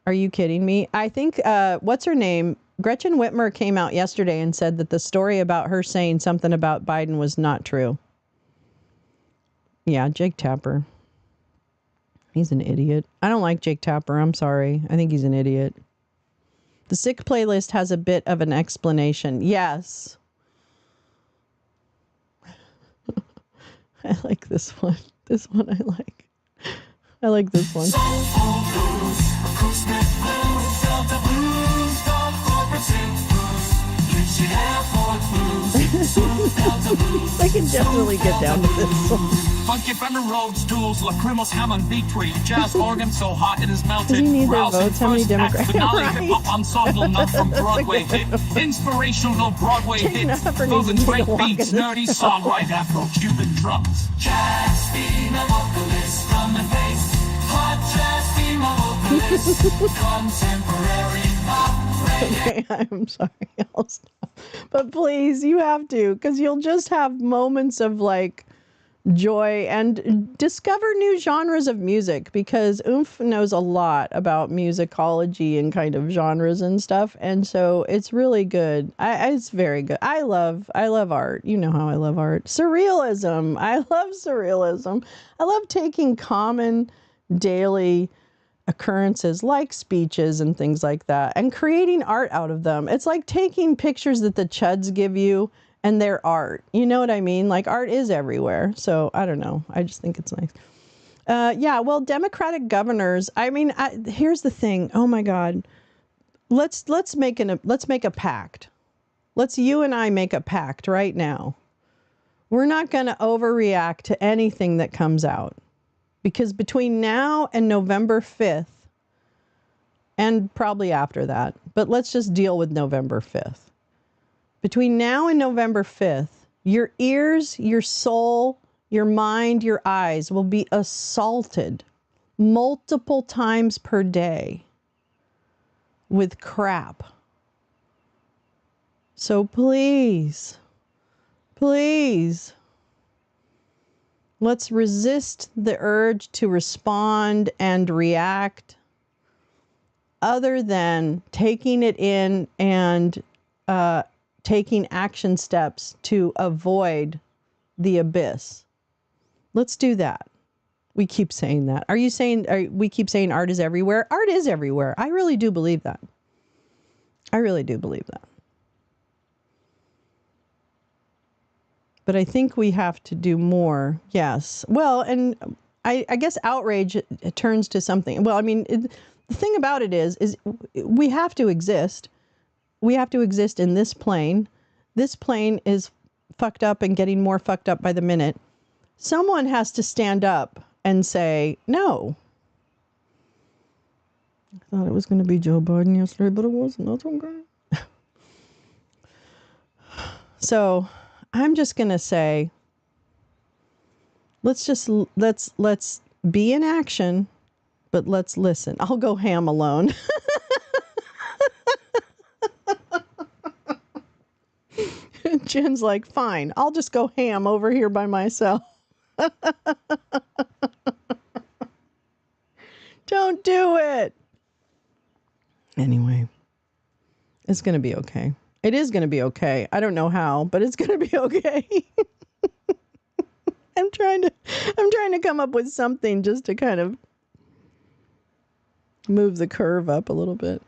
Are you kidding me? I think, what's her name? Gretchen Whitmer came out yesterday and said that the story about her saying something about Biden was not true. Yeah, Jake Tapper. He's an idiot. I don't like Jake Tapper. I'm sorry. I think he's an idiot. The sick playlist has a bit of an explanation. Yes. I like this one. This one I like. I like this one. I can definitely get down to this one. Funky Fender Rhodes, tools, lacrimos, Hammond, B-Tree, jazz organ so hot it is melted. Does he need their votes? How many Democrats? Finale hip-hop ensemble, not from Broadway hit. Inspirational Broadway hit. Moving great beats, nerdy song right after Cuban drums. Jazz female vocalist, drum and bass. Hot jazz female vocalist. Contemporary pop reggae. Okay, I'm sorry. I'll stop. But please, you have to, because you'll just have moments of joy and discover new genres of music, because Oomph knows a lot about musicology and kind of genres and stuff, and so it's really good. It's very good. I love art. You know how I love art. Surrealism. I love surrealism. I love taking common daily occurrences like speeches and things like that and creating art out of them. It's like taking pictures that the chuds give you and they're art. You know what I mean? Like, art is everywhere. So I don't know. I just think it's nice. Yeah, well, Democratic governors, I mean, here's the thing. Oh my God. Let's make a pact. You and I make a pact right now. We're not going to overreact to anything that comes out. Because between now and November 5th, and probably after that, but let's just deal with November 5th. Between now and November 5th, your ears, your soul, your mind, your eyes will be assaulted multiple times per day with crap. So please, let's resist the urge to respond and react other than taking it in and taking action steps to avoid the abyss. Let's do that. We keep saying that. We keep saying art is everywhere? Art is everywhere. I really do believe that. But I think we have to do more. Yes. Well, and I guess outrage it turns to something. Well, I mean, the thing about it is we have to exist. We have to exist in this plane. This plane is fucked up and getting more fucked up by the minute. Someone has to stand up and say, no. I thought it was going to be Joe Biden yesterday, but it wasn't. That's okay. So I'm just going to say, let's be in action, but let's listen. I'll go ham alone. Jen's like, fine, I'll just go ham over here by myself. Don't do it. Anyway, it's going to be okay. It is going to be okay. I don't know how, but it's going to be okay. I'm trying to come up with something just to kind of move the curve up a little bit.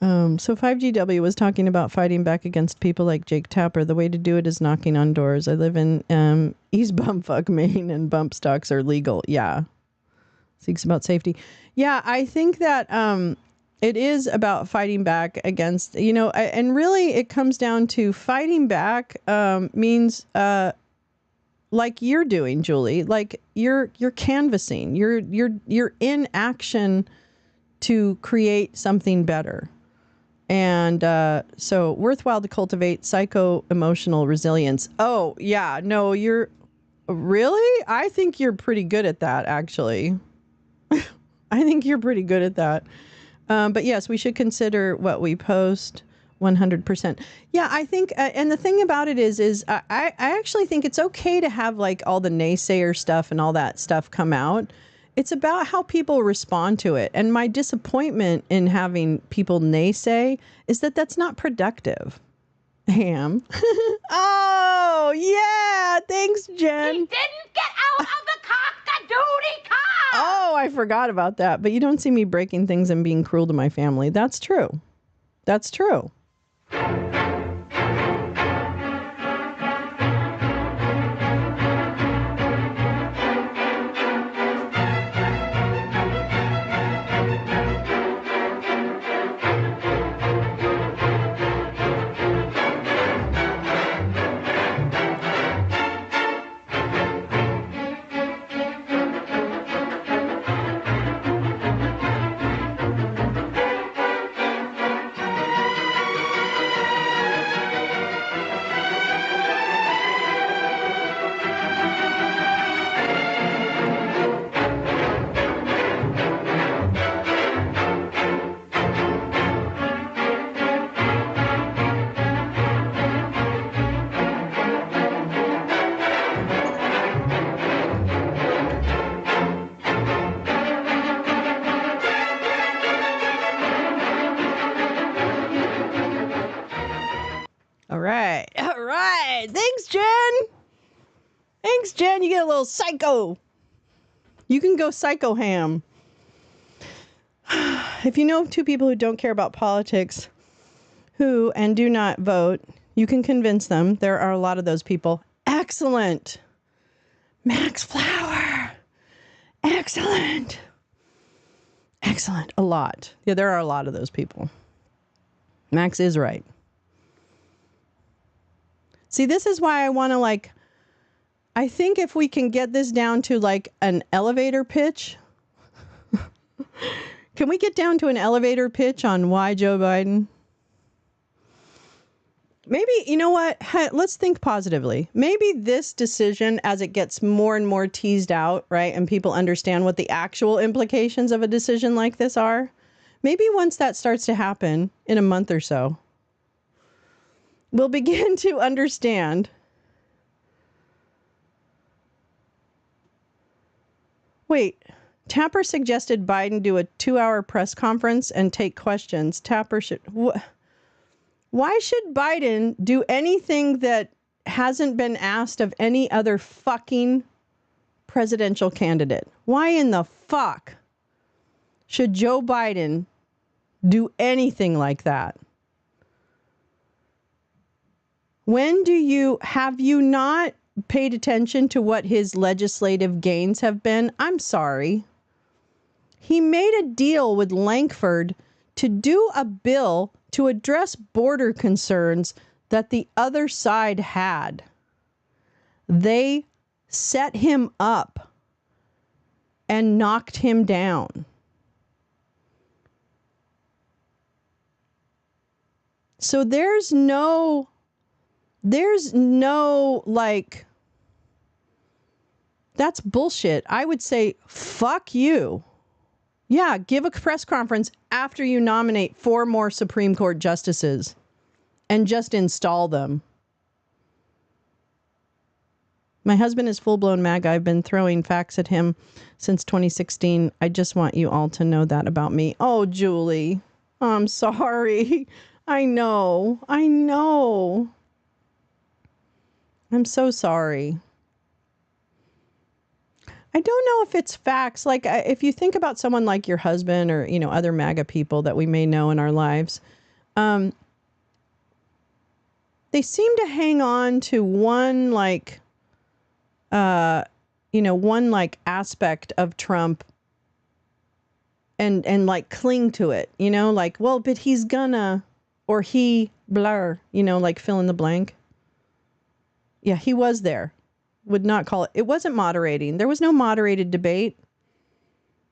So 5GW was talking about fighting back against people like Jake Tapper. The way to do it is knocking on doors. I live in East Bumfuck, Maine, and bump stocks are legal. Yeah. Speaks about safety. Yeah, I think that it is about fighting back against, and really it comes down to fighting back means like you're doing, Julie, like you're canvassing, you're in action to create something better. And so worthwhile to cultivate psycho-emotional resilience. Oh, yeah. No, you're really? I think you're pretty good at that, actually. I think you're pretty good at that. But yes, we should consider what we post 100%. Yeah, I think, and the thing about it is I actually think it's okay to have like all the naysayer stuff and all that stuff come out. It's about how people respond to it. And my disappointment in having people naysay is that that's not productive. Ham. Oh, yeah. Thanks, Jen. He didn't get out of the cock-a-doodie car. Oh, I forgot about that. But you don't see me breaking things and being cruel to my family. That's true. That's true. All right. Thanks, Jen. Thanks, Jen. You get a little psycho. You can go psycho ham. If you know of two people who don't care about politics, and do not vote, you can convince them. There are a lot of those people. Excellent. Max Flower. Excellent. Excellent. A lot. Yeah, there are a lot of those people. Max is right. See, this is why I want to I think if we can get this down to an elevator pitch. Can we get down to an elevator pitch on why Joe Biden? Maybe, you know what? Let's think positively. Maybe this decision, as it gets more and more teased out, right, and people understand what the actual implications of a decision like this are, maybe once that starts to happen in a month or so, we'll begin to understand Tapper suggested Biden do a 2-hour press conference and take questions. Tapper should... Why should Biden do anything that hasn't been asked of any other fucking presidential candidate? Why in the fuck should Joe Biden do anything like that? Have you not paid attention to what his legislative gains have been? I'm sorry. He made a deal with Lankford to do a bill to address border concerns that the other side had. They set him up and knocked him down. So there's no That's bullshit. I would say, fuck you. Yeah, give a press conference after you nominate 4 more Supreme Court justices and just install them. My husband is full-blown MAGA. I've been throwing facts at him since 2016. I just want you all to know that about me. Oh, Julie, I'm sorry. I know. I'm so sorry. I don't know if it's facts. Like, if you think about someone like your husband or, other MAGA people that we may know in our lives, they seem to hang on to one, aspect of Trump and cling to it, well, but he's gonna, or he blur, fill in the blank. Yeah, he was there. Would not call it. It wasn't moderating. There was no moderated debate.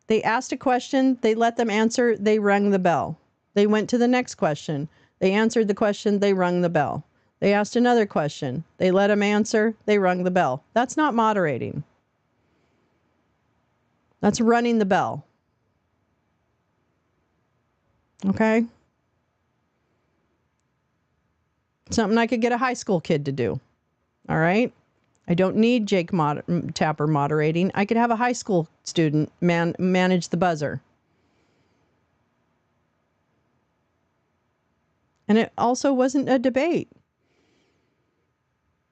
They asked a question. They let them answer. They rung the bell. They went to the next question. They answered the question. They rung the bell. They asked another question. They let them answer. They rung the bell. That's not moderating. That's running the bell. Okay? Something I could get a high school kid to do. All right? I don't need Jake Tapper moderating. I could have a high school student manage the buzzer. And it also wasn't a debate.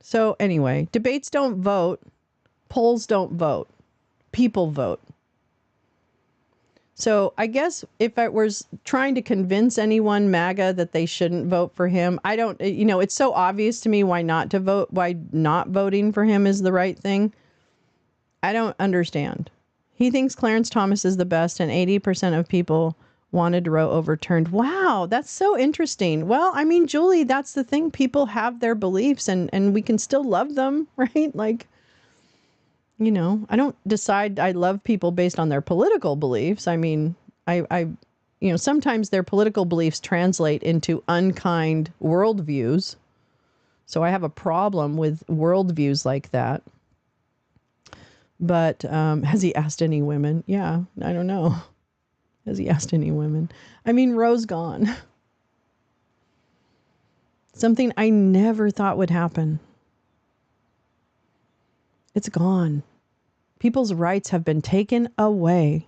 So anyway, debates don't vote. Polls don't vote. People vote. So I guess if I was trying to convince anyone, MAGA, that they shouldn't vote for him, I don't, it's so obvious to me why not voting for him is the right thing. I don't understand. He thinks Clarence Thomas is the best, and 80% of people wanted Roe overturned. Wow, that's so interesting. Well, I mean, Julie, that's the thing. People have their beliefs, and we can still love them, right? I don't decide I love people based on their political beliefs. I mean, I sometimes their political beliefs translate into unkind worldviews. So I have a problem with worldviews like that. But has he asked any women? Yeah, I don't know. Has he asked any women? I mean, Roe's gone. Something I never thought would happen. It's gone. People's rights have been taken away.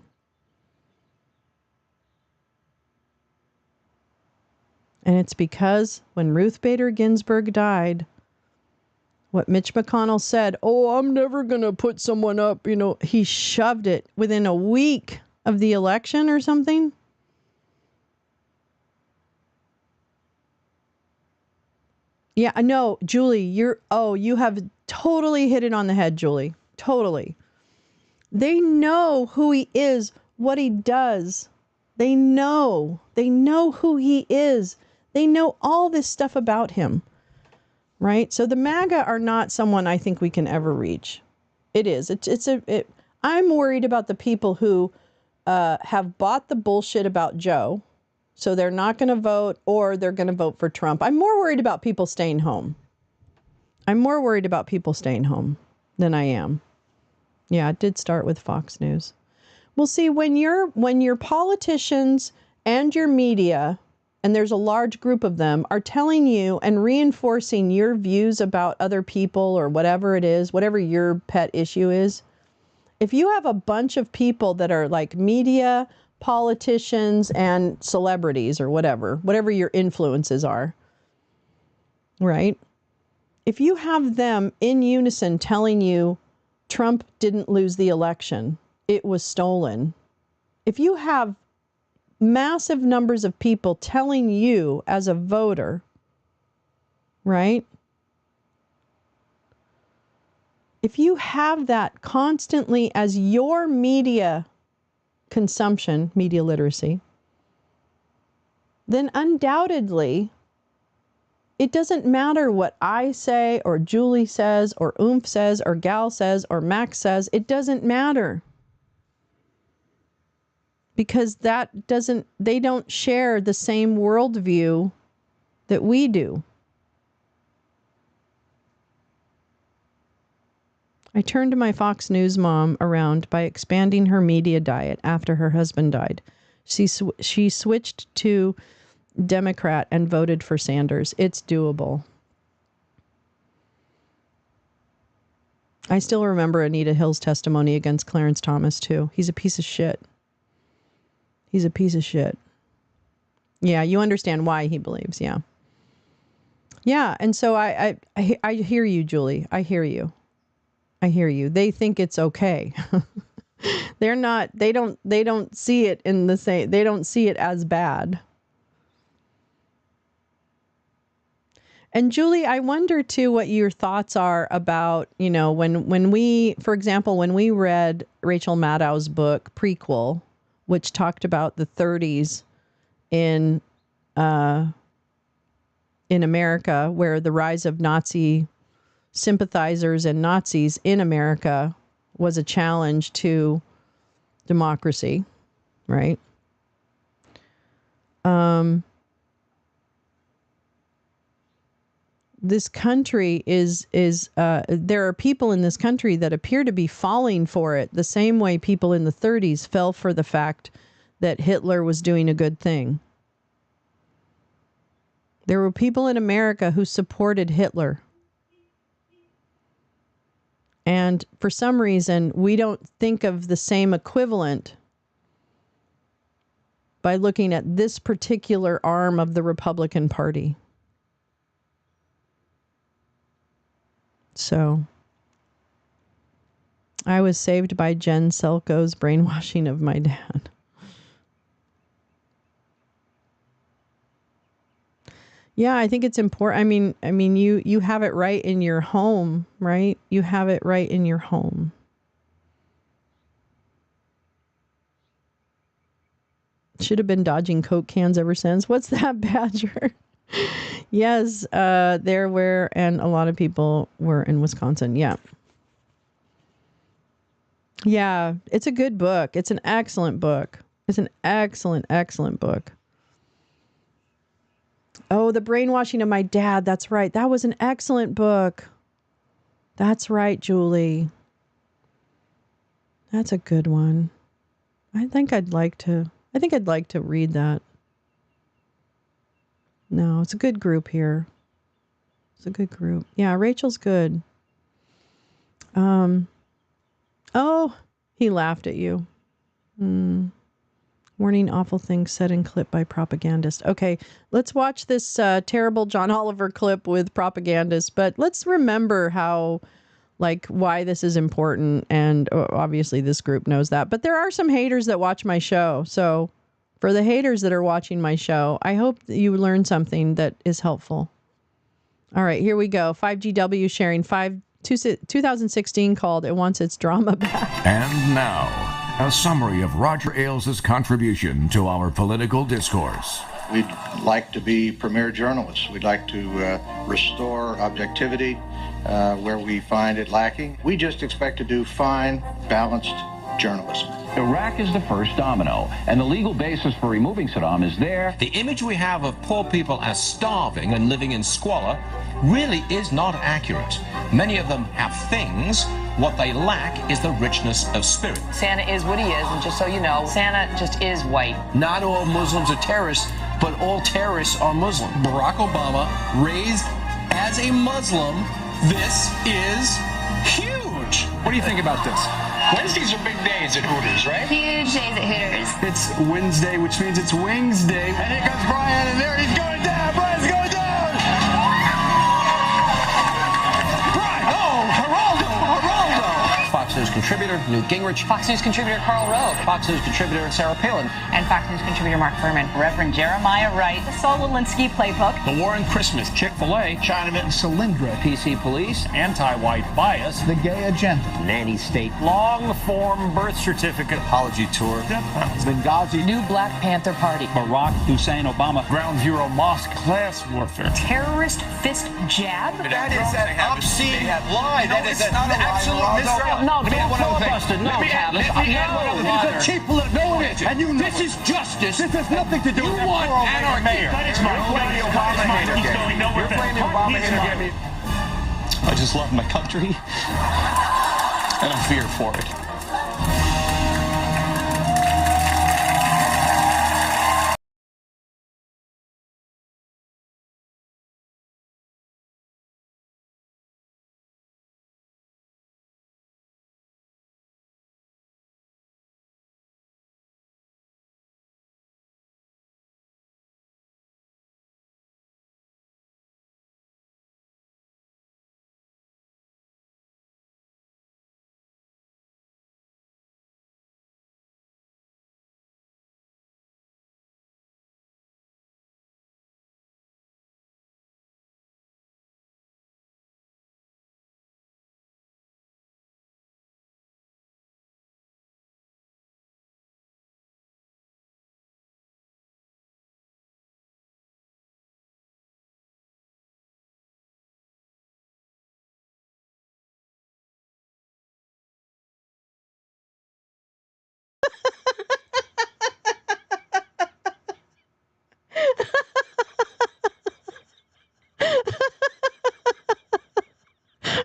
And it's because when Ruth Bader Ginsburg died, what Mitch McConnell said, oh, I'm never going to put someone up, he shoved it within a week of the election or something. Yeah, no, Julie, you have totally hit it on the head, Julie. Totally. They know who he is, what he does. They know who he is. They know all this stuff about him, right? So the MAGA are not someone I think we can ever reach. It is. I'm worried about the people who have bought the bullshit about Joe, so they're not going to vote, or they're going to vote for Trump. I'm more worried about people staying home. I'm more worried about people staying home than I am. Yeah, it did start with Fox News. Well, see, when your politicians and your media, and there's a large group of them, are telling you and reinforcing your views about other people or whatever it is, whatever your pet issue is, if you have a bunch of people that are like media, politicians, and celebrities or whatever your influences are, right? If you have them in unison telling you Trump didn't lose the election, it was stolen. If you have massive numbers of people telling you as a voter, right? If you have that constantly as your media consumption, media literacy, then undoubtedly it doesn't matter what I say or Julie says or Oomph says or Gal says or Max says. It doesn't matter. Because they don't share the same worldview that we do. I turned my Fox News mom around by expanding her media diet after her husband died. She switched to Democrat and voted for Sanders. It's doable. I still remember Anita Hill's testimony against Clarence Thomas, too. He's a piece of shit. He's a piece of shit. Yeah, you understand why he believes, yeah. Yeah, and so I hear you, Julie. I hear you. They think it's okay. They don't see it in the same, they don't see it as bad. And Julie, I wonder too what your thoughts are about, when we, for example, when we read Rachel Maddow's book, Prequel, which talked about the 30s in America, where the rise of Nazi sympathizers and Nazis in America was a challenge to democracy, right? This country there are people in this country that appear to be falling for it the same way people in the 30s fell for the fact that Hitler was doing a good thing. There were people in America who supported Hitler. And for some reason, we don't think of the same equivalent by looking at this particular arm of the Republican Party. So, I was saved by Jen Selko's brainwashing of my dad. Yeah, I think it's important. I mean, you have it right in your home, right? You have it right in your home. Should have been dodging Coke cans ever since. What's that, Badger? Yes, there were, and a lot of people were in Wisconsin. Yeah. Yeah, it's a good book. It's an excellent book. It's an excellent, excellent book. Oh, The Brainwashing of My Dad. That's right. That was an excellent book. That's right, Julie. That's a good one. I think I'd like to read that. No, it's a good group here. It's a good group. Yeah, Rachel's good. Oh, he laughed at you. Warning, awful things said in clip by propagandist. Okay, let's watch this terrible John Oliver clip with propagandist, but let's remember why this is important, and obviously this group knows that. But there are some haters that watch my show, so for the haters that are watching my show, I hope that you learn something that is helpful. All right, here we go. 5GW sharing 2016 called It Wants Its Drama Back. And now, a summary of Roger Ailes' contribution to our political discourse. We'd like to be premier journalists. We'd like to restore objectivity where we find it lacking. We just expect to do fine, balanced journalism. Iraq is the first domino, and the legal basis for removing Saddam is there. The image we have of poor people as starving and living in squalor really is not accurate. Many of them have things. What they lack is the richness of spirit. Santa is what he is, and just so you know, Santa just is white. Not all Muslims are terrorists, but all terrorists are Muslim. Barack Obama, raised as a Muslim, this is huge. What do you think about this? Wednesdays are big days at Hooters, right? Huge days at Hooters. It's Wednesday, which means it's Wings Day. And here comes Brian, and there he's going down. Brian's going down. Brian, oh, Geraldo. Fox News contributor Newt Gingrich. Fox News contributor Karl Rove. Fox News contributor Sarah Palin. And Fox News contributor Mark Furman. Reverend Jeremiah Wright. The Saul Alinsky Playbook. The War on Christmas. Chick-fil-A. Chinaman. Solyndra. PC Police. Anti-white bias. The gay agenda. Nanny state. Long-form birth certificate. Apology tour. Benghazi. New Black Panther Party. Barack Hussein Obama. Ground Zero Mosque. Class warfare. Terrorist fist jab. That is an obscene lie. That is an absolute misrepresentation. No, don't filibuster. No, Tavis. It's a cheap political. No, it isn't. And you know this is justice. This has nothing to do with want anarchy. That is my point. He's going nowhere. You're playing the Obama hater game. I just love my country. and I'm feared for it.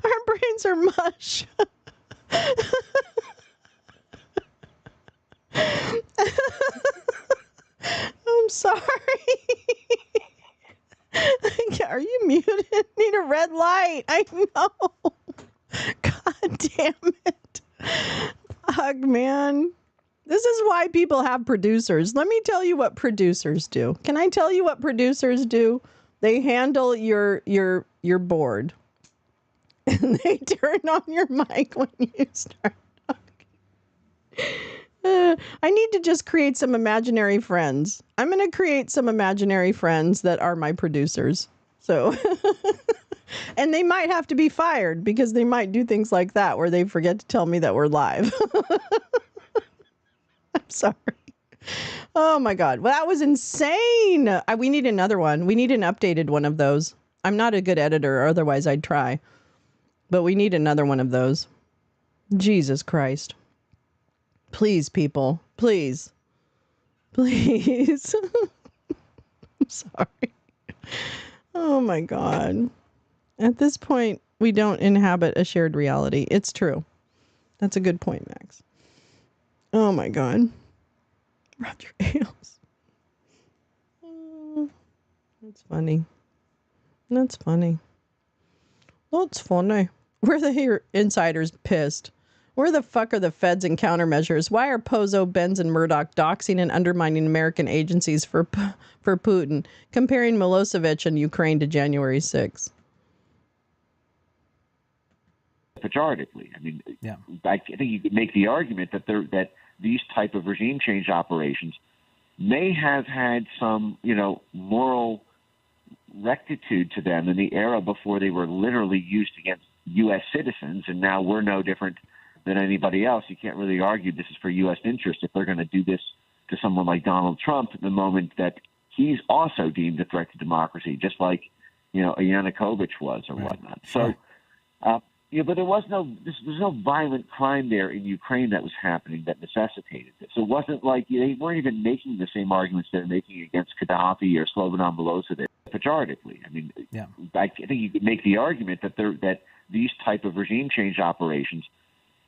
Our brains are mush. I'm sorry. Are you muted? Need a red light. I know. God damn it. Fuck, man. This is why people have producers. Let me tell you what producers do. Can I tell you what producers do? They handle your board. And they turn on your mic when you start talking. I need to just create some imaginary friends. I'm going to create some imaginary friends that are my producers. So, and they might have to be fired because they might do things like that where they forget to tell me that we're live. I'm sorry. Oh my God. Well, that was insane. We need another one. We need an updated one of those. I'm not a good editor, or otherwise I'd try. But we need another one of those. Jesus Christ. Please, people. Please. Please. I'm sorry. Oh my God. At this point, we don't inhabit a shared reality. It's true. That's a good point, Max. Oh my God. Roger Ailes. Oh, that's funny. That's funny. That's funny. Where the insiders pissed? Where the fuck are the feds and countermeasures? Why are Pozo, Benz, and Murdoch doxing and undermining American agencies for Putin, comparing Milosevic and Ukraine to January 6th? Pejoratively. I mean, I think you could make the argument that these type of regime change operations may have had some, moral rectitude to them in the era before they were literally used against U.S. citizens, and now we're no different than anybody else. You can't really argue this is for U.S. interest if they're going to do this to someone like Donald Trump the moment that he's also deemed a threat to democracy, just like, Yanukovych was or whatnot. So, but there was no violent crime there in Ukraine that was happening that necessitated this. It wasn't like they weren't even making the same arguments they're making against Gaddafi or Slobodan Milosevic. Pejoratively, I mean, I think you could make the argument that these type of regime change operations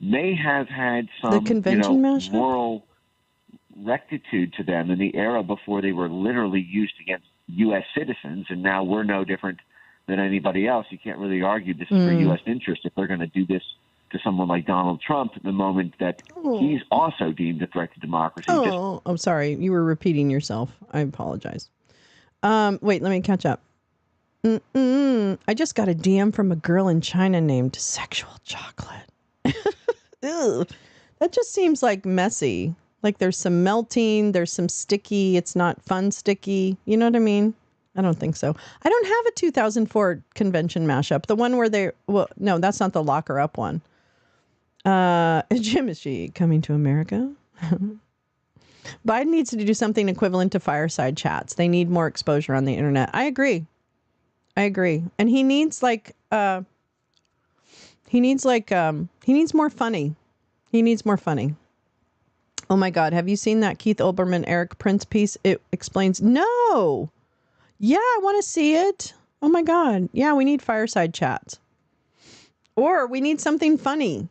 may have had some moral rectitude to them in the era before they were literally used against U.S. citizens, and now we're no different than anybody else. You can't really argue this is for U.S. interest if they're going to do this to someone like Donald Trump the moment that he's also deemed a threat to democracy. I'm sorry. You were repeating yourself. I apologize. Wait, let me catch up. I just got a DM from a girl in China named Sexual Chocolate. Ew. That just seems like messy. Like there's some melting, there's some sticky. It's not fun sticky. You know what I mean? I don't think so. I don't have a 2004 convention mashup. The one where no, that's not the locker up one. Jim, is she coming to America? Biden needs to do something equivalent to fireside chats. They need more exposure on the internet. I agree. And he needs he needs more funny. He needs more funny. Oh my God. Have you seen that Keith Olbermann, Eric Prince piece? It explains. No. Yeah, I want to see it. Oh my God. Yeah, we need fireside chats. Or we need something funny.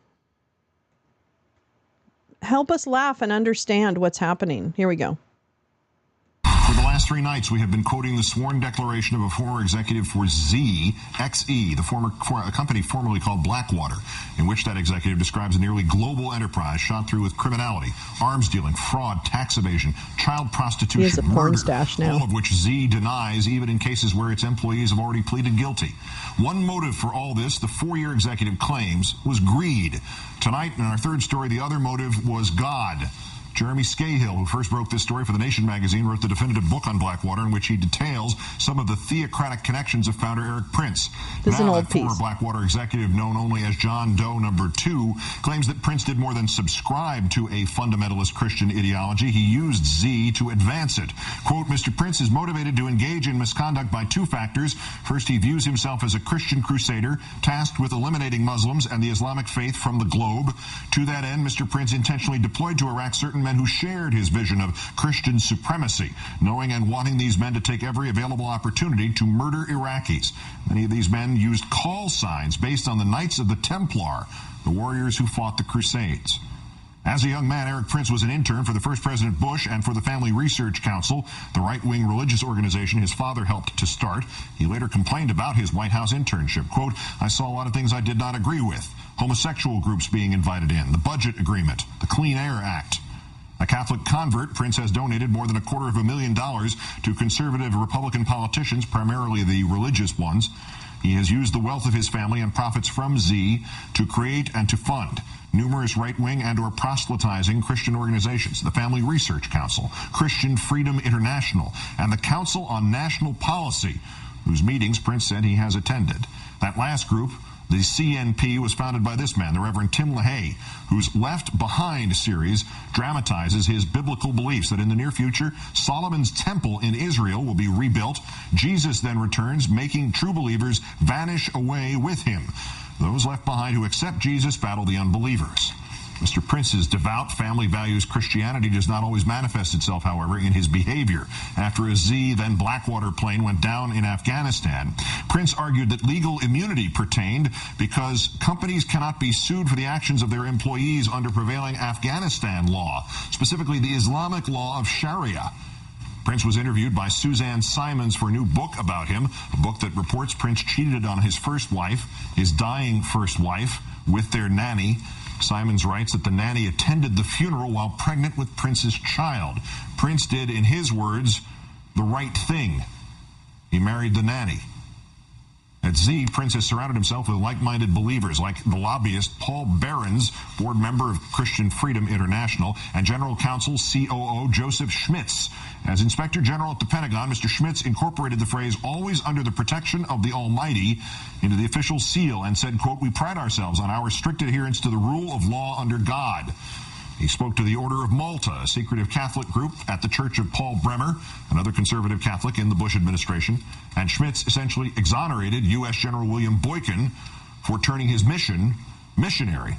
help us laugh and understand what's happening. Here we go. For the last 3 nights, we have been quoting the sworn declaration of a former executive for Z, XE, a company formerly called Blackwater, in which that executive describes a nearly global enterprise shot through with criminality, arms dealing, fraud, tax evasion, child prostitution, he has a porn murder, stash now. all of which Z denies, even in cases where its employees have already pleaded guilty. One motive for all this, the 4-year executive claims, was greed. Tonight, in our third story, the other motive was God. Jeremy Scahill, who first broke this story for The Nation magazine, wrote the definitive book on Blackwater in which he details some of the theocratic connections of founder Eric Prince. This is an old former Blackwater executive, known only as John Doe No. 2, claims that Prince did more than subscribe to a fundamentalist Christian ideology. He used Z to advance it. Quote, Mr. Prince is motivated to engage in misconduct by 2 factors. First, he views himself as a Christian crusader, tasked with eliminating Muslims and the Islamic faith from the globe. To that end, Mr. Prince intentionally deployed to Iraq certain men who shared his vision of Christian supremacy, knowing and wanting these men to take every available opportunity to murder Iraqis. Many of these men used call signs based on the Knights of the Templar, the warriors who fought the Crusades. As a young man, Eric Prince was an intern for the first President Bush and for the Family Research Council, the right-wing religious organization his father helped to start. He later complained about his White House internship. Quote, I saw a lot of things I did not agree with. Homosexual groups being invited in, the budget agreement, the Clean Air Act. A Catholic convert, Prince has donated more than $250,000 to conservative Republican politicians, primarily the religious ones. He has used the wealth of his family and profits from Z to create and to fund numerous right-wing and or proselytizing Christian organizations, the Family Research Council, Christian Freedom International, and the Council on National Policy, whose meetings Prince said he has attended. That last group, the CNP, was founded by this man, the Reverend Tim LaHaye, whose Left Behind series dramatizes his biblical beliefs that in the near future, Solomon's temple in Israel will be rebuilt. Jesus then returns, making true believers vanish away with him. Those left behind who accept Jesus battle the unbelievers. Mr. Prince's devout family values Christianity does not always manifest itself, however, in his behavior. After a Z, then Blackwater plane went down in Afghanistan, Prince argued that legal immunity pertained because companies cannot be sued for the actions of their employees under prevailing Afghanistan law, specifically the Islamic law of Sharia. Prince was interviewed by Suzanne Simons for a new book about him, a book that reports Prince cheated on his first wife, his dying first wife, with their nanny. Simons writes that the nanny attended the funeral while pregnant with Prince's child. Prince did, in his words, the right thing. He married the nanny. At Z, Prince has surrounded himself with like-minded believers like the lobbyist Paul Behrens, board member of Christian Freedom International, and General Counsel COO Joseph Schmitz. As Inspector General at the Pentagon, Mr. Schmitz incorporated the phrase "always under the protection of the Almighty" into the official seal and said, quote, "We pride ourselves on our strict adherence to the rule of law under God." He spoke to the Order of Malta, a secretive Catholic group at the Church of Paul Bremer, another conservative Catholic in the Bush administration, and Schmitz essentially exonerated U.S. General William Boykin for turning his mission missionary.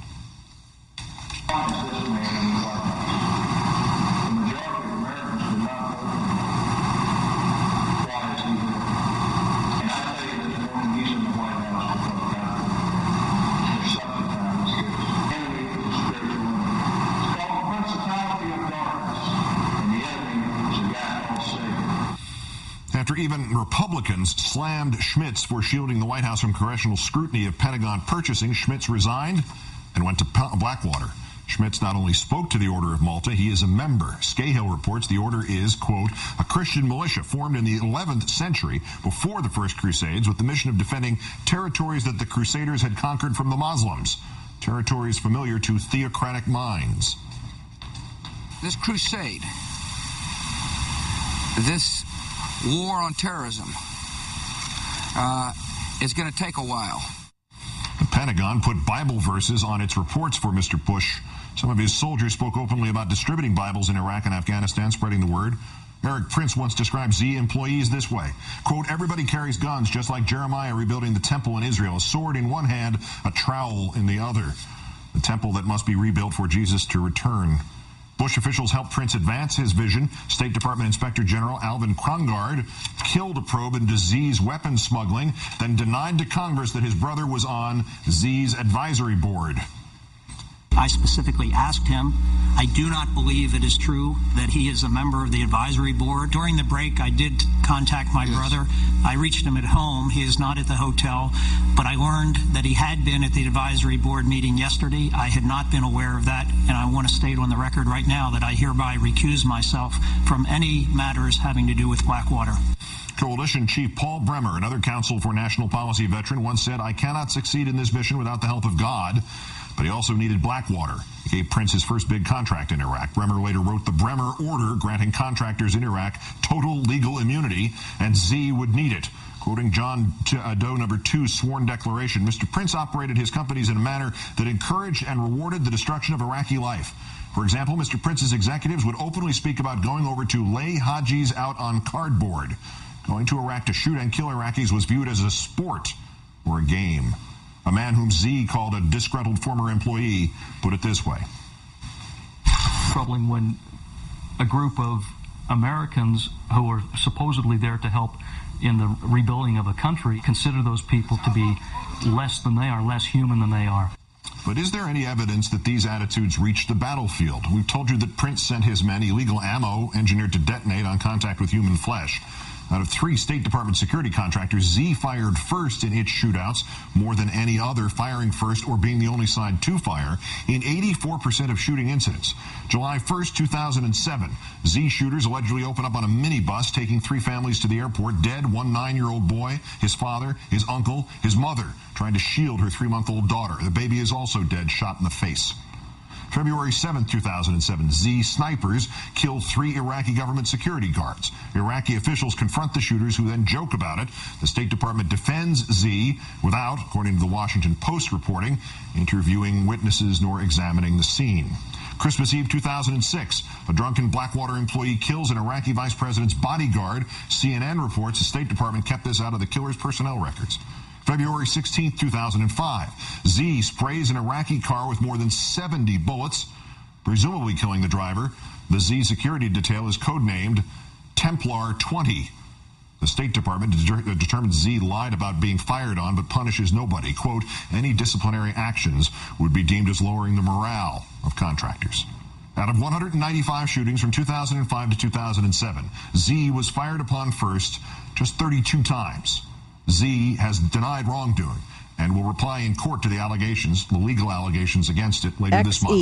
After even Republicans slammed Schmitz for shielding the White House from congressional scrutiny of Pentagon purchasing, Schmitz resigned and went to Blackwater. Schmitz not only spoke to the Order of Malta, he is a member. Scahill reports the order is, quote, a Christian militia formed in the 11th century before the First Crusades with the mission of defending territories that the Crusaders had conquered from the Muslims, territories familiar to theocratic minds. This crusade, this war on terrorism is going to take a while. The Pentagon put Bible verses on its reports for Mr. Bush. Some of his soldiers spoke openly about distributing Bibles in Iraq and Afghanistan, spreading the word. Eric Prince once described Z employees this way, quote, everybody carries guns just like Jeremiah rebuilding the temple in Israel, a sword in one hand, a trowel in the other. The temple that must be rebuilt for Jesus to return. Bush officials helped Prince advance his vision. State Department Inspector General Alvin Krongard killed a probe into Z's weapons smuggling, then denied to Congress that his brother was on Z's advisory board. I specifically asked him. I do not believe it is true that he is a member of the advisory board. During the break, I did contact my brother. I reached him at home. He is not at the hotel, but I learned that he had been at the advisory board meeting yesterday. I had not been aware of that, and I want to state on the record right now that I hereby recuse myself from any matters having to do with Blackwater. Coalition Chief Paul Bremer, another Council for National Policy veteran, once said, "I cannot succeed in this mission without the help of God." But he also needed Blackwater. It gave Prince his first big contract in Iraq. Bremer later wrote the Bremer Order, granting contractors in Iraq total legal immunity, and Z would need it. Quoting John Doe number 2's sworn declaration, Mr. Prince operated his companies in a manner that encouraged and rewarded the destruction of Iraqi life. For example, Mr. Prince's executives would openly speak about going over to lay Hajis out on cardboard. Going to Iraq to shoot and kill Iraqis was viewed as a sport or a game. A man whom Z called a disgruntled former employee put it this way. Troubling when a group of Americans who are supposedly there to help in the rebuilding of a country consider those people to be less than they are, less human than they are. But is there any evidence that these attitudes reached the battlefield? We've told you that Prince sent his men illegal ammo engineered to detonate on contact with human flesh. Out of 3 State Department security contractors, Z fired first in its shootouts, more than any other, firing first or being the only side to fire in 84% of shooting incidents. July 1st, 2007, Z shooters allegedly opened up on a minibus, taking 3 families to the airport. Dead, 1 9-year-old boy, his father, his uncle, his mother, trying to shield her 3-month-old daughter. The baby is also dead, shot in the face. February 7, 2007, Z snipers killed 3 Iraqi government security guards. Iraqi officials confront the shooters, who then joke about it. The State Department defends Z without, according to the Washington Post reporting, interviewing witnesses nor examining the scene. Christmas Eve 2006, a drunken Blackwater employee kills an Iraqi vice president's bodyguard. CNN reports the State Department kept this out of the killer's personnel records. February 16, 2005, Z sprays an Iraqi car with more than 70 bullets, presumably killing the driver. The Z security detail is codenamed Templar 20. The State Department determined Z lied about being fired on, but punishes nobody. Quote, any disciplinary actions would be deemed as lowering the morale of contractors. Out of 195 shootings from 2005 to 2007, Z was fired upon first just 32 times. Z has denied wrongdoing and will reply in court to the allegations, the legal allegations against it, later this month.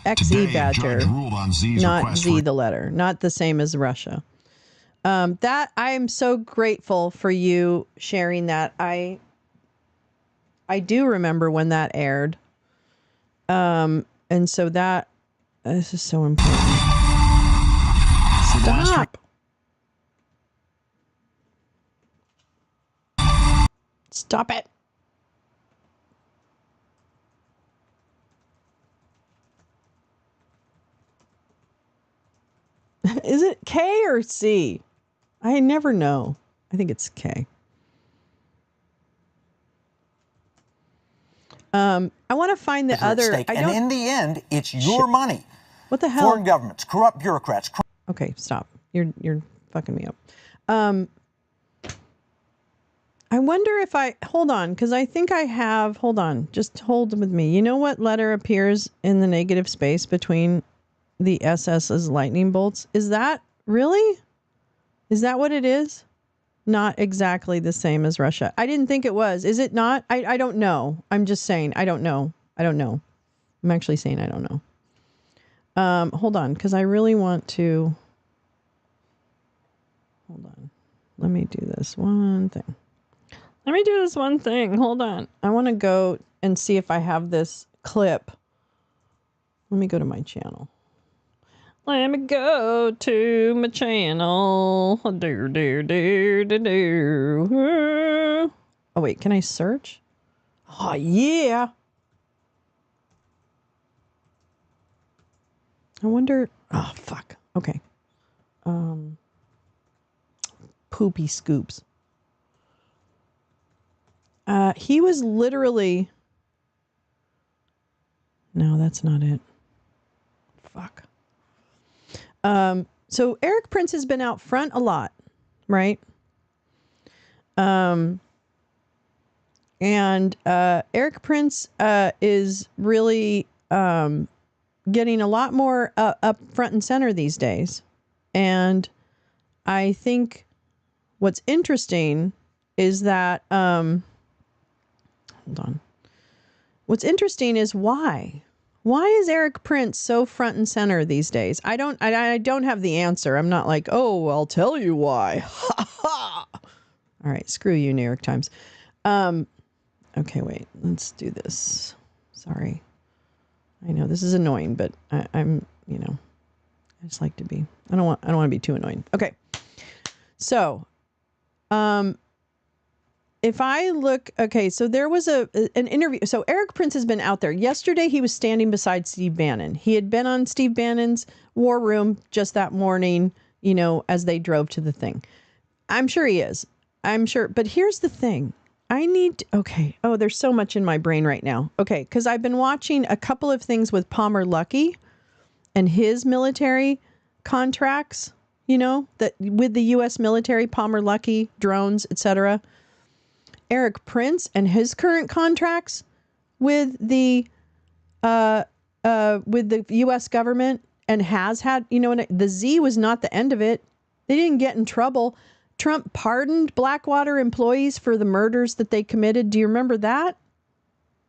XE Badger, a judge ruled on Z's not request Z the letter, not the same as Russia. That I am so grateful for you sharing that. I do remember when that aired, and so this is so important. Stop. Stop it. Is it K or C? I never know. I think it's K. I want to find the other. And in the end, it's your money. What the hell? Foreign governments, corrupt bureaucrats. Okay, stop. You're fucking me up. I wonder if hold on, because I think I have, hold on, just hold with me. You know what letter appears in the negative space between the SS's lightning bolts? Is that really? Is that what it is? Not exactly the same as Russia. I didn't think it was. Is it not? I don't know. I'm just saying, I don't know. I'm actually saying I don't know. Hold on, because I really want to, hold on. Let me do this one thing. Hold on. I want to go and see if I have this clip. Let me go to my channel. Let me go to my channel. Oh, wait. Can I search? Oh, yeah. I wonder. Oh, fuck. Okay. Poopy scoops. He was literally. No, that's not it. Fuck. So Eric Prince has been out front a lot, right? And Eric Prince is really getting a lot more up front and center these days. And I think what's interesting is that, hold on. What's interesting is why? Why is Eric Prince so front and center these days? I don't have the answer. I'm not like, oh, I'll tell you why. Ha ha. All right, screw you, New York Times. Okay, wait, let's do this. Sorry. I know this is annoying, but I'm, I just like to be. I don't want to be too annoying. Okay. So, if I look, okay, so there was an interview. So Eric Prince has been out there. Yesterday, he was standing beside Steve Bannon. He had been on Steve Bannon's War Room just that morning, as they drove to the thing. I'm sure he is. I'm sure. But here's the thing. Oh, there's so much in my brain right now. Okay, because I've been watching a couple of things with Palmer Luckey and his military contracts, that with the U.S. military, Palmer Luckey, drones, etc. Eric Prince and his current contracts with the U.S. government and has had, the Z was not the end of it. They didn't get in trouble. Trump pardoned Blackwater employees for the murders that they committed. Do you remember that?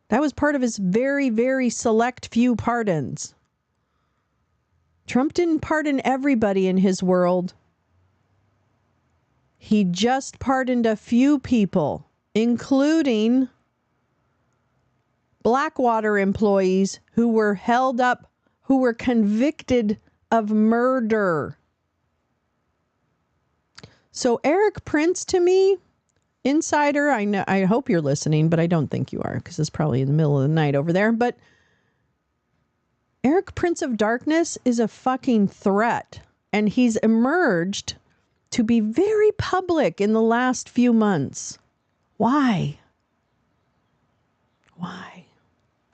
That was part of his very, very select few pardons. Trump didn't pardon everybody in his world. He just pardoned a few people, including Blackwater employees who were held up, who were convicted of murder. So Eric Prince, to me, insider, I hope you're listening, but I don't think you are because it's probably in the middle of the night over there. But Eric Prince of Darkness is a fucking threat. And he's emerged to be very public in the last few months. Why?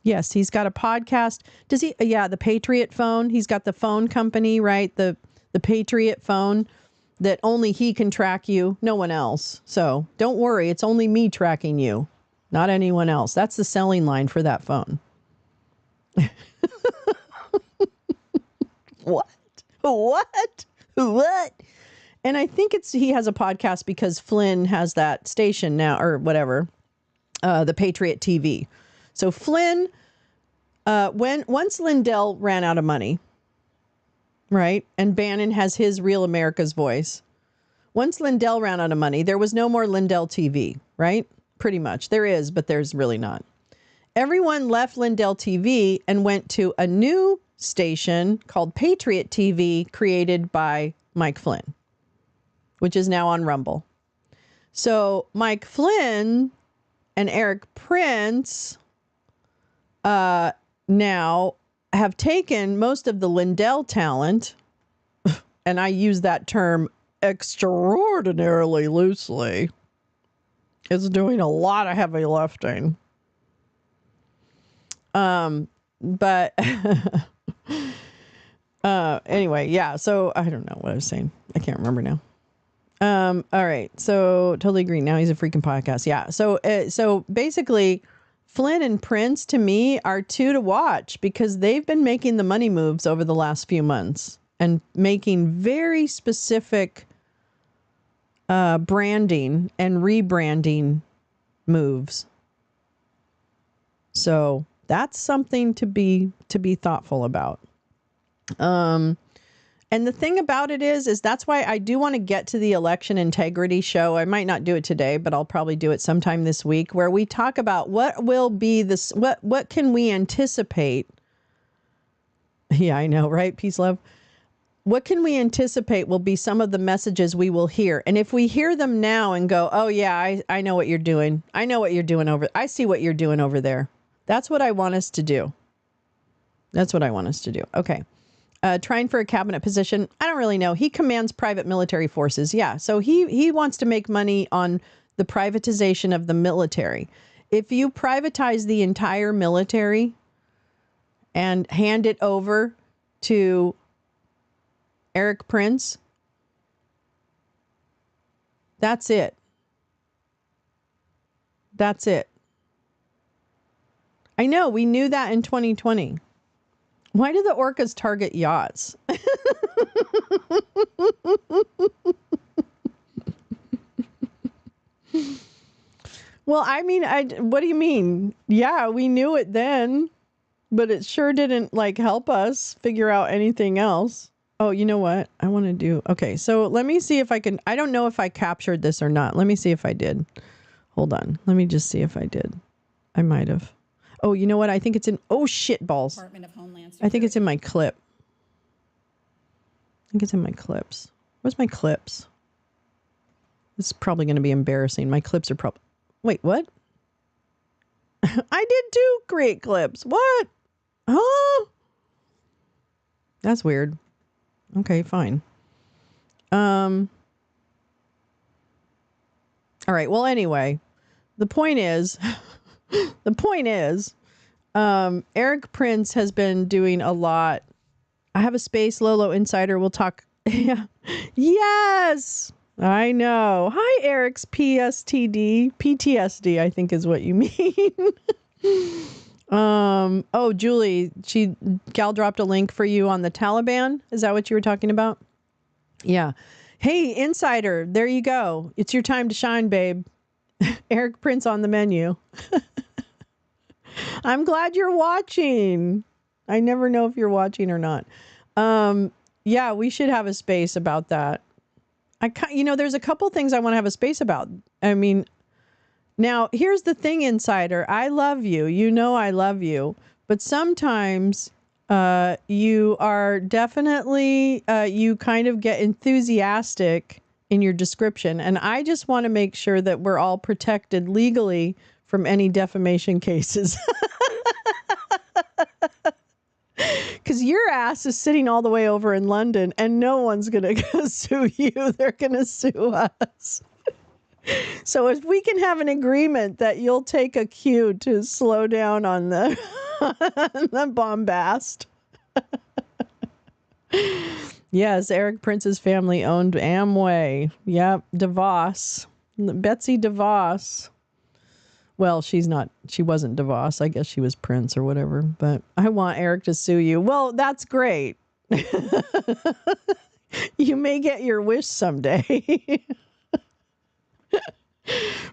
Yes, he's got a podcast. Does he? Yeah, the Patriot phone. He's got the phone company, right? The Patriot phone that only he can track you, no one else. So don't worry, it's only me tracking you, not anyone else. That's the selling line for that phone. What? And I think he has a podcast because Flynn has that station now, or whatever, the Patriot TV. So Flynn, once Lindell ran out of money, right, and Bannon has his Real America's Voice. Once Lindell ran out of money, there was no more Lindell TV, right? Pretty much. There is, but there's really not. Everyone left Lindell TV and went to a new station called Patriot TV, created by Mike Flynn, which is now on Rumble. So Mike Flynn and Eric Prince now have taken most of the Lindell talent, and I use that term extraordinarily loosely. It's doing a lot of heavy lifting. But anyway, yeah, so I don't know what I was saying. I can't remember now. All right. So totally agree. Now he's a freaking podcast. Yeah. So basically Flynn and Prince to me are two to watch because they've been making the money moves over the last few months and making very specific branding and rebranding moves. So that's something to be thoughtful about. And the thing about it is that's why I do want to get to the election integrity show. I might not do it today, but I'll probably do it sometime this week, where we talk about what will be this, what can we anticipate? Yeah, I know, right? Peace, love. What can we anticipate will be some of the messages we will hear? And if we hear them now and go, oh yeah, I know what you're doing. I know what you're doing I see what you're doing over there. That's what I want us to do. Okay. Trying for a cabinet position. I don't really know. He commands private military forces. Yeah. So he wants to make money on the privatization of the military. If you privatize the entire military and hand it over to Eric Prince, that's it. I know we knew that in 2020. Why do the orcas target yachts? Well, I mean, what do you mean? Yeah, we knew it then, but it sure didn't help us figure out anything else. Oh, you know what? I want to do. Okay, so let me see if I can. I don't know if I captured this or not. Let me see if I did. Hold on. Let me just see if I did. I might have. Oh, you know what? I think it's in. Oh, shit balls. Department of Homeland Security. I think it's in my clip. I think it's in my clips. Where's my clips? This is probably going to be embarrassing. My clips are probably. Wait, what? I did too create clips. What? Huh? That's weird. Okay, fine. All right. Well, anyway, the point is, Eric Prince has been doing a lot. I have a space, Lolo Insider. We'll talk. Yeah. Yes. I know. Hi, Eric's PTSD, I think is what you mean. Oh, Julie, Gal dropped a link for you on the Taliban. Is that what you were talking about? Yeah. Hey, Insider, there you go. It's your time to shine, babe. Eric Prince on the menu. I'm glad you're watching. I never know if you're watching or not. Yeah, we should have a space about that. There's a couple things I want to have a space about. I mean, now here's the thing, Insider. I love you. You know I love you. But sometimes you are definitely, you kind of get enthusiastic in your description. And I just want to make sure that we're all protected legally from any defamation cases. Because your ass is sitting all the way over in London and no one's going to sue you. They're going to sue us. So if we can have an agreement that you'll take a cue to slow down on the, the bombast. Yes, Eric Prince's family owned Amway. Yep, DeVos. Betsy DeVos. Well, she wasn't DeVos. I guess she was Prince or whatever. But I want Eric to sue you. Well, that's great. You may get your wish someday.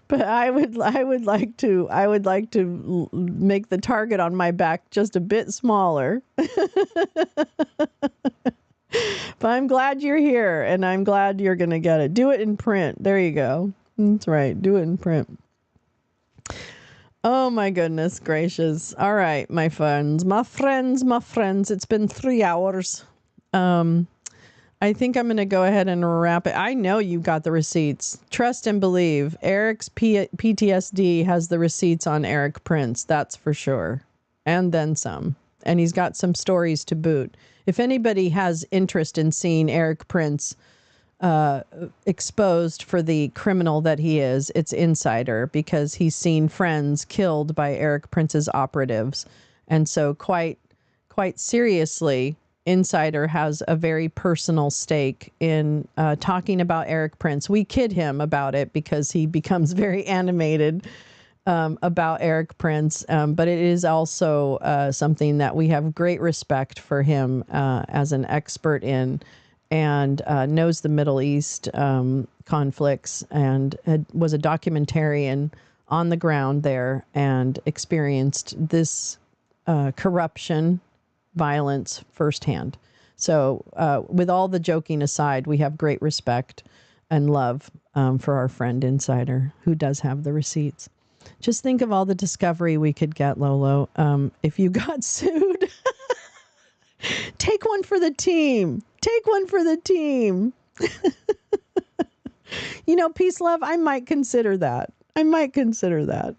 But I would like to make the target on my back just a bit smaller. But I'm glad you're here and I'm glad you're going to get it. Do it in print. There you go. That's right. Do it in print. Oh my goodness gracious. All right, my friends. It's been 3 hours. I think I'm going to go ahead and wrap it. I know you got the receipts. Trust and believe. Eric's PTSD has the receipts on Eric Prince. That's for sure. And then some. And he's got some stories to boot. If anybody has interest in seeing Eric Prince exposed for the criminal that he is, it's Insider, because he's seen friends killed by Eric Prince's operatives. And so quite seriously, Insider has a very personal stake in talking about Eric Prince. We kid him about it because he becomes very animated about Eric Prince, but it is also something that we have great respect for him as an expert in, and knows the Middle East conflicts, and was a documentarian on the ground there and experienced this corruption, violence firsthand. So with all the joking aside, we have great respect and love for our friend Insider, who does have the receipts. Just think of all the discovery we could get, Lolo, if you got sued. Take one for the team. Take one for the team. Peace, love, I might consider that. I might consider that.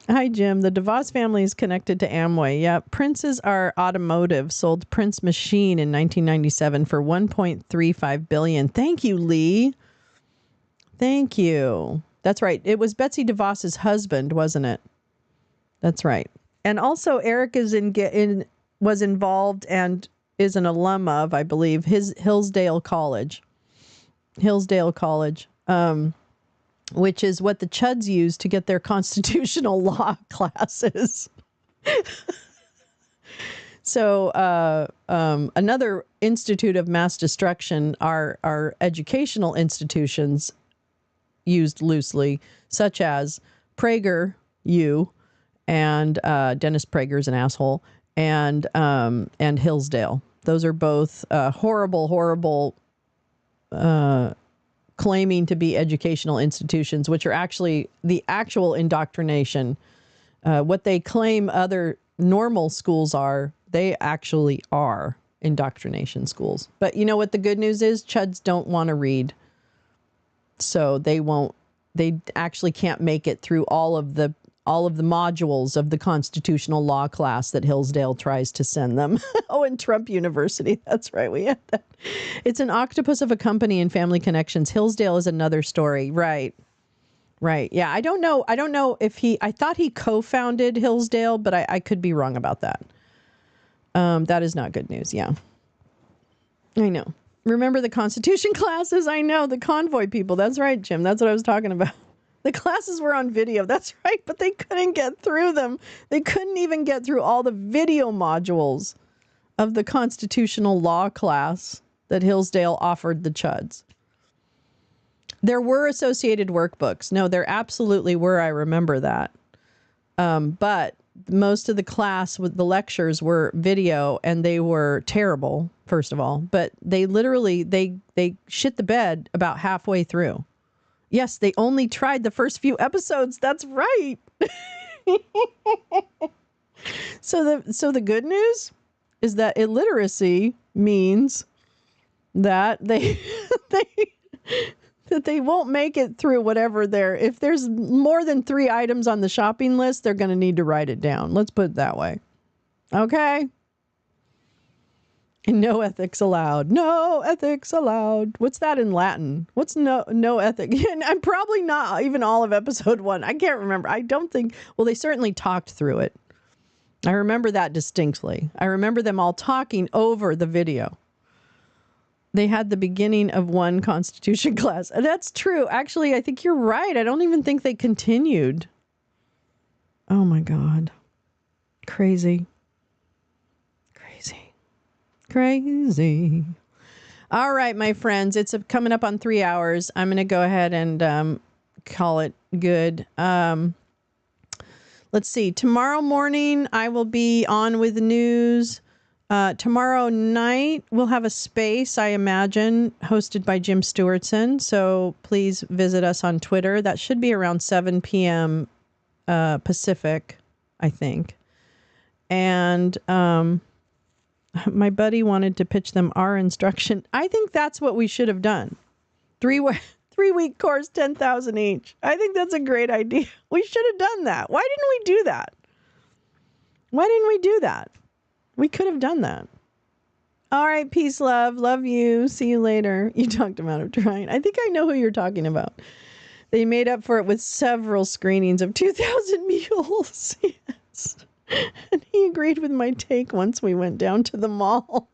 Hi, Jim. The DeVos family is connected to Amway. Yeah, Prince's are automotive. Sold Prince Machine in 1997 for $1.35 billion. Thank you, Lee. Thank you. That's right. It was Betsy DeVos's husband, wasn't it? That's right. And also, Eric was involved and is an alum of, I believe, Hillsdale College. which is what the chuds use to get their constitutional law classes. So another institute of mass destruction are educational institutions used loosely, such as PragerU, and Dennis Prager's an asshole, and Hillsdale. Those are both horrible claiming to be educational institutions, which are actually the actual indoctrination. What they claim other normal schools are, they actually are indoctrination schools. But you know what the good news is? Chuds don't want to read. So they actually can't make it through all of the modules of the constitutional law class that Hillsdale tries to send them. Oh, and Trump University. That's right. We had that. It's an octopus of a company and family connections. Hillsdale is another story. Right. Yeah. I don't know if I thought he co-founded Hillsdale, but I could be wrong about that. That is not good news. Yeah. I know. Remember the Constitution classes? I know, the convoy people. That's right, Jim. That's what I was talking about. The classes were on video. That's right, but they couldn't get through them. They couldn't even get through all the video modules of the constitutional law class that Hillsdale offered the chuds. There were associated workbooks. No, there absolutely were. I remember that. But most of the class with the lectures were video, and they were terrible, first of all. But they literally, they shit the bed about halfway through. Yes, they only tried the first few episodes. That's right. So the good news is that illiteracy means that they that they won't make it through whatever if there's more than 3 items on the shopping list, they're going to need to write it down. Let's put it that way. Okay? And no ethics allowed. No ethics allowed. What's that in Latin? What's no ethic? And I'm probably not even all of episode 1. I can't remember. I don't think, well, they certainly talked through it. I remember that distinctly. I remember them all talking over the video. They had the beginning of one Constitution class. That's true. Actually, I think you're right. I don't even think they continued. Oh my God. Crazy. All right, my friends, it's coming up on 3 hours. I'm going to go ahead and call it good. Let's see. Tomorrow morning, I will be on with the news. Tomorrow night, we'll have a space, I imagine, hosted by Jim Stewartson. So please visit us on Twitter. That should be around 7 p.m. Pacific, I think. And my buddy wanted to pitch them our instruction. I think that's what we should have done. 3-week course, 10,000 each. I think that's a great idea. We should have done that. Why didn't we do that? We could have done that. All right, peace, love. Love you. See you later. You talked him out of trying. I think I know who you're talking about. They made up for it with several screenings of 2,000 Mules. Yes. And he agreed with my take once we went down to the mall.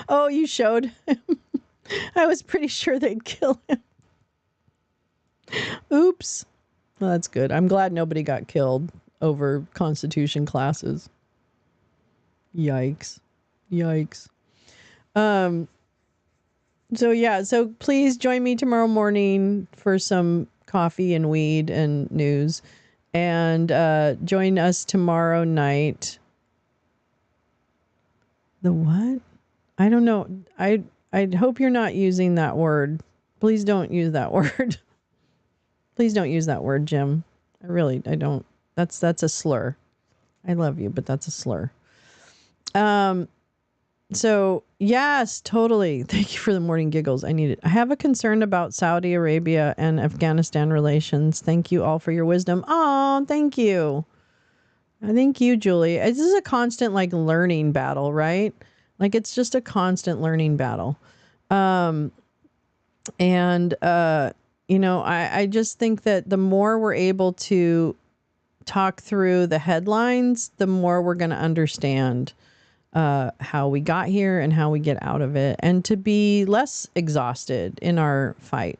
Oh, you showed him. I was pretty sure they'd kill him. Oops. Well, that's good. I'm glad nobody got killed over Constitution classes. Yikes. So please join me tomorrow morning for some coffee and weed and news. And join us tomorrow night. The what? I don't know. I hope you're not using that word. Please don't use that word. Please don't use that word, Jim. I don't. That's a slur. I love you, but that's a slur. So yes, totally. Thank you for the morning giggles. I need it. I have a concern about Saudi Arabia and Afghanistan relations. Thank you all for your wisdom. Oh, thank you. Thank you, Julie. This is a constant learning battle, right? It's just a constant learning battle. I just think that the more we're able to talk through the headlines, the more we're going to understand how we got here and how we get out of it, and to be less exhausted in our fight.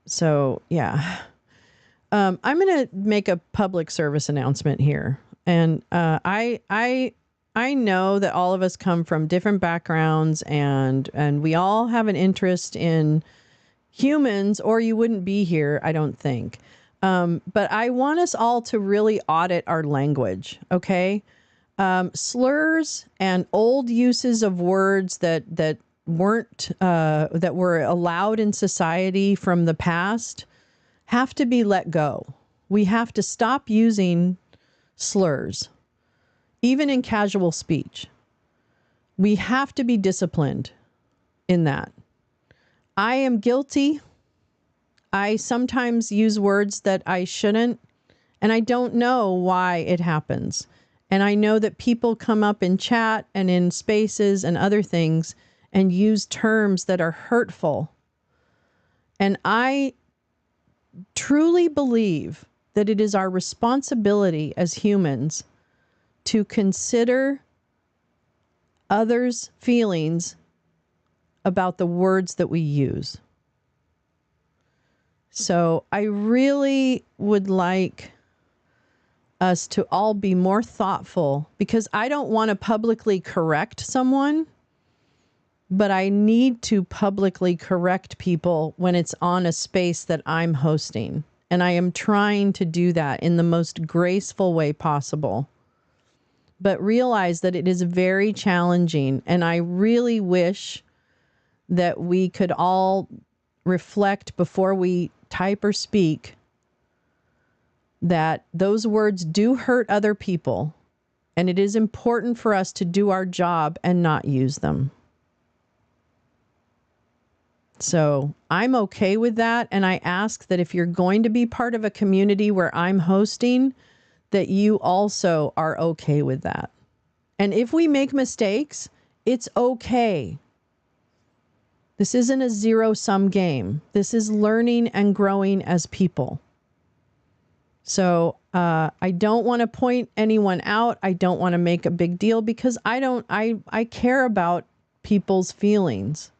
So yeah, I'm going to make a public service announcement here. And I know that all of us come from different backgrounds and we all have an interest in humans, or you wouldn't be here, I don't think. But I want us all to really audit our language, okay? Slurs and old uses of words that weren't that were allowed in society from the past have to be let go. We have to stop using slurs, even in casual speech. We have to be disciplined in that. I am guilty. I sometimes use words that I shouldn't, and I don't know why it happens. And I know that people come up in chat and in spaces and other things and use terms that are hurtful. And I truly believe that it is our responsibility as humans to consider others' feelings about the words that we use. So I really would like us to all be more thoughtful, because I don't want to publicly correct someone, but I need to publicly correct people when it's on a space that I'm hosting. And I am trying to do that in the most graceful way possible. But realize that it is very challenging. And I really wish that we could all reflect before we type or speak that those words do hurt other people. And it is important for us to do our job and not use them. So I'm okay with that. And I ask that if you're going to be part of a community where I'm hosting, that you also are okay with that. And if we make mistakes, it's okay. This isn't a zero-sum game. This is learning and growing as people. So I don't want to point anyone out. I don't want to make a big deal, because I care about people's feelings.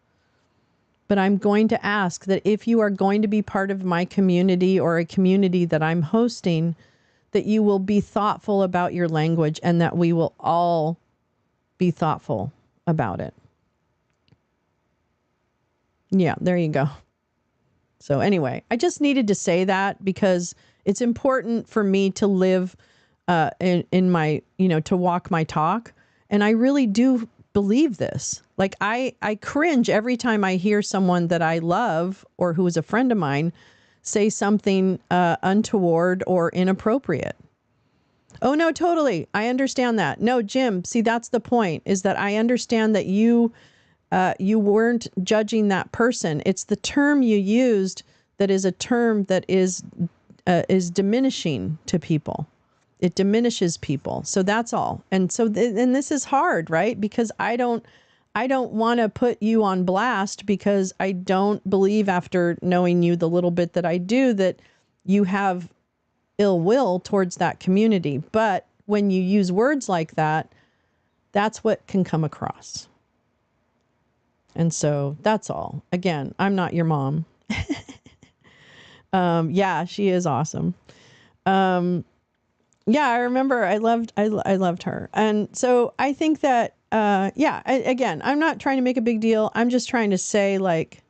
But I'm going to ask that if you are going to be part of my community or a community that I'm hosting, that you will be thoughtful about your language, and that we will all be thoughtful about it. Yeah, there you go. So anyway, I just needed to say that because it's important for me to live in my, to walk my talk. And I really do believe this. Like I cringe every time I hear someone that I love or who is a friend of mine say something untoward or inappropriate. Oh, no, totally. I understand that. No, Jim, see, that's the point, is that I understand that you weren't judging that person. It's the term you used that is a term that is diminishing to people. It diminishes people. So that's all. And so, and this is hard, right? Because I don't want to put you on blast, because I don't believe, after knowing you the little bit that I do, that you have ill will towards that community. But when you use words like that, that's what can come across. And so that's all. Again, I'm not your mom. Yeah, she is awesome. Yeah, I remember I loved her. And so I think that, again, I'm not trying to make a big deal. I'm just trying to say like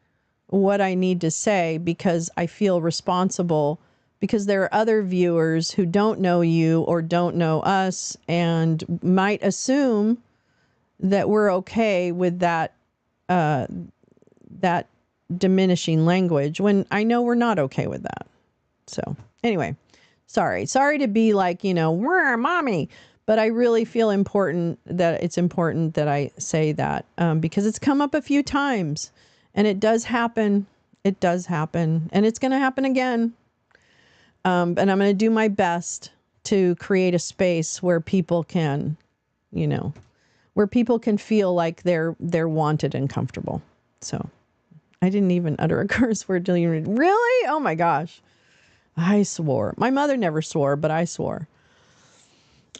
what I need to say, because I feel responsible, because there are other viewers who don't know you or don't know us and might assume that we're okay with that, that diminishing language, when I know we're not okay with that. So anyway, sorry to be like, we're mommy, but I really feel it's important that I say that, because it's come up a few times, and it does happen. It does happen, and it's going to happen again. And I'm going to do my best to create a space where people can, where people can feel like they're wanted and comfortable. So I didn't even utter a curse word till you read. Really? Oh my gosh. I swore. My mother never swore, but I swore.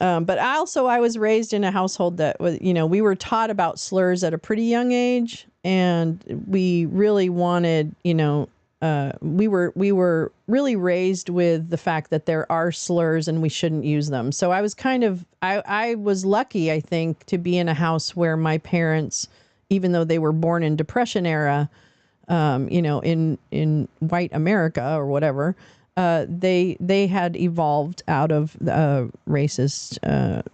But I was raised in a household that was, we were taught about slurs at a pretty young age, and we really wanted, we were really raised with the fact that there are slurs and we shouldn't use them. So I was I was lucky, I think, to be in a house where my parents, even though they were born in Depression era, in white America or whatever, they had evolved out of racist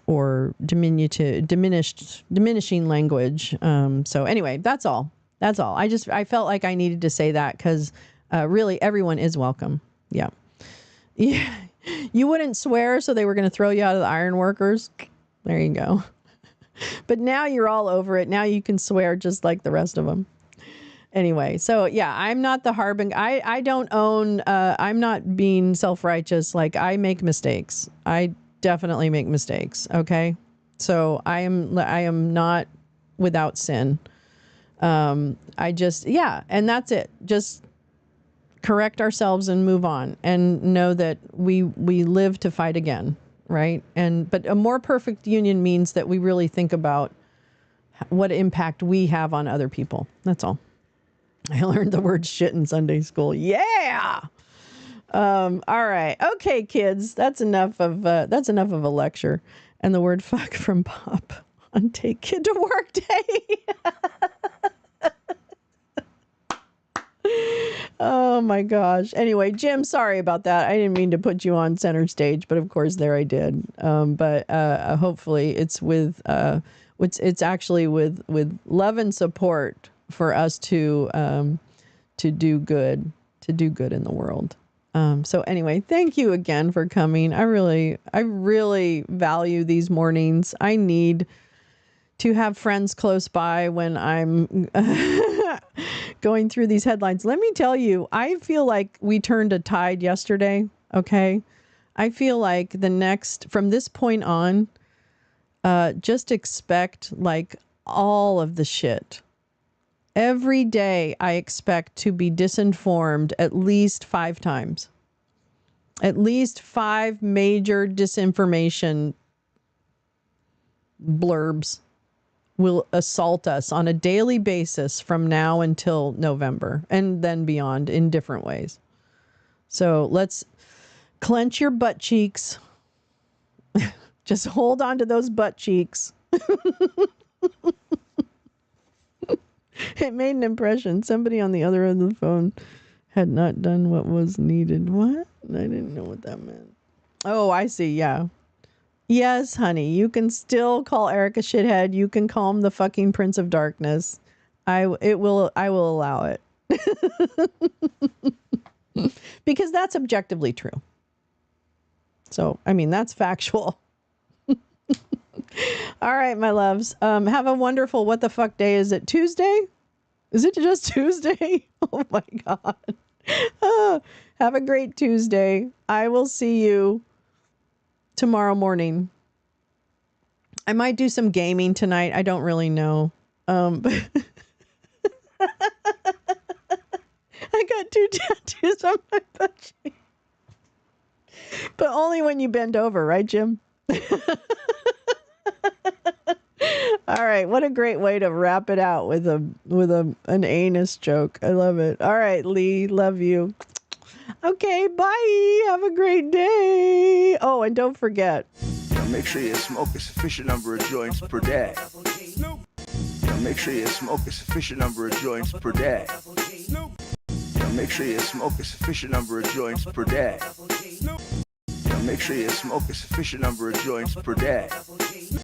or diminishing language. So anyway, that's all. I felt like I needed to say that because really everyone is welcome. Yeah. Yeah. You wouldn't swear, so they were going to throw you out of the ironworkers. There you go. But now you're all over it. Now you can swear just like the rest of them. Anyway, so yeah, I'm not the harbinger. I don't own, I'm not being self-righteous. Like, I make mistakes. I definitely make mistakes. Okay. So I am not without sin. And that's it. Just correct ourselves and move on and know that we live to fight again. Right. But a more perfect union means that we really think about what impact we have on other people. That's all. I learned the word shit in Sunday school. Yeah. All right. Okay, kids. That's enough of a lecture. And the word fuck from Pop on Take Kid to Work Day. Oh my gosh. Anyway, Jim, sorry about that. I didn't mean to put you on center stage, but of course there I did. But hopefully it's with it's actually with love and support for us to do good in the world. So anyway, thank you again for coming. I really value these mornings. I need to have friends close by when I'm going through these headlines. Let me tell you, I feel like we turned a tide yesterday. Okay. I feel like from this point on, just expect like all of the shit. Every day I expect to be disinformed at least 5 times. At least 5 major disinformation blurbs will assault us on a daily basis from now until November and then beyond in different ways. So let's clench your butt cheeks. Just hold on to those butt cheeks. It made an impression. Somebody on the other end of the phone had not done what was needed. What? I didn't know what that meant. Oh, I see. Yeah. Yes, honey. You can still call Eric a shithead. You can call him the fucking Prince of Darkness. I will allow it. Because that's objectively true. So, I mean, that's factual. All right, my loves. Have a wonderful, what the fuck day is it? Tuesday? Is it just Tuesday? Oh my God. Have a great Tuesday. I will see you tomorrow morning. I might do some gaming tonight. I don't really know. But I got 2 tattoos on my butt cheek. But only when you bend over, right, Jim? All right, what a great way to wrap it out with an anus joke. I love it. All right, Lee, love you. Okay, bye. Have a great day. Oh, and don't forget. Make sure you smoke a sufficient number of joints per day. Make sure you smoke a sufficient number of joints per day. Make sure you smoke a sufficient number of joints per day. Make sure you smoke a sufficient number of joints per day.